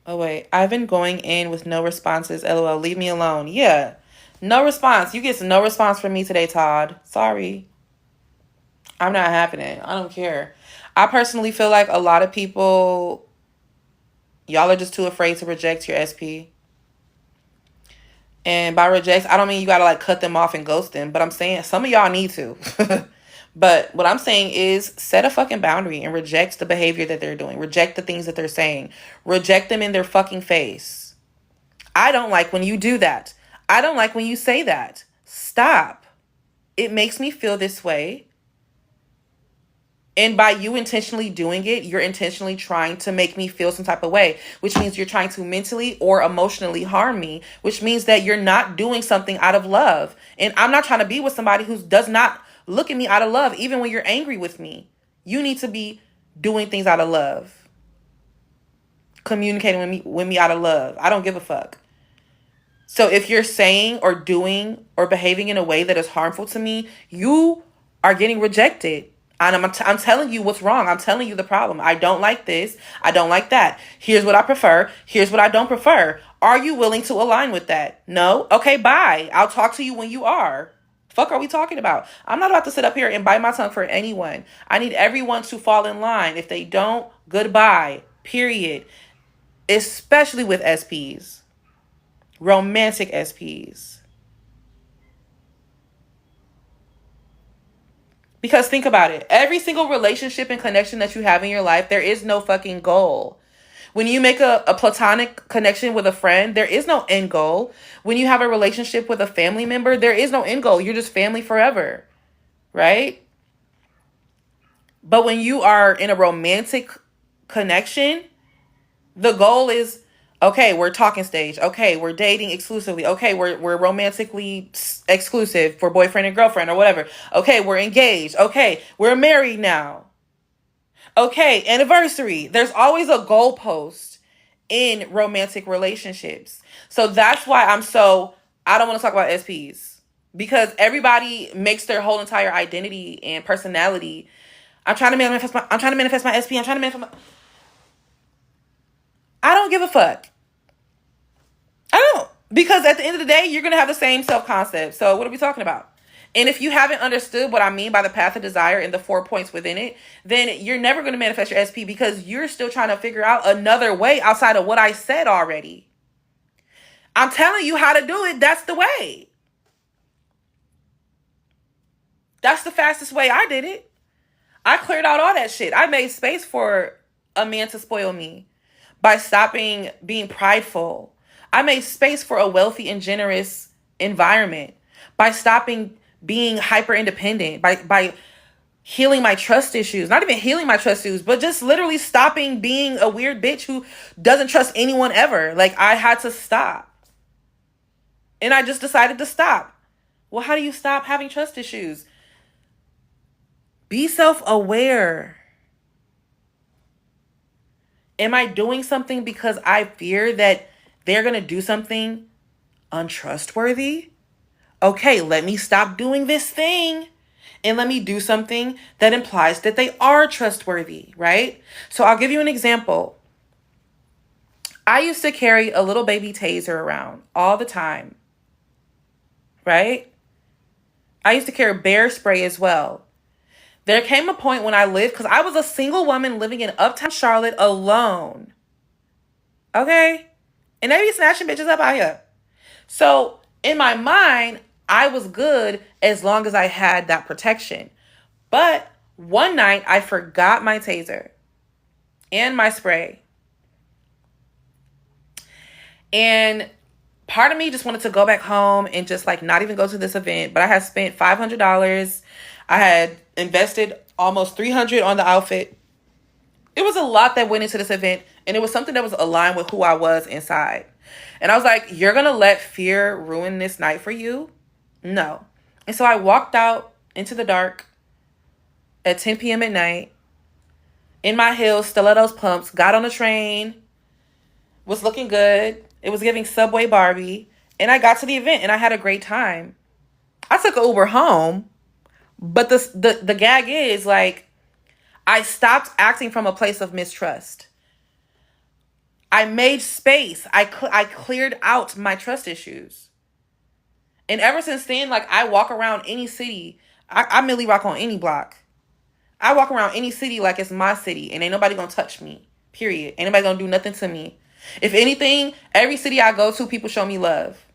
Oh, wait. I've been going in with no responses. LOL. Leave me alone. Yeah. No response. You get no response from me today, Todd. Sorry. I'm not happening. I don't care. I personally feel like a lot of people, y'all are just too afraid to reject your SP. And by reject, I don't mean you got to like cut them off and ghost them. But I'm saying some of y'all need to. But what I'm saying is set a fucking boundary and reject the behavior that they're doing. Reject the things that they're saying. Reject them in their fucking face. I don't like when you do that. I don't like when you say that. Stop. It makes me feel this way. And by you intentionally doing it, you're intentionally trying to make me feel some type of way, which means you're trying to mentally or emotionally harm me, which means that you're not doing something out of love. And I'm not trying to be with somebody who does not look at me out of love, even when you're angry with me. You need to be doing things out of love, communicating with me out of love. I don't give a fuck. So if you're saying or doing or behaving in a way that is harmful to me, you are getting rejected. And I'm telling you what's wrong. I'm telling you the problem. I don't like this. I don't like that. Here's what I prefer. Here's what I don't prefer. Are you willing to align with that? No? Okay, bye. I'll talk to you when you are. Fuck are we talking about? I'm not about to sit up here and bite my tongue for anyone. I need everyone to fall in line. If they don't, goodbye. Period. Especially with SPs. Romantic SPs. Because think about it. Every single relationship and connection that you have in your life, there is no fucking goal. When you make a platonic connection with a friend, there is no end goal. When you have a relationship with a family member, there is no end goal. You're just family forever, right? But when you are in a romantic connection, the goal is, okay, we're talking stage. Okay, we're dating exclusively. Okay, we're romantically exclusive for boyfriend and girlfriend or whatever. Okay, we're engaged. Okay, we're married now. Okay, anniversary. There's always a goalpost in romantic relationships. So that's why I don't want to talk about SPs. Because everybody makes their whole entire identity and personality. I'm trying to manifest my SP. I'm trying to manifest my... I don't give a fuck. I don't. Because at the end of the day, you're going to have the same self-concept. So what are we talking about? And if you haven't understood what I mean by the path of desire and the 4 points within it, then you're never going to manifest your SP because you're still trying to figure out another way outside of what I said already. I'm telling you how to do it. That's the way. That's the fastest way I did it. I cleared out all that shit. I made space for a man to spoil me by stopping being prideful. I made space for a wealthy and generous environment by stopping being hyper independent, by healing my trust issues. Not even healing my trust issues, but just literally stopping being a weird bitch who doesn't trust anyone ever. Like, I had to stop. And I just decided to stop. Well, how do you stop having trust issues? Be self-aware. Am I doing something because I fear that they're going to do something untrustworthy? Okay, let me stop doing this thing and let me do something that implies that they are trustworthy, right? So I'll give you an example. I used to carry a little baby taser around all the time, right? I used to carry bear spray as well. There came a point when I lived, because I was a single woman living in uptown Charlotte alone. Okay? And they be snatching bitches up out here. So in my mind, I was good as long as I had that protection. But one night I forgot my taser and my spray. And part of me just wanted to go back home and just like not even go to this event. But I had spent $500. I had invested almost $300 on the outfit. It was a lot that went into this event. And it was something that was aligned with who I was inside. And I was like, you're going to let fear ruin this night for you? No. And so I walked out into the dark at 10 p.m. at night in my heels, stilettos pumps, got on the train, was looking good. It was giving Subway Barbie. And I got to the event and I had a great time. I took an Uber home. But the gag is like, I stopped acting from a place of mistrust. I made space. I cleared out my trust issues. And ever since then, like, I walk around any city. I merely rock on any block. I walk around any city like it's my city. And ain't nobody gonna touch me. Period. Ain't nobody gonna do nothing to me. If anything, every city I go to, people show me love.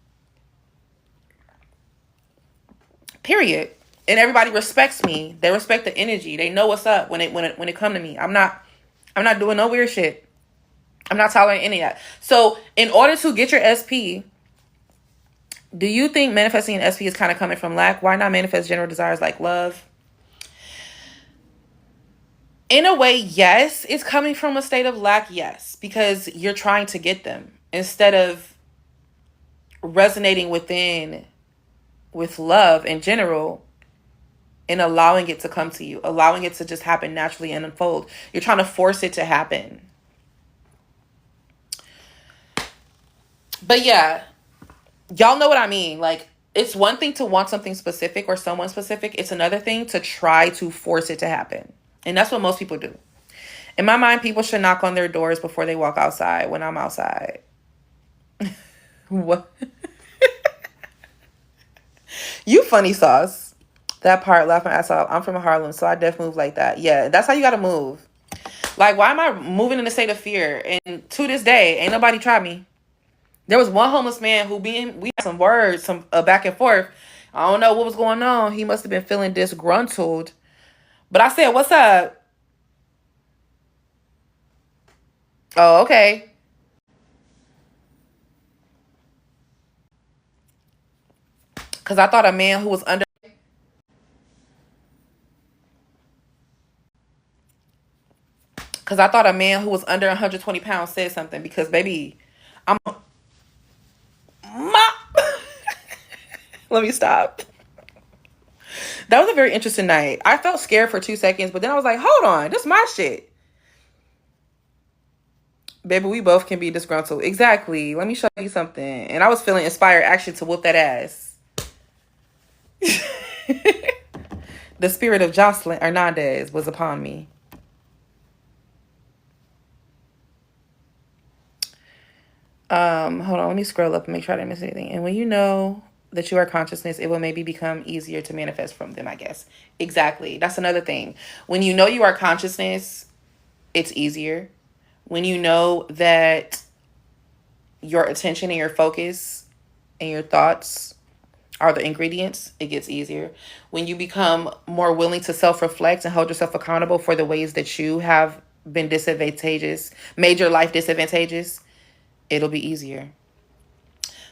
Period. And everybody respects me. They respect the energy. They know what's up when it come to me. I'm not doing no weird shit. I'm not tolerating any of that. So in order to get your SP, do you think manifesting an SP is kind of coming from lack? Why not manifest general desires like love? In a way, yes, it's coming from a state of lack, yes, because you're trying to get them instead of resonating within with love in general and allowing it to come to you, allowing it to just happen naturally and unfold. You're trying to force it to happen. But yeah, y'all know what I mean. Like, it's one thing to want something specific or someone specific. It's another thing to try to force it to happen. And that's what most people do. In my mind, people should knock on their doors before they walk outside when I'm outside. What? You funny sauce. That part left my ass off. I'm from Harlem, so I def move like that. Yeah, that's how you gotta move. Like, why am I moving in a state of fear? And to this day, ain't nobody tried me. There was one homeless man who we had some words, some back and forth. I don't know what was going on. He must have been feeling disgruntled. But I said, "What's up?" Oh, okay. Because I thought a man who was under. Because I thought a man who was under 120 pounds said something. Because baby, I'm. Ma- Let me stop. That was a very interesting night. I felt scared for 2 seconds, but then I was like, hold on, this is my shit. Baby, we both can be disgruntled. Exactly. Let me show you something. And I was feeling inspired actually to whoop that ass. The spirit of Jocelyn Hernandez was upon me. Hold on, let me scroll up and make sure I didn't miss anything. And when you know that you are consciousness, it will maybe become easier to manifest from them, I guess. Exactly. That's another thing. When you know you are consciousness, it's easier. When you know that your attention and your focus and your thoughts are the ingredients, it gets easier. When you become more willing to self-reflect and hold yourself accountable for the ways that you have been disadvantageous, made your life disadvantageous, it'll be easier.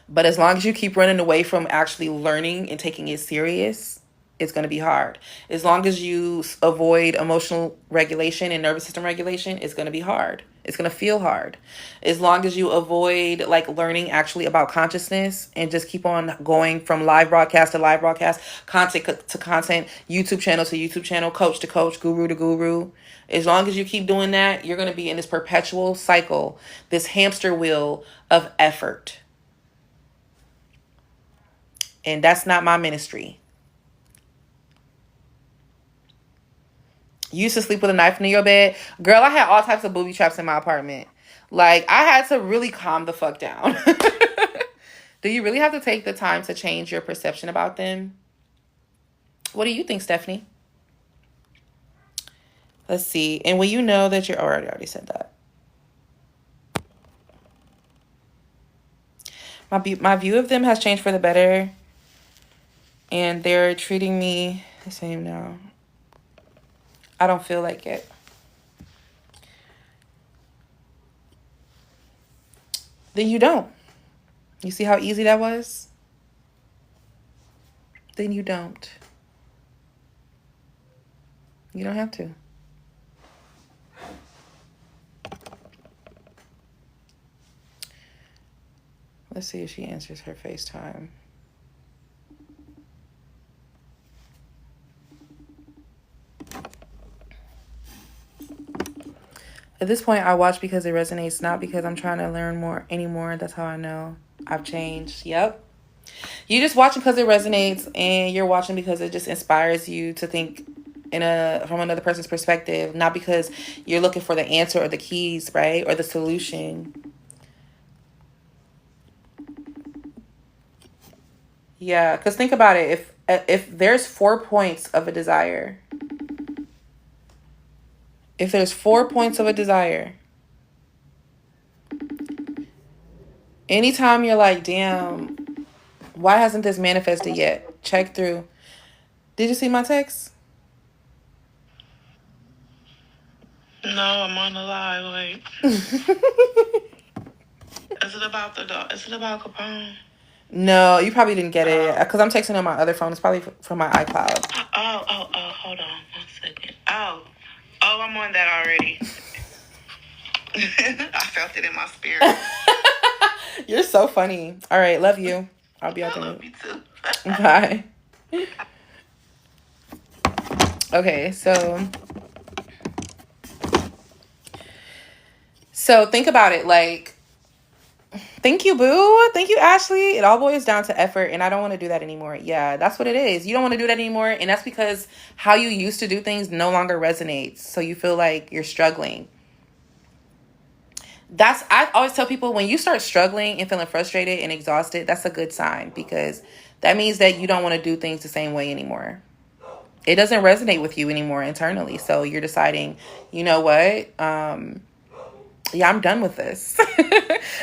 But as long as you keep running away from actually learning and taking it serious, it's going to be hard. As long as you avoid emotional regulation and nervous system regulation, it's going to be hard. It's going to feel hard. As long as you avoid like learning actually about consciousness and just keep on going from live broadcast to live broadcast, content to content, YouTube channel to YouTube channel, coach to coach, guru to guru. As long as you keep doing that, you're going to be in this perpetual cycle, this hamster wheel of effort. And that's not my ministry. You used to sleep with a knife in your bed. Girl, I had all types of booby traps in my apartment. Like, I had to really calm the fuck down. Do you really have to take the time to change your perception about them? What do you think, Stephanie? Let's see. And when you know that you're... Oh, I already said that. My view of them has changed for the better. And they're treating me the same now. I don't feel like it. Then you don't. You see how easy that was? Then you don't. You don't have to. Let's see if she answers her FaceTime. At this point, I watch because it resonates, not because I'm trying to learn more anymore. That's how I know I've changed. Yep. You just watching because it resonates, and you're watching because it just inspires you to think from another person's perspective, not because you're looking for the answer or the keys, right? Or the solution. Yeah, because think about it. If there's 4 points of a desire, anytime you're like, damn, why hasn't this manifested yet? Check through. Did you see my text? No, I'm on the live. Wait. Is it about the dog? Is it about Capone? No, you probably didn't get it because I'm texting on my other phone. It's probably from my iCloud. Oh, hold on 1 second. Oh, Oh, I'm on that already. I felt it in my spirit. You're so funny. All right, love you. I'll be out I there. love you too. Bye. Okay, so think about it. Like, thank you, boo. Thank you, Ashley. It all boils down to effort, and I don't want to do that anymore. Yeah, that's what it is. You don't want to do that anymore, and that's because how you used to do things no longer resonates. So you feel like you're struggling. I always tell people, when you start struggling and feeling frustrated and exhausted, that's a good sign, because that means that you don't want to do things the same way anymore. It doesn't resonate with you anymore internally. So you're deciding, you know what? Yeah, I'm done with this.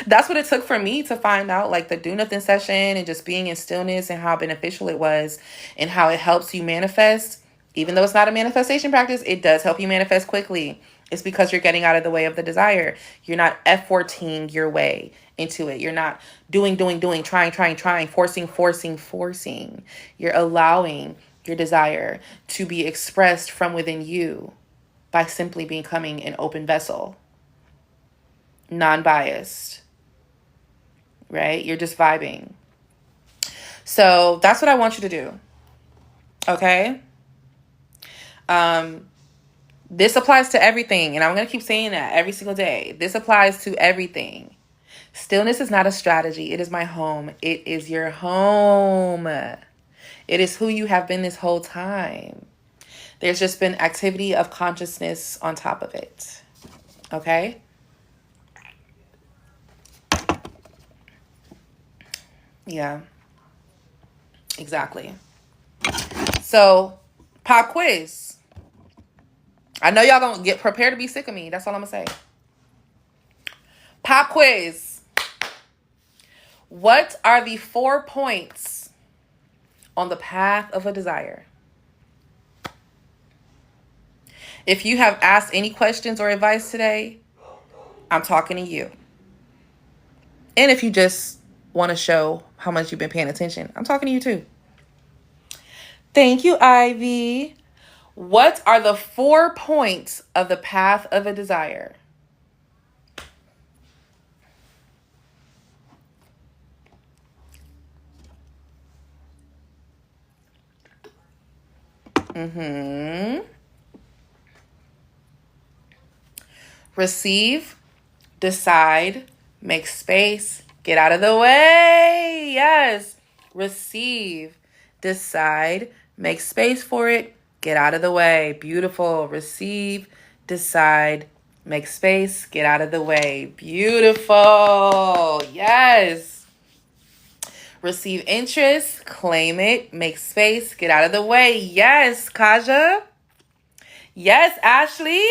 That's what it took for me to find out, like, the do nothing session and just being in stillness, and how beneficial it was, and how it helps you manifest. Even though it's not a manifestation practice, it does help you manifest quickly. It's because you're getting out of the way of the desire. You're not F14 your way into it. You're not doing, trying, forcing. You're allowing your desire to be expressed from within you by simply becoming an open vessel, non-biased, right? You're just vibing. So that's what I want you to do. Okay? This applies to everything, and I'm going to keep saying that every single day. This applies to everything. Stillness is not a strategy. It is my home. It is your home. It is who you have been this whole time. There's just been activity of consciousness on top of it. Okay? Yeah. Exactly. So, pop quiz. I know y'all gonna get prepared to be sick of me. That's all I'm gonna say. Pop quiz. What are the 4 points on the path of a desire? If you have asked any questions or advice today, I'm talking to you. And if you just want to show how much you've been paying attention, I'm talking to you too. Thank you, Ivy. What are the 4 points of the path of a desire? Receive, decide, make space, get out of the way. Yes. Receive, decide, make space for it, get out of the way. Beautiful. Receive, decide, make space, get out of the way. Beautiful. Yes. Receive interest, claim it, make space, get out of the way. Yes, Kaja. Yes, Ashley.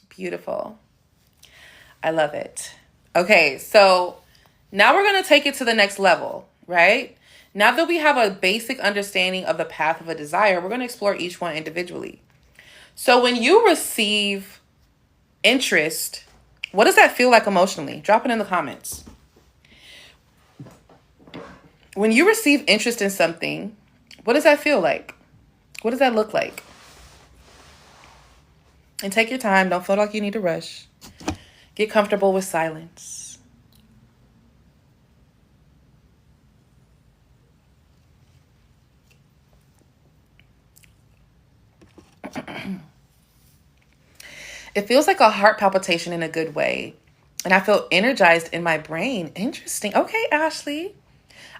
Beautiful. I love it. Okay, so now we're going to take it to the next level, right? Now that we have a basic understanding of the path of a desire, we're going to explore each one individually. So when you receive interest, what does that feel like emotionally? Drop it in the comments. When you receive interest in something, what does that feel like? What does that look like? And take your time. Don't feel like you need to rush. Get comfortable with silence. It feels like a heart palpitation in a good way. And I feel energized in my brain. Interesting. Okay, Ashley.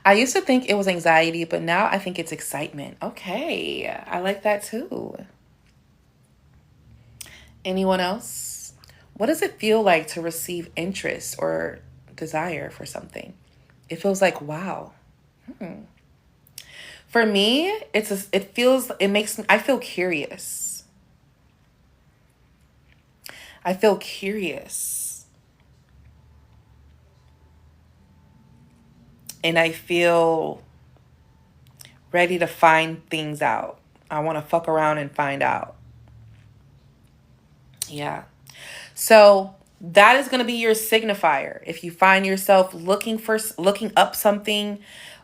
I used to think it was anxiety, but now I think it's excitement. Okay, I like that too. Anyone else? What does it feel like to receive interest or desire for something? It feels like, wow. For me, I feel curious. I feel curious. And I feel ready to find things out. I want to fuck around and find out. Yeah. So that is going to be your signifier. If you find yourself looking up something,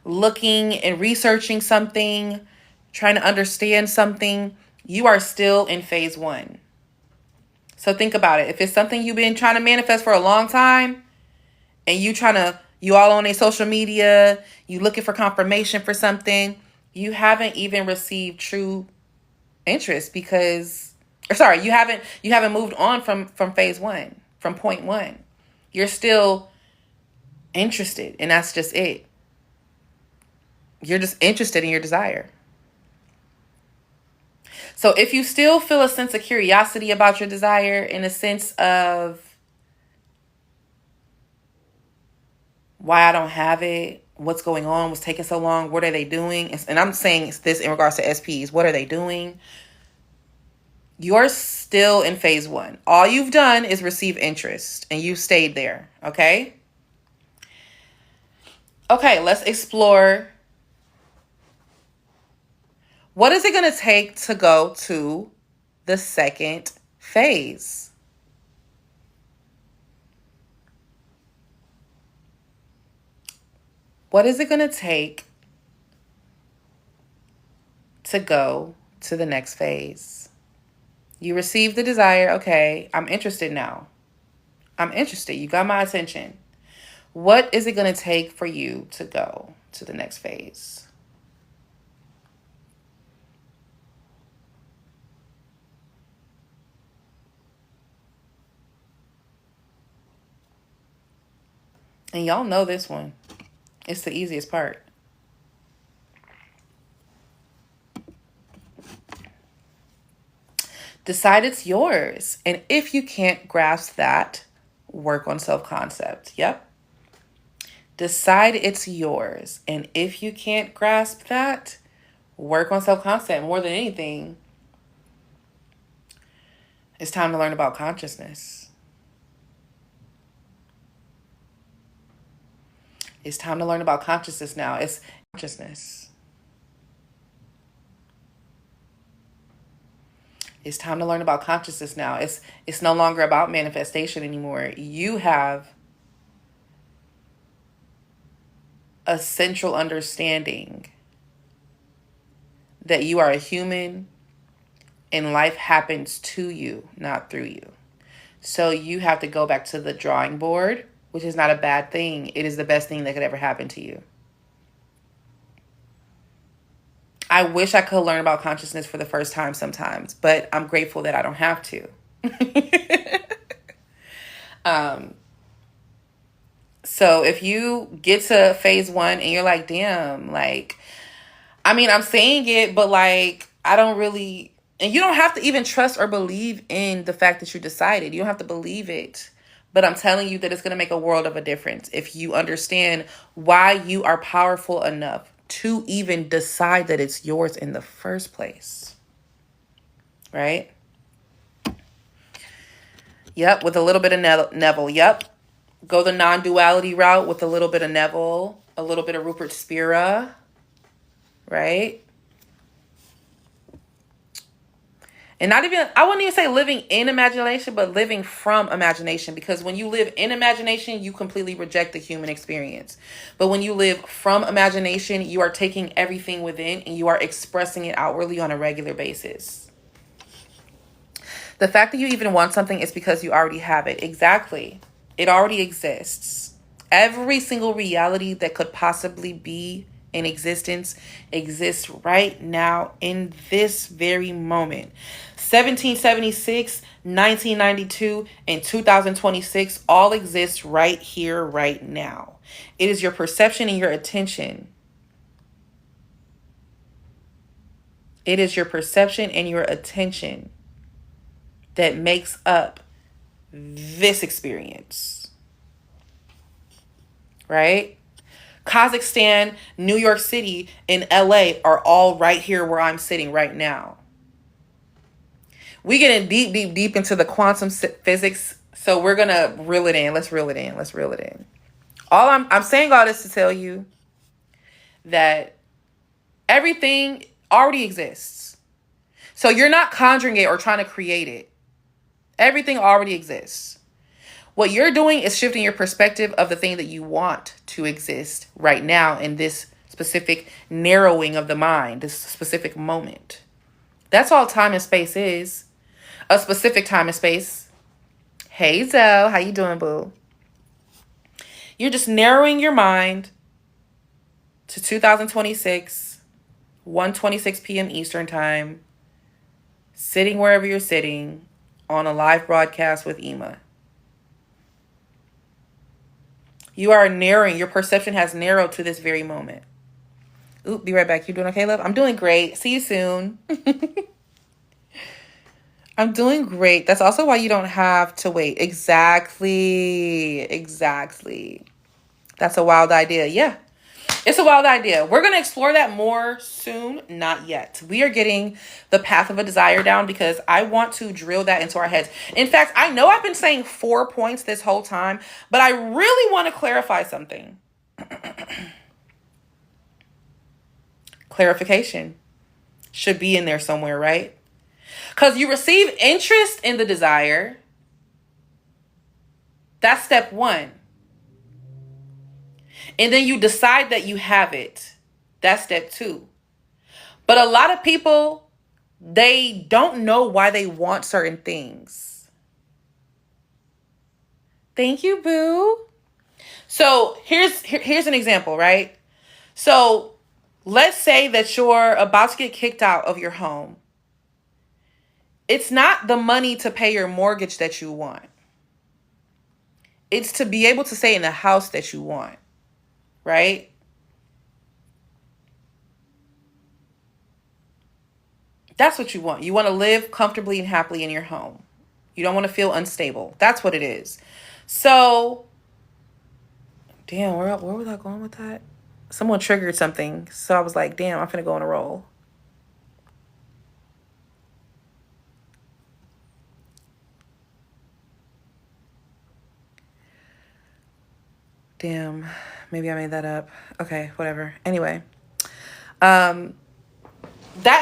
looking and researching something, trying to understand something, you are still in phase 1. So think about it. If it's something you've been trying to manifest for a long time, and you all on a social media, you looking for confirmation for something, you haven't even received true interest you haven't moved on from phase 1, from point 1. You're still interested, and that's just it. You're just interested in your desire. So if you still feel a sense of curiosity about your desire, in a sense of why I don't have it, what's going on, what's taking so long, what are they doing? And I'm saying this in regards to SPs. What are they doing? You're still in phase 1. All you've done is receive interest, and you stayed there, okay? Okay, let's explore. What is it going to take to go to the second phase? What is it going to take to go to the next phase? You received the desire. Okay, I'm interested now. I'm interested. You got my attention. What is it going to take for you to go to the next phase? And y'all know this one. It's the easiest part. Decide it's yours. And if you can't grasp that, work on self-concept. Yep. Decide it's yours. And if you can't grasp that, work on self-concept. More than anything, it's time to learn about consciousness. It's time to learn about consciousness now. It's consciousness. It's time to learn about consciousness now. It's no longer about manifestation anymore. You have a central understanding that you are a human and life happens to you, not through you. So you have to go back to the drawing board, which is not a bad thing. It is the best thing that could ever happen to you. I wish I could learn about consciousness for the first time sometimes, but I'm grateful that I don't have to. So if you get to phase 1 and you're like, damn, like, I mean, I'm saying it, but like, I don't really, and you don't have to even trust or believe in the fact that you decided. You don't have to believe it. But I'm telling you that it's going to make a world of a difference if you understand why you are powerful enough to even decide that it's yours in the first place. Right? Yep, with a little bit of Neville. Yep. Go the non-duality route with a little bit of Neville, a little bit of Rupert Spira. Right? And not even, I wouldn't even say living in imagination, but living from imagination. Because when you live in imagination, you completely reject the human experience. But when you live from imagination, you are taking everything within and you are expressing it outwardly on a regular basis. The fact that you even want something is because you already have it. Exactly. It already exists. Every single reality that could possibly be in existence exists right now in this very moment. 1776, 1992, and 2026 all exist right here, right now. It is your perception and your attention. It is your perception and your attention that makes up this experience. Right? Kazakhstan, New York City, and LA are all right here where I'm sitting right now. We getting deep into the quantum physics, so we're going to reel it in. Let's reel it in. All I'm saying all this to tell you that everything already exists. So you're not conjuring it or trying to create it. Everything already exists. What you're doing is shifting your perspective of the thing that you want to exist right now in this specific narrowing of the mind, this specific moment. That's all time and space is. A specific time and space. Hey, Zoe. How you doing, boo? You're just narrowing your mind to 2026, 1:26 p.m. Eastern Time, sitting wherever you're sitting on a live broadcast with Ema. You are narrowing. Your perception has narrowed to this very moment. Oop, be right back. You doing okay, love? I'm doing great. See you soon. I'm doing great. That's also why you don't have to wait. Exactly. Exactly. That's a wild idea. Yeah. It's a wild idea. We're going to explore that more soon. Not yet. We are getting the path of a desire down because I want to drill that into our heads. In fact, I know I've been saying 4 points this whole time, but I really want to clarify something. Clarification should be in there somewhere, right? Because you receive interest in the desire. That's step 1. And then you decide that you have it. That's step 2. But a lot of people, they don't know why they want certain things. Thank you, boo. So here's an example, right? So let's say that you're about to get kicked out of your home. It's not the money to pay your mortgage that you want. It's to be able to stay in the house that you want, right? That's what you want. You want to live comfortably and happily in your home. You don't want to feel unstable. That's what it is. So, damn, where was I going with that? Someone triggered something. So I was like, damn, I'm finna go on a roll. Damn, maybe I made that up. Okay, whatever. Anyway, that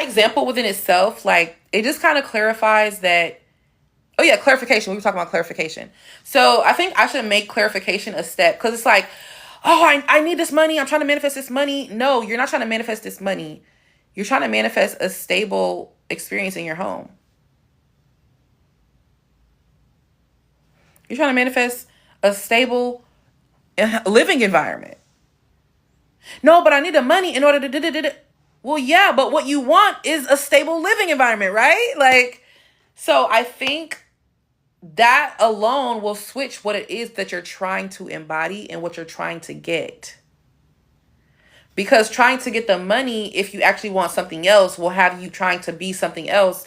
example within itself, like, it just kind of clarifies that. Oh yeah, clarification. We were talking about clarification. So I think I should make clarification a step because it's like, oh, I need this money. I'm trying to manifest this money. No, you're not trying to manifest this money. You're trying to manifest a stable experience in your home. You're trying to manifest a stable living environment. No, but I need the money in order to. Well, yeah, but what you want is a stable living environment, right? Like, so I think that alone will switch what it is that you're trying to embody and what you're trying to get. Because trying to get the money, if you actually want something else, will have you trying to be something else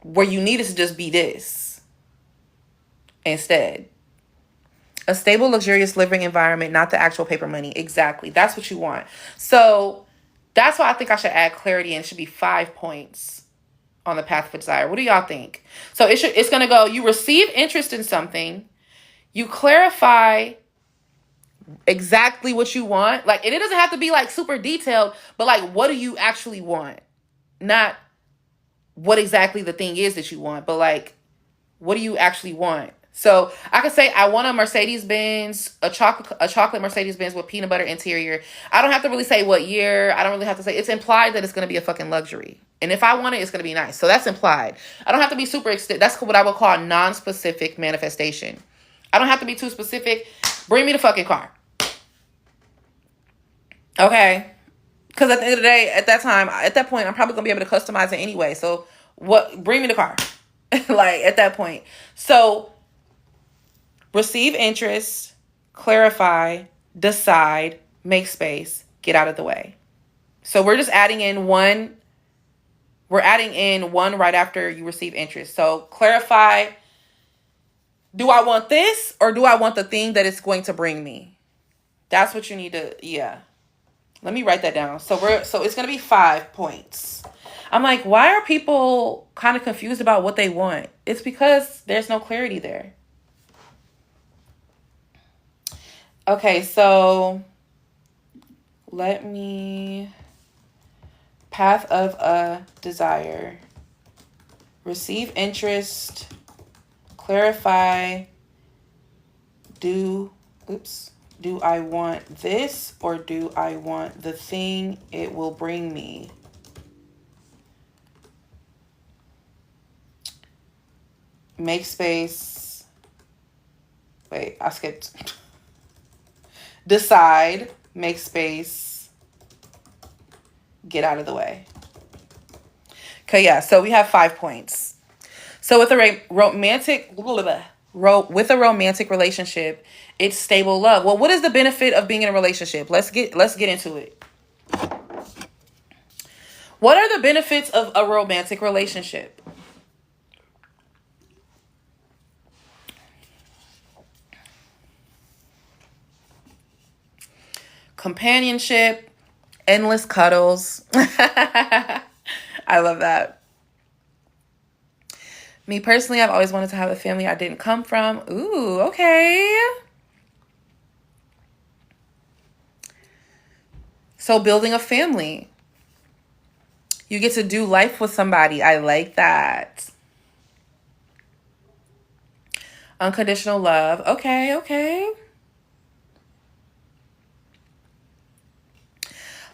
where you need it to just be this instead. A stable, luxurious living environment, not the actual paper money. Exactly. That's what you want. So that's why I think I should add clarity and it should be 5 points on the path of desire. What do y'all think? So it's going to go, you receive interest in something. You clarify exactly what you want. Like, and it doesn't have to be like super detailed, but like, what do you actually want? Not what exactly the thing is that you want, but like, what do you actually want? So I could say I want a Mercedes-Benz, a chocolate Mercedes-Benz with peanut butter interior. I don't have to really say what year. I don't really have to say. It's implied that it's going to be a fucking luxury. And if I want it, it's going to be nice. So that's implied. I don't have to be super extent. That's what I would call non-specific manifestation. I don't have to be too specific. Bring me the fucking car. Okay. Because at the end of the day, at that point, I'm probably going to be able to customize it anyway. So bring me the car. Like, at that point. So receive interest, clarify, decide, make space, get out of the way. So we're just adding in one. We're adding in one right after you receive interest. So clarify, do I want this or do I want the thing that it's going to bring me? That's what you need to, yeah. Let me write that down. So it's going to be 5 points. I'm like, why are people kind of confused about what they want? It's because there's no clarity there. Okay, so let me, path of a desire, receive interest, clarify, do I want this or do I want the thing it will bring me? make space. Wait, I skipped. Decide, make space, get out of the way. Okay, yeah, so we have 5 points. So with a romantic relationship, it's stable love. Well, what is the benefit of being in a relationship? Let's get into it. What are the benefits of a romantic relationship? Companionship, endless cuddles. I love that. Me personally, I've always wanted to have a family I didn't come from. Ooh, okay. So building a family. You get to do life with somebody. I like that. Unconditional love. Okay, okay.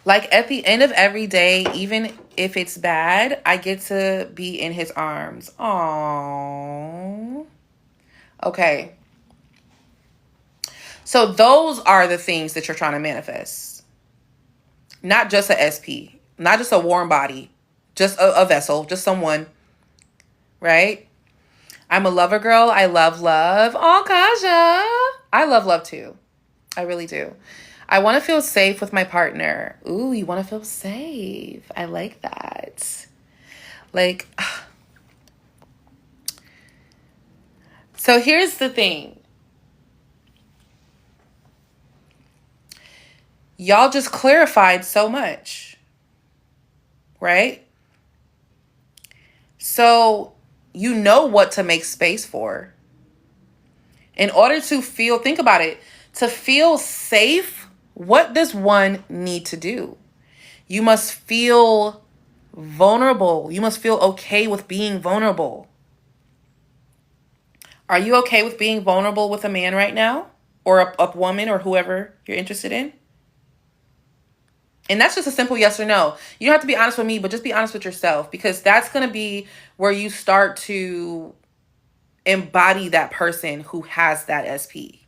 Like at the end of every day, even if it's bad, I get to be in his arms. Aww. Okay. So those are the things that you're trying to manifest. Not just a SP. Not just a warm body. Just a vessel. Just someone. Right? I'm a lover girl. I love love. Oh, Kaja. I love love too. I really do. I want to feel safe with my partner. Ooh, you want to feel safe. I like that. Like, so here's the thing. Y'all just clarified so much, right? So you know what to make space for. In order to feel, think about it, to feel safe, what does one need to do? You must feel vulnerable. You must feel okay with being vulnerable. Are you okay with being vulnerable with a man right now? Or a woman or whoever you're interested in? And that's just a simple yes or no. You don't have to be honest with me, but just be honest with yourself, because that's going to be where you start to embody that person who has that SP.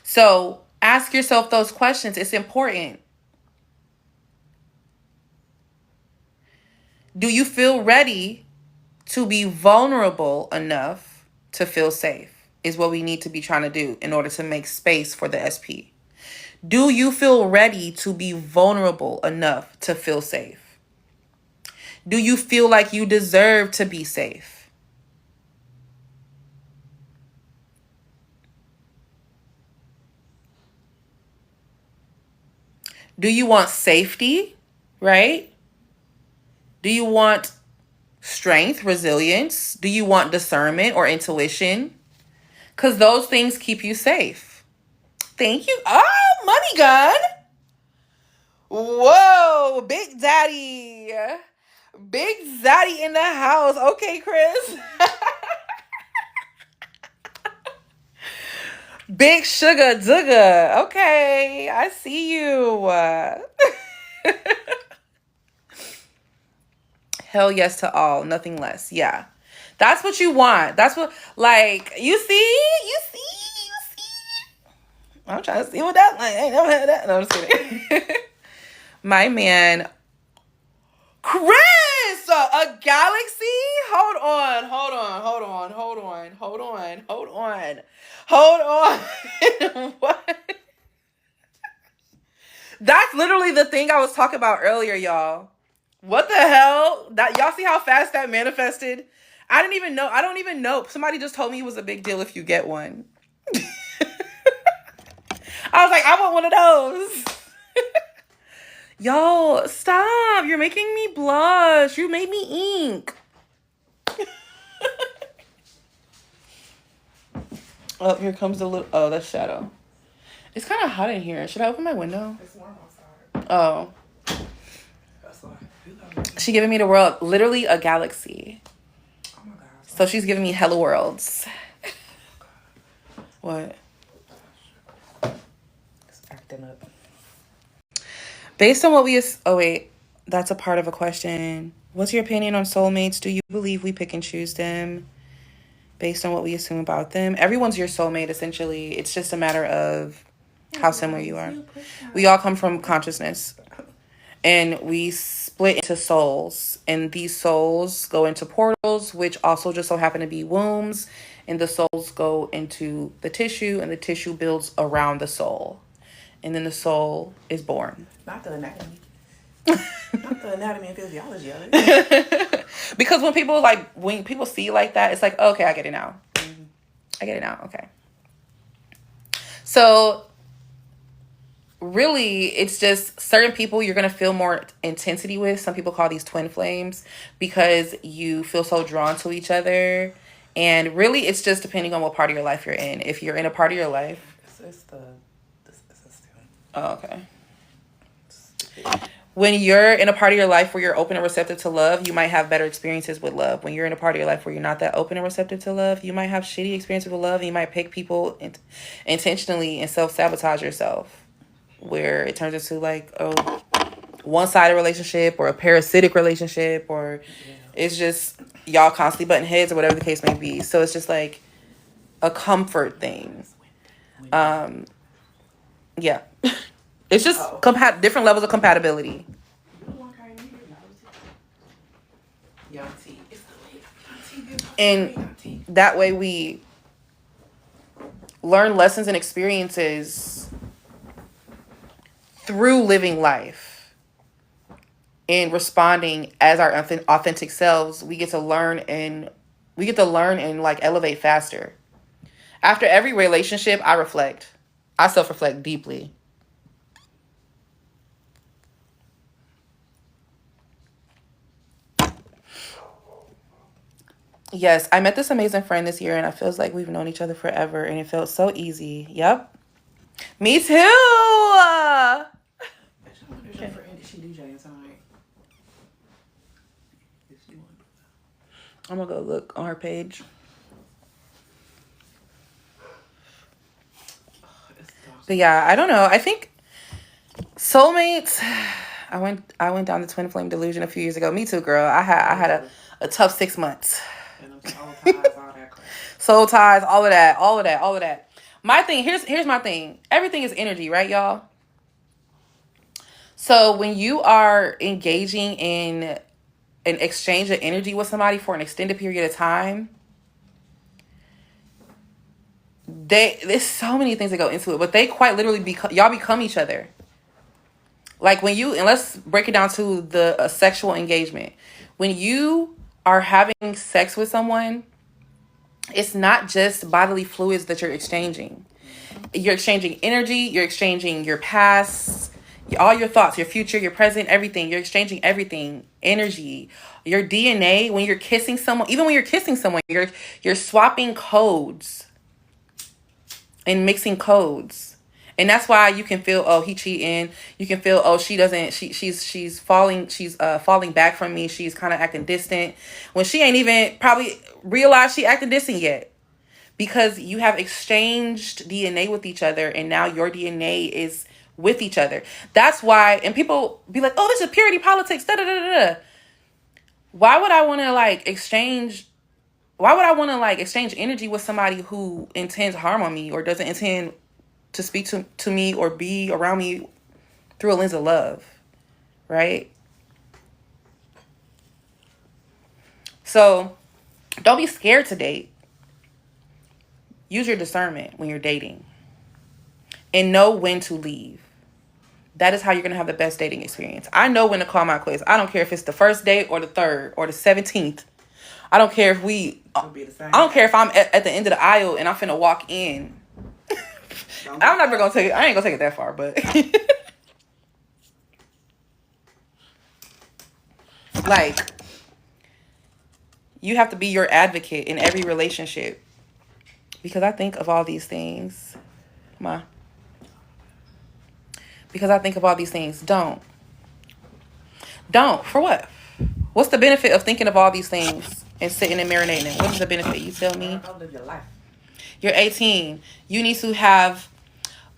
So ask yourself those questions. It's important. Do you feel ready to be vulnerable enough to feel safe? Is what we need to be trying to do in order to make space for the SP. Do you feel ready to be vulnerable enough to feel safe? Do you feel like you deserve to be safe? Do you want safety, right? Do you want strength, resilience? Do you want discernment or intuition? Because those things keep you safe. Thank you. Oh, money gun. Whoa, Big Daddy. Big Zaddy in the house. Okay, Chris. Big Sugar Dugga. Okay, I see you. Hell yes to all, nothing less. Yeah. That's what you want. That's what, like, you see. I'm trying to see what that, like, I ain't never had that. No, I'm just kidding. My man, Chris, a galaxy? Hold on. What? That's literally the thing I was talking about earlier, y'all. What the hell? That y'all see how fast that manifested? I don't even know. Somebody just told me it was a big deal if you get one. I was like, I want one of those. Y'all, stop. You're making me blush. You made me ink. Oh, here comes the little... Oh, that's Shadow. It's kind of hot in here. Should I open my window? It's warm outside. Oh. That's why. She giving me the world. Literally a galaxy. Oh my God. So she's giving me hella worlds. What? It's acting up. Based on what we... Oh, wait. That's a part of a question. What's your opinion on soulmates? Do you believe we pick and choose them? based on what we assume about them. Everyone's your soulmate, essentially. It's just a matter of how similar you are. We all come from consciousness, and we split into souls, and these souls go into portals, which also just so happen to be wombs, and the souls go into the tissue, and the tissue builds around the soul, and then the soul is born. Not the anatomy. Not the anatomy and physiology of it. Because when people see it like that, it's like, okay, I get it now. I get it now. Okay. So really, it's just certain people you're going to feel more intensity with. Some people call these twin flames because you feel so drawn to each other. And really, it's just depending on what part of your life you're in. If you're in a part of your life. It's the system. Oh, okay. When you're in a part of your life where you're open and receptive to love, you might have better experiences with love. When you're in a part of your life where you're not that open and receptive to love, you might have shitty experiences with love. And you might pick people intentionally and self-sabotage yourself, where it turns into like a one-sided relationship or a parasitic relationship, or it's just y'all constantly butting heads or whatever the case may be. So it's just like a comfort thing. Yeah. It's just different levels of compatibility. And that way we learn lessons and experiences through living life and responding as our authentic selves. We get to learn and like elevate faster. After every relationship, I self-reflect deeply. Yes, I met this amazing friend this year, and it feels like we've known each other forever, and it felt so easy. Yep. Me too. I'm gonna go look on her page. But yeah, I don't know. I think soulmates. I went down the twin flame delusion a few years ago. Me too, girl. I had a tough 6 months. Soul ties, all of that. My thing, here's my thing. Everything is energy, right, y'all? So when you are engaging in an exchange of energy with somebody for an extended period of time, there's so many things that go into it, but they quite literally y'all become each other. Like and let's break it down to the sexual engagement. When you are having sex with someone, it's not just bodily fluids that you're exchanging. You're exchanging energy, you're exchanging your past, all your thoughts, your future, your present, everything. You're exchanging everything. Energy, your DNA. When you're kissing someone, even when you're kissing someone, you're swapping codes and mixing codes. And that's why you can feel, oh, he cheating. You can feel, oh, she's falling back from me. She's kind of acting distant when she ain't even probably realized she acting distant yet, because you have exchanged DNA with each other, and now your DNA is with each other. That's why, and people be like, oh, this is purity politics. Da da da da. Why would I want to exchange energy with somebody who intends harm on me or doesn't intend to speak to me or be around me through a lens of love, right? So don't be scared to date. Use your discernment when you're dating and know when to leave. That is how you're going to have the best dating experience. I know when to call my quits. I don't care if it's the first date or the third or the 17th. I don't care if I don't care if I'm at the end of the aisle and I'm finna walk in. I'm never gonna take it. I ain't gonna take it that far, but you have to be your advocate in every relationship, because I think of all these things. Don't for what? What's the benefit of thinking of all these things and sitting and marinating? What is the benefit? You tell me. Live your life. You're 18. You need to have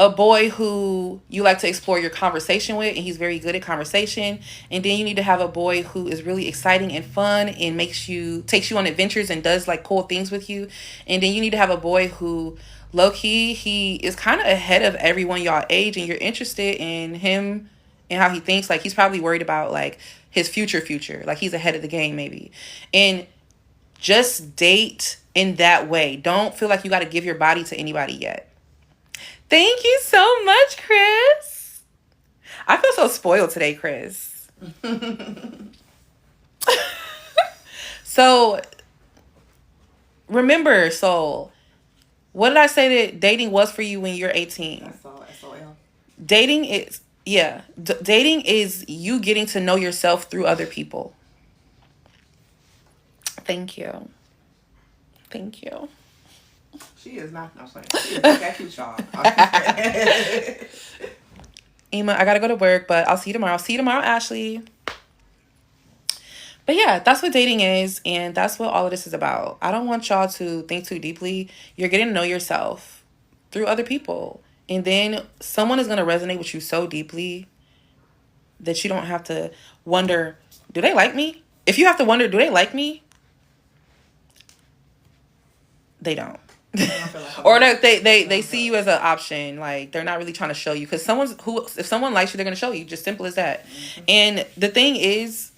a boy who you like to explore your conversation with, and he's very good at conversation. And then you need to have a boy who is really exciting and fun and takes you on adventures and does like cool things with you. And then you need to have a boy who, low key, he is kind of ahead of everyone y'all age, and you're interested in him and how he thinks. Like, he's probably worried about like his future, like he's ahead of the game maybe. And just date in that way. Don't feel like you got to give your body to anybody yet. Thank you so much, Chris. I feel so spoiled today, Chris. So, remember, soul, what did I say that dating was for you when you're 18? S-O-L. Dating is, dating is you getting to know yourself through other people. Thank you. Thank you. She is not. No, sorry. She is like you, y'all. Emma, I gotta go to work, but I'll see you tomorrow. See you tomorrow, Ashley. But yeah, that's what dating is, and that's what all of this is about. I don't want y'all to think too deeply. You're getting to know yourself through other people. And then someone is gonna resonate with you so deeply that you don't have to wonder, do they like me? If you have to wonder, do they like me? They don't. Or they see you as an option. Like, they're not really trying to show you, because if someone likes you, they're going to show you. Just simple as that. Mm-hmm. And the thing is,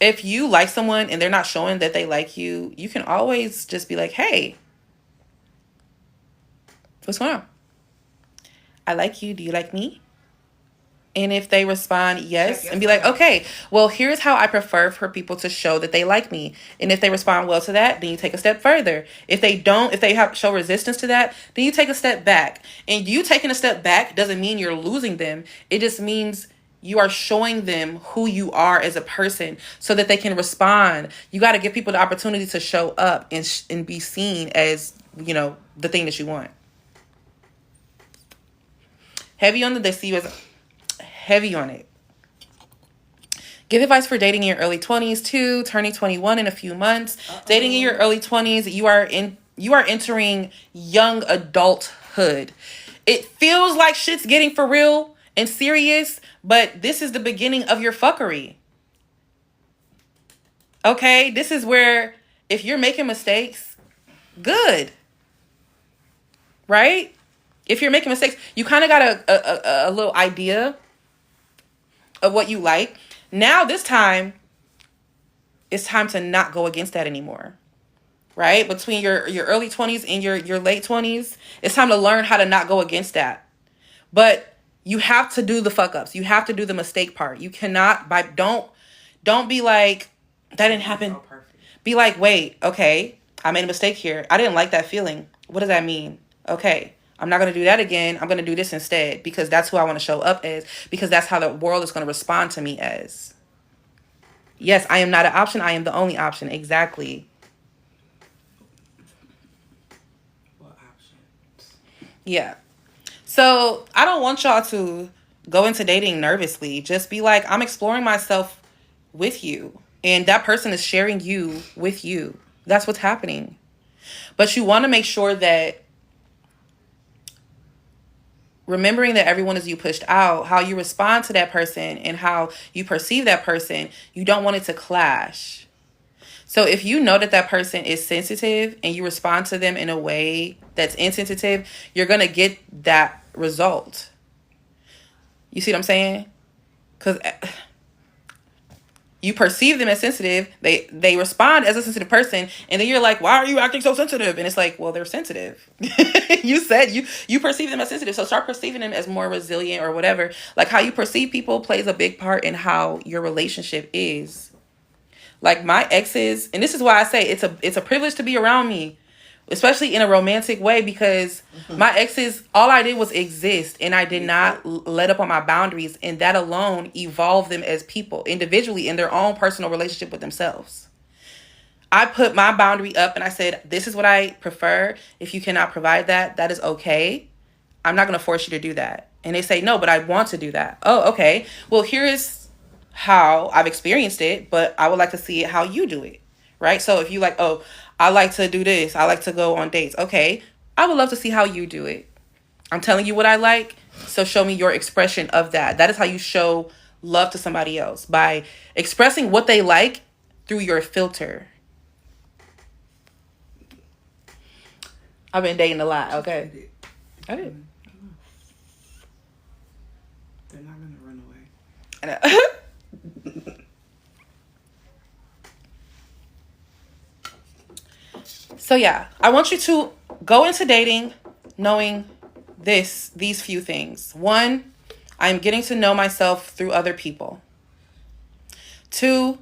if you like someone and they're not showing that they like you, you can always just be like, hey, what's going on? I like you. Do you like me? And if they respond yes, and be like, okay, well, here's how I prefer for people to show that they like me. And if they respond well to that, then you take a step further. If they don't, if they show resistance to that, then you take a step back. And you taking a step back doesn't mean you're losing them. It just means you are showing them who you are as a person so that they can respond. You got to give people the opportunity to show up and be seen as, the thing that you want. Heavy on the they see you as heavy on it. Give advice for dating in your early 20s too, turning 21 in a few months. Dating in your early 20s, you are entering young adulthood. It feels like shit's getting for real and serious, but this is the beginning of your fuckery. Okay? This is where, if you're making mistakes, good. Right? If you're making mistakes, you kind of got a little idea of what you like. Now this time, it's time to not go against that anymore. Right? Between your early 20s and your late 20s, it's time to learn how to not go against that. But you have to do the fuck ups. You have to do the mistake part. You cannot don't be like, that didn't happen. So be like, wait, okay, I made a mistake here. I didn't like that feeling. What does that mean? Okay, I'm not going to do that again. I'm going to do this instead, because that's who I want to show up as, because that's how the world is going to respond to me as. Yes, I am not an option. I am the only option. Exactly. What options? Yeah. So I don't want y'all to go into dating nervously. Just be like, I'm exploring myself with you. And that person is sharing you with you. That's what's happening. But you want to make sure that, remembering that everyone is you pushed out, how you respond to that person and how you perceive that person, you don't want it to clash. So if you know that person is sensitive and you respond to them in a way that's insensitive, you're going to get that result. You see what I'm saying? Because you perceive them as sensitive, they respond as a sensitive person, and then you're like, why are you acting so sensitive? And it's like, well, they're sensitive. You said you perceive them as sensitive, so start perceiving them as more resilient or whatever. Like, how you perceive people plays a big part in how your relationship is. Like, my exes, and this is why I say it's a privilege to be around me, especially in a romantic way, because my exes, all I did was exist, and I did not let up on my boundaries, and that alone evolved them as people individually in their own personal relationship with themselves. I put my boundary up and I said, this is what I prefer. If you cannot provide that, that is okay. I'm not going to force you to do that. And they say, no, but I want to do that. Oh, okay. Well, here is how I've experienced it, but I would like to see it how you do it. Right? So if you like, oh, I like to do this, I like to go on dates. Okay, I would love to see how you do it. I'm telling you what I like, so show me your expression of that. That is how you show love to somebody else, by expressing what they like through your filter. I've been dating a lot, okay? I did. They're not gonna run away. I know. So yeah, I want you to go into dating knowing these few things. 1, I'm getting to know myself through other people. 2,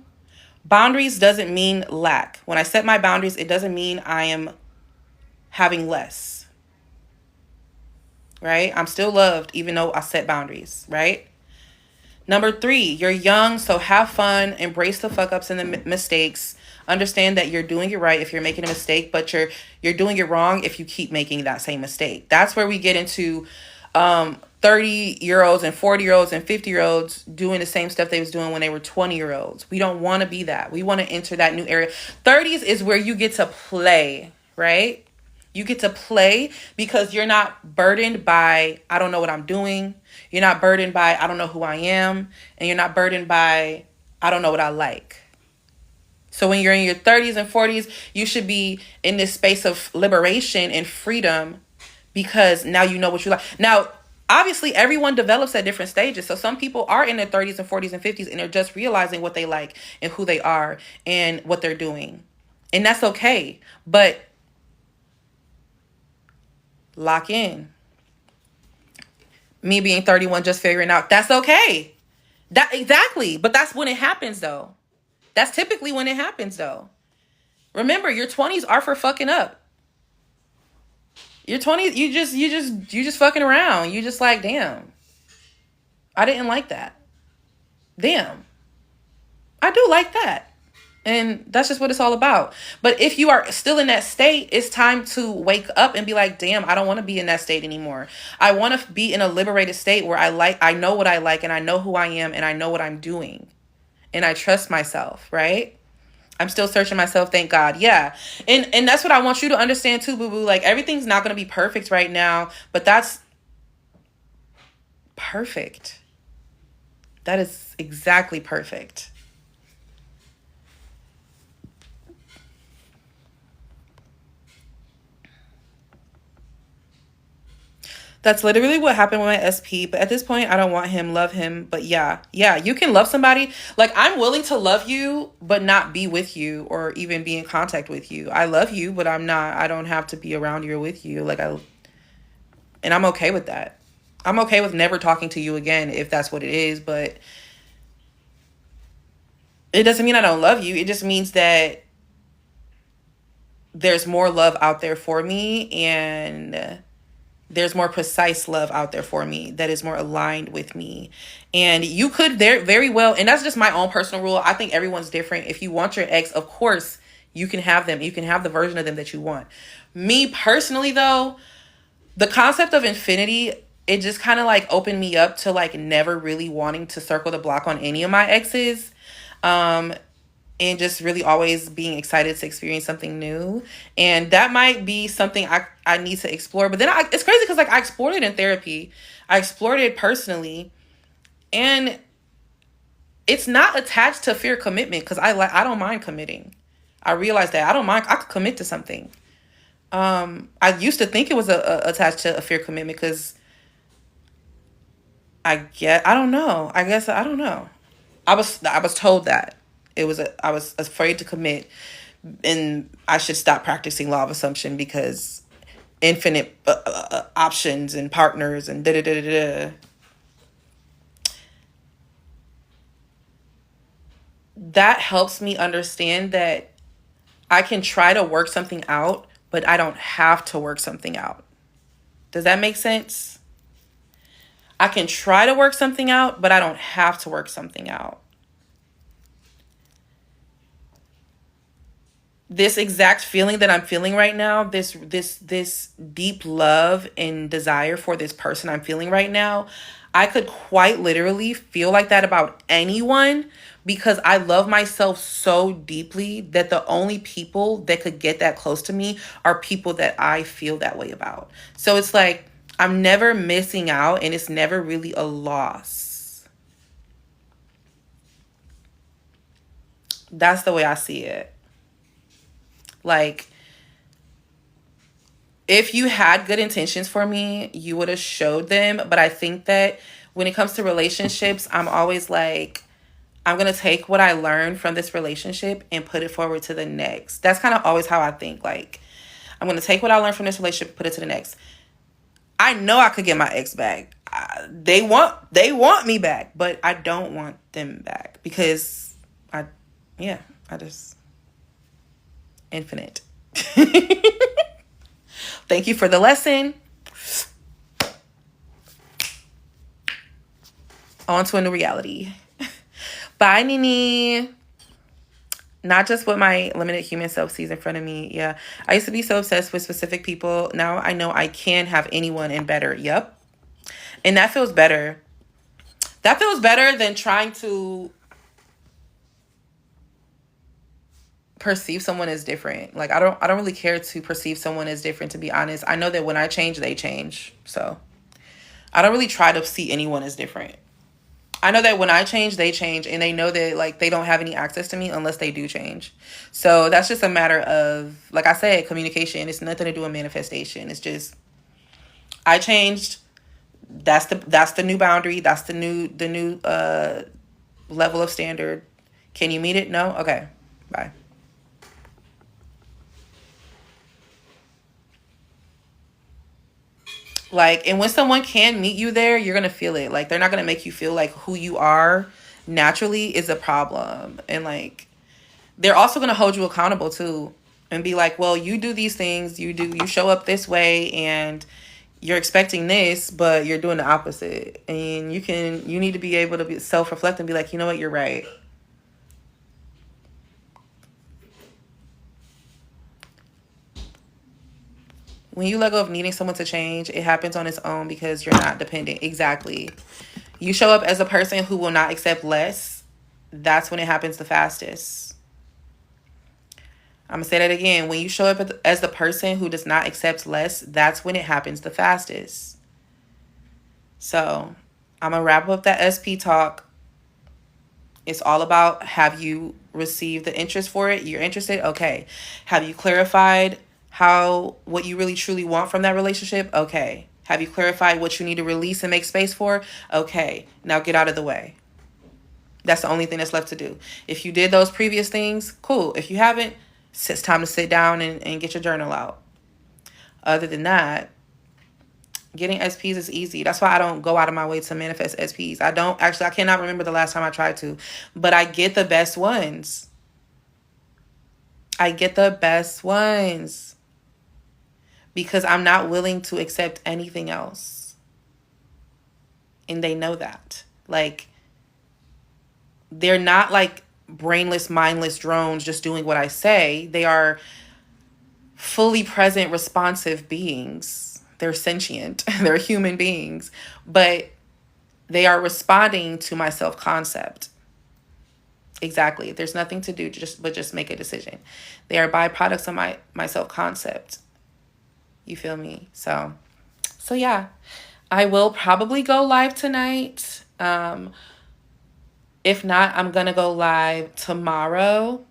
boundaries doesn't mean lack. When I set my boundaries, it doesn't mean I am having less. Right? I'm still loved even though I set boundaries, right? Number 3, you're young, so have fun, embrace the fuck ups and the mistakes. Understand that you're doing it right if you're making a mistake, but you're doing it wrong if you keep making that same mistake. That's where we get into 30-year-olds and 40-year-olds and 50-year-olds doing the same stuff they was doing when they were 20-year-olds. We don't want to be that. We want to enter that new area. 30s is where you get to play, right? You get to play because you're not burdened by, I don't know what I'm doing. You're not burdened by, I don't know who I am. And you're not burdened by, I don't know what I like. So when you're in your 30s and 40s, you should be in this space of liberation and freedom because now you know what you like. Now, obviously, everyone develops at different stages. So some people are in their 30s and 40s and 50s and they're just realizing what they like and who they are and what they're doing. And that's okay. But lock in. Me being 31, just figuring out, that's okay. Exactly. But that's when it happens, though. That's typically when it happens, though. Remember, your 20s are for fucking up. Your 20s, you just fucking around. You just like, damn, I didn't like that. Damn, I do like that. And that's just what it's all about. But if you are still in that state, it's time to wake up and be like, damn, I don't want to be in that state anymore. I want to be in a liberated state where I know what I like and I know who I am and I know what I'm doing. And I trust myself, right? I'm still searching myself, thank God. Yeah. And that's what I want you to understand too, boo-boo. Like, everything's not going to be perfect right now, but that's perfect. That is exactly perfect. That's literally what happened with my SP. But at this point, I don't want him, love him. But yeah, you can love somebody. Like, I'm willing to love you, but not be with you or even be in contact with you. I love you, but I don't have to be around you or with you. And I'm okay with that. I'm okay with never talking to you again if that's what it is. But it doesn't mean I don't love you. It just means that there's more love out there for me, and there's more precise love out there for me that is more aligned with me. And you could very well, and that's just my own personal rule. I think everyone's different. If you want your ex, of course, you can have them. You can have the version of them that you want. Me personally, though, the concept of infinity, it just kind of like opened me up to like never really wanting to circle the block on any of my exes. And just really always being excited to experience something new. And that might be something I need to explore. But then it's crazy because like I explored it in therapy. I explored it personally. And it's not attached to fear of commitment because I don't mind committing. I realized that I don't mind. I could commit to something. I used to think it was attached to a fear of commitment because I don't know. I don't know. I was told that. I was afraid to commit, and I should stop practicing law of assumption because infinite options and partners and da-da-da-da-da. That helps me understand that I can try to work something out, but I don't have to work something out. Does that make sense? I can try to work something out, but I don't have to work something out. This exact feeling that I'm feeling right now, this deep love and desire for this person I'm feeling right now, I could quite literally feel like that about anyone because I love myself so deeply that the only people that could get that close to me are people that I feel that way about. So it's like, I'm never missing out, and it's never really a loss. That's the way I see it. Like, if you had good intentions for me, you would have showed them. But I think that when it comes to relationships, I'm always like, I'm going to take what I learned from this relationship and put it forward to the next. That's kind of always how I think. Like, I'm going to take what I learned from this relationship, put it to the next. I know I could get my ex back. They want me back, but I don't want them back because I just infinite. Thank you for the lesson. On to a new reality. Bye, Nini. Not just what my limited human self sees in front of me. Yeah. I used to be so obsessed with specific people. Now I know I can have anyone and better. Yep. And that feels better. That feels better than trying to perceive someone as different. Like, I don't really care to perceive someone as different, to be honest. I know that when I change, they change. So I don't really try to see anyone as different. I know that when I change, they change, and they know that, like, they don't have any access to me unless they do change. So that's just a matter of, like I said, communication. It's nothing to do with manifestation. It's just, I changed. That's the new boundary. That's the new level of standard. Can you meet it? No? Okay. Bye. Like, and when someone can meet you there, you're going to feel it. Like, they're not going to make you feel like who you are naturally is a problem. And, like, they're also going to hold you accountable, too. And be like, well, you do these things. You show up this way, and you're expecting this, but you're doing the opposite. And you need to be able to be self-reflect and be like, you know what, you're right. When you let go of needing someone to change, it happens on its own because you're not dependent. Exactly. You show up as a person who will not accept less. That's when it happens the fastest. I'm going to say that again. When you show up as the person who does not accept less, that's when it happens the fastest. So I'm going to wrap up that SP talk. It's all about, have you received the interest for it? You're interested? Okay. Have you clarified what you really truly want from that relationship? Okay. Have you clarified what you need to release and make space for? Okay. Now get out of the way. That's the only thing that's left to do. If you did those previous things, cool. If you haven't, it's time to sit down and get your journal out. Other than that, getting SPs is easy. That's why I don't go out of my way to manifest SPs. I cannot remember the last time I tried to, but I get the best ones. Because I'm not willing to accept anything else. And they know that. Like, they're not like brainless, mindless drones just doing what I say. They are fully present, responsive beings. They're sentient. They're human beings. But they are responding to my self-concept. Exactly. There's nothing to do but just make a decision. They are byproducts of my self-concept. You feel me? So yeah, I will probably go live tonight. If not, I'm going to go live tomorrow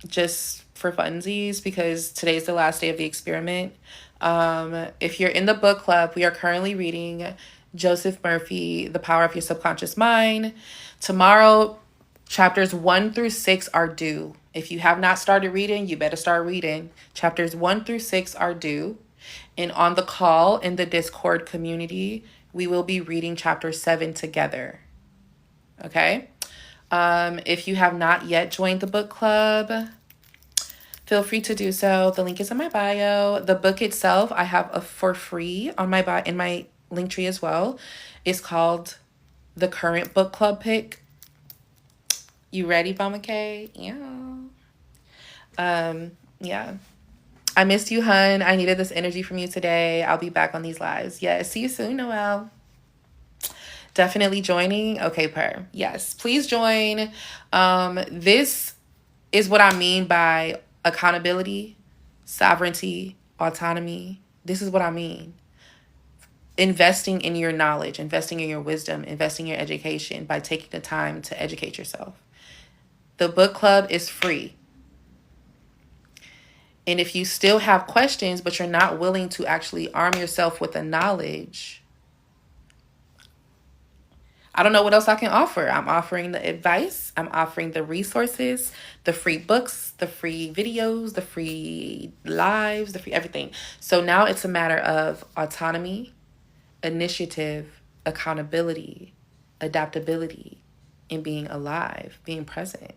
just for funsies because today's the last day of the experiment. If you're in the book club, we are currently reading Joseph Murphy, The Power of Your Subconscious Mind. Tomorrow, chapters 1-6 are due. If you have not started reading, you better start reading. Chapters 1-6 are due. And on the call in the Discord community, we will be reading chapter 7 together. Okay? If you have not yet joined the book club, feel free to do so. The link is in my bio. The book itself, I have for free on my in my link tree as well. It's called The Current Book Club Pick. You ready, Mama K? Yeah. Yeah. I missed you, hun. I needed this energy from you today. I'll be back on these lives. Yes. See you soon, Noelle. Definitely joining. Okay, per. Yes. Please join. This is what I mean by accountability, sovereignty, autonomy. This is what I mean. investing in your knowledge, investing in your wisdom, investing in your education by taking the time to educate yourself. The book club is free. And if you still have questions, but you're not willing to actually arm yourself with the knowledge, I don't know what else I can offer. I'm offering the advice. I'm offering the resources, the free books, the free videos, the free lives, the free everything. So now it's a matter of autonomy, initiative, accountability, adaptability, and being alive, being present.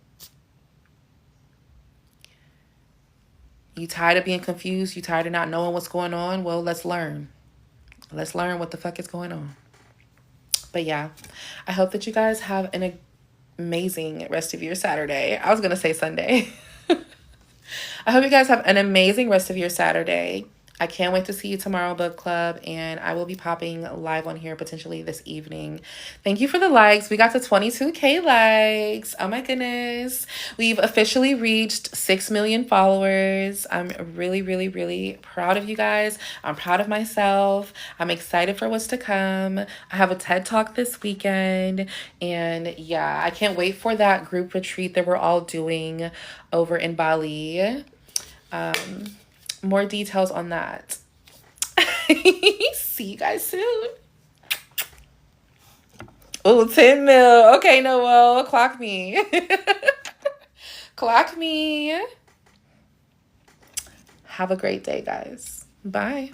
You tired of being confused? You tired of not knowing what's going on? Well, let's learn. Let's learn what the fuck is going on. But yeah, I hope that you guys have an amazing rest of your Saturday. I was going to say Sunday. I hope you guys have an amazing rest of your Saturday. I can't wait to see you tomorrow, book club, and I will be popping live on here potentially this evening. Thank you for the likes. We got to 22K likes. Oh my goodness. We've officially reached 6 million followers. I'm really, really, really proud of you guys. I'm proud of myself. I'm excited for what's to come. I have a TED Talk this weekend, and yeah, I can't wait for that group retreat that we're all doing over in Bali. More details on that. See you guys soon. Oh, 10 mil. Okay, Noel, clock me. Clock me. Have a great day, guys. Bye.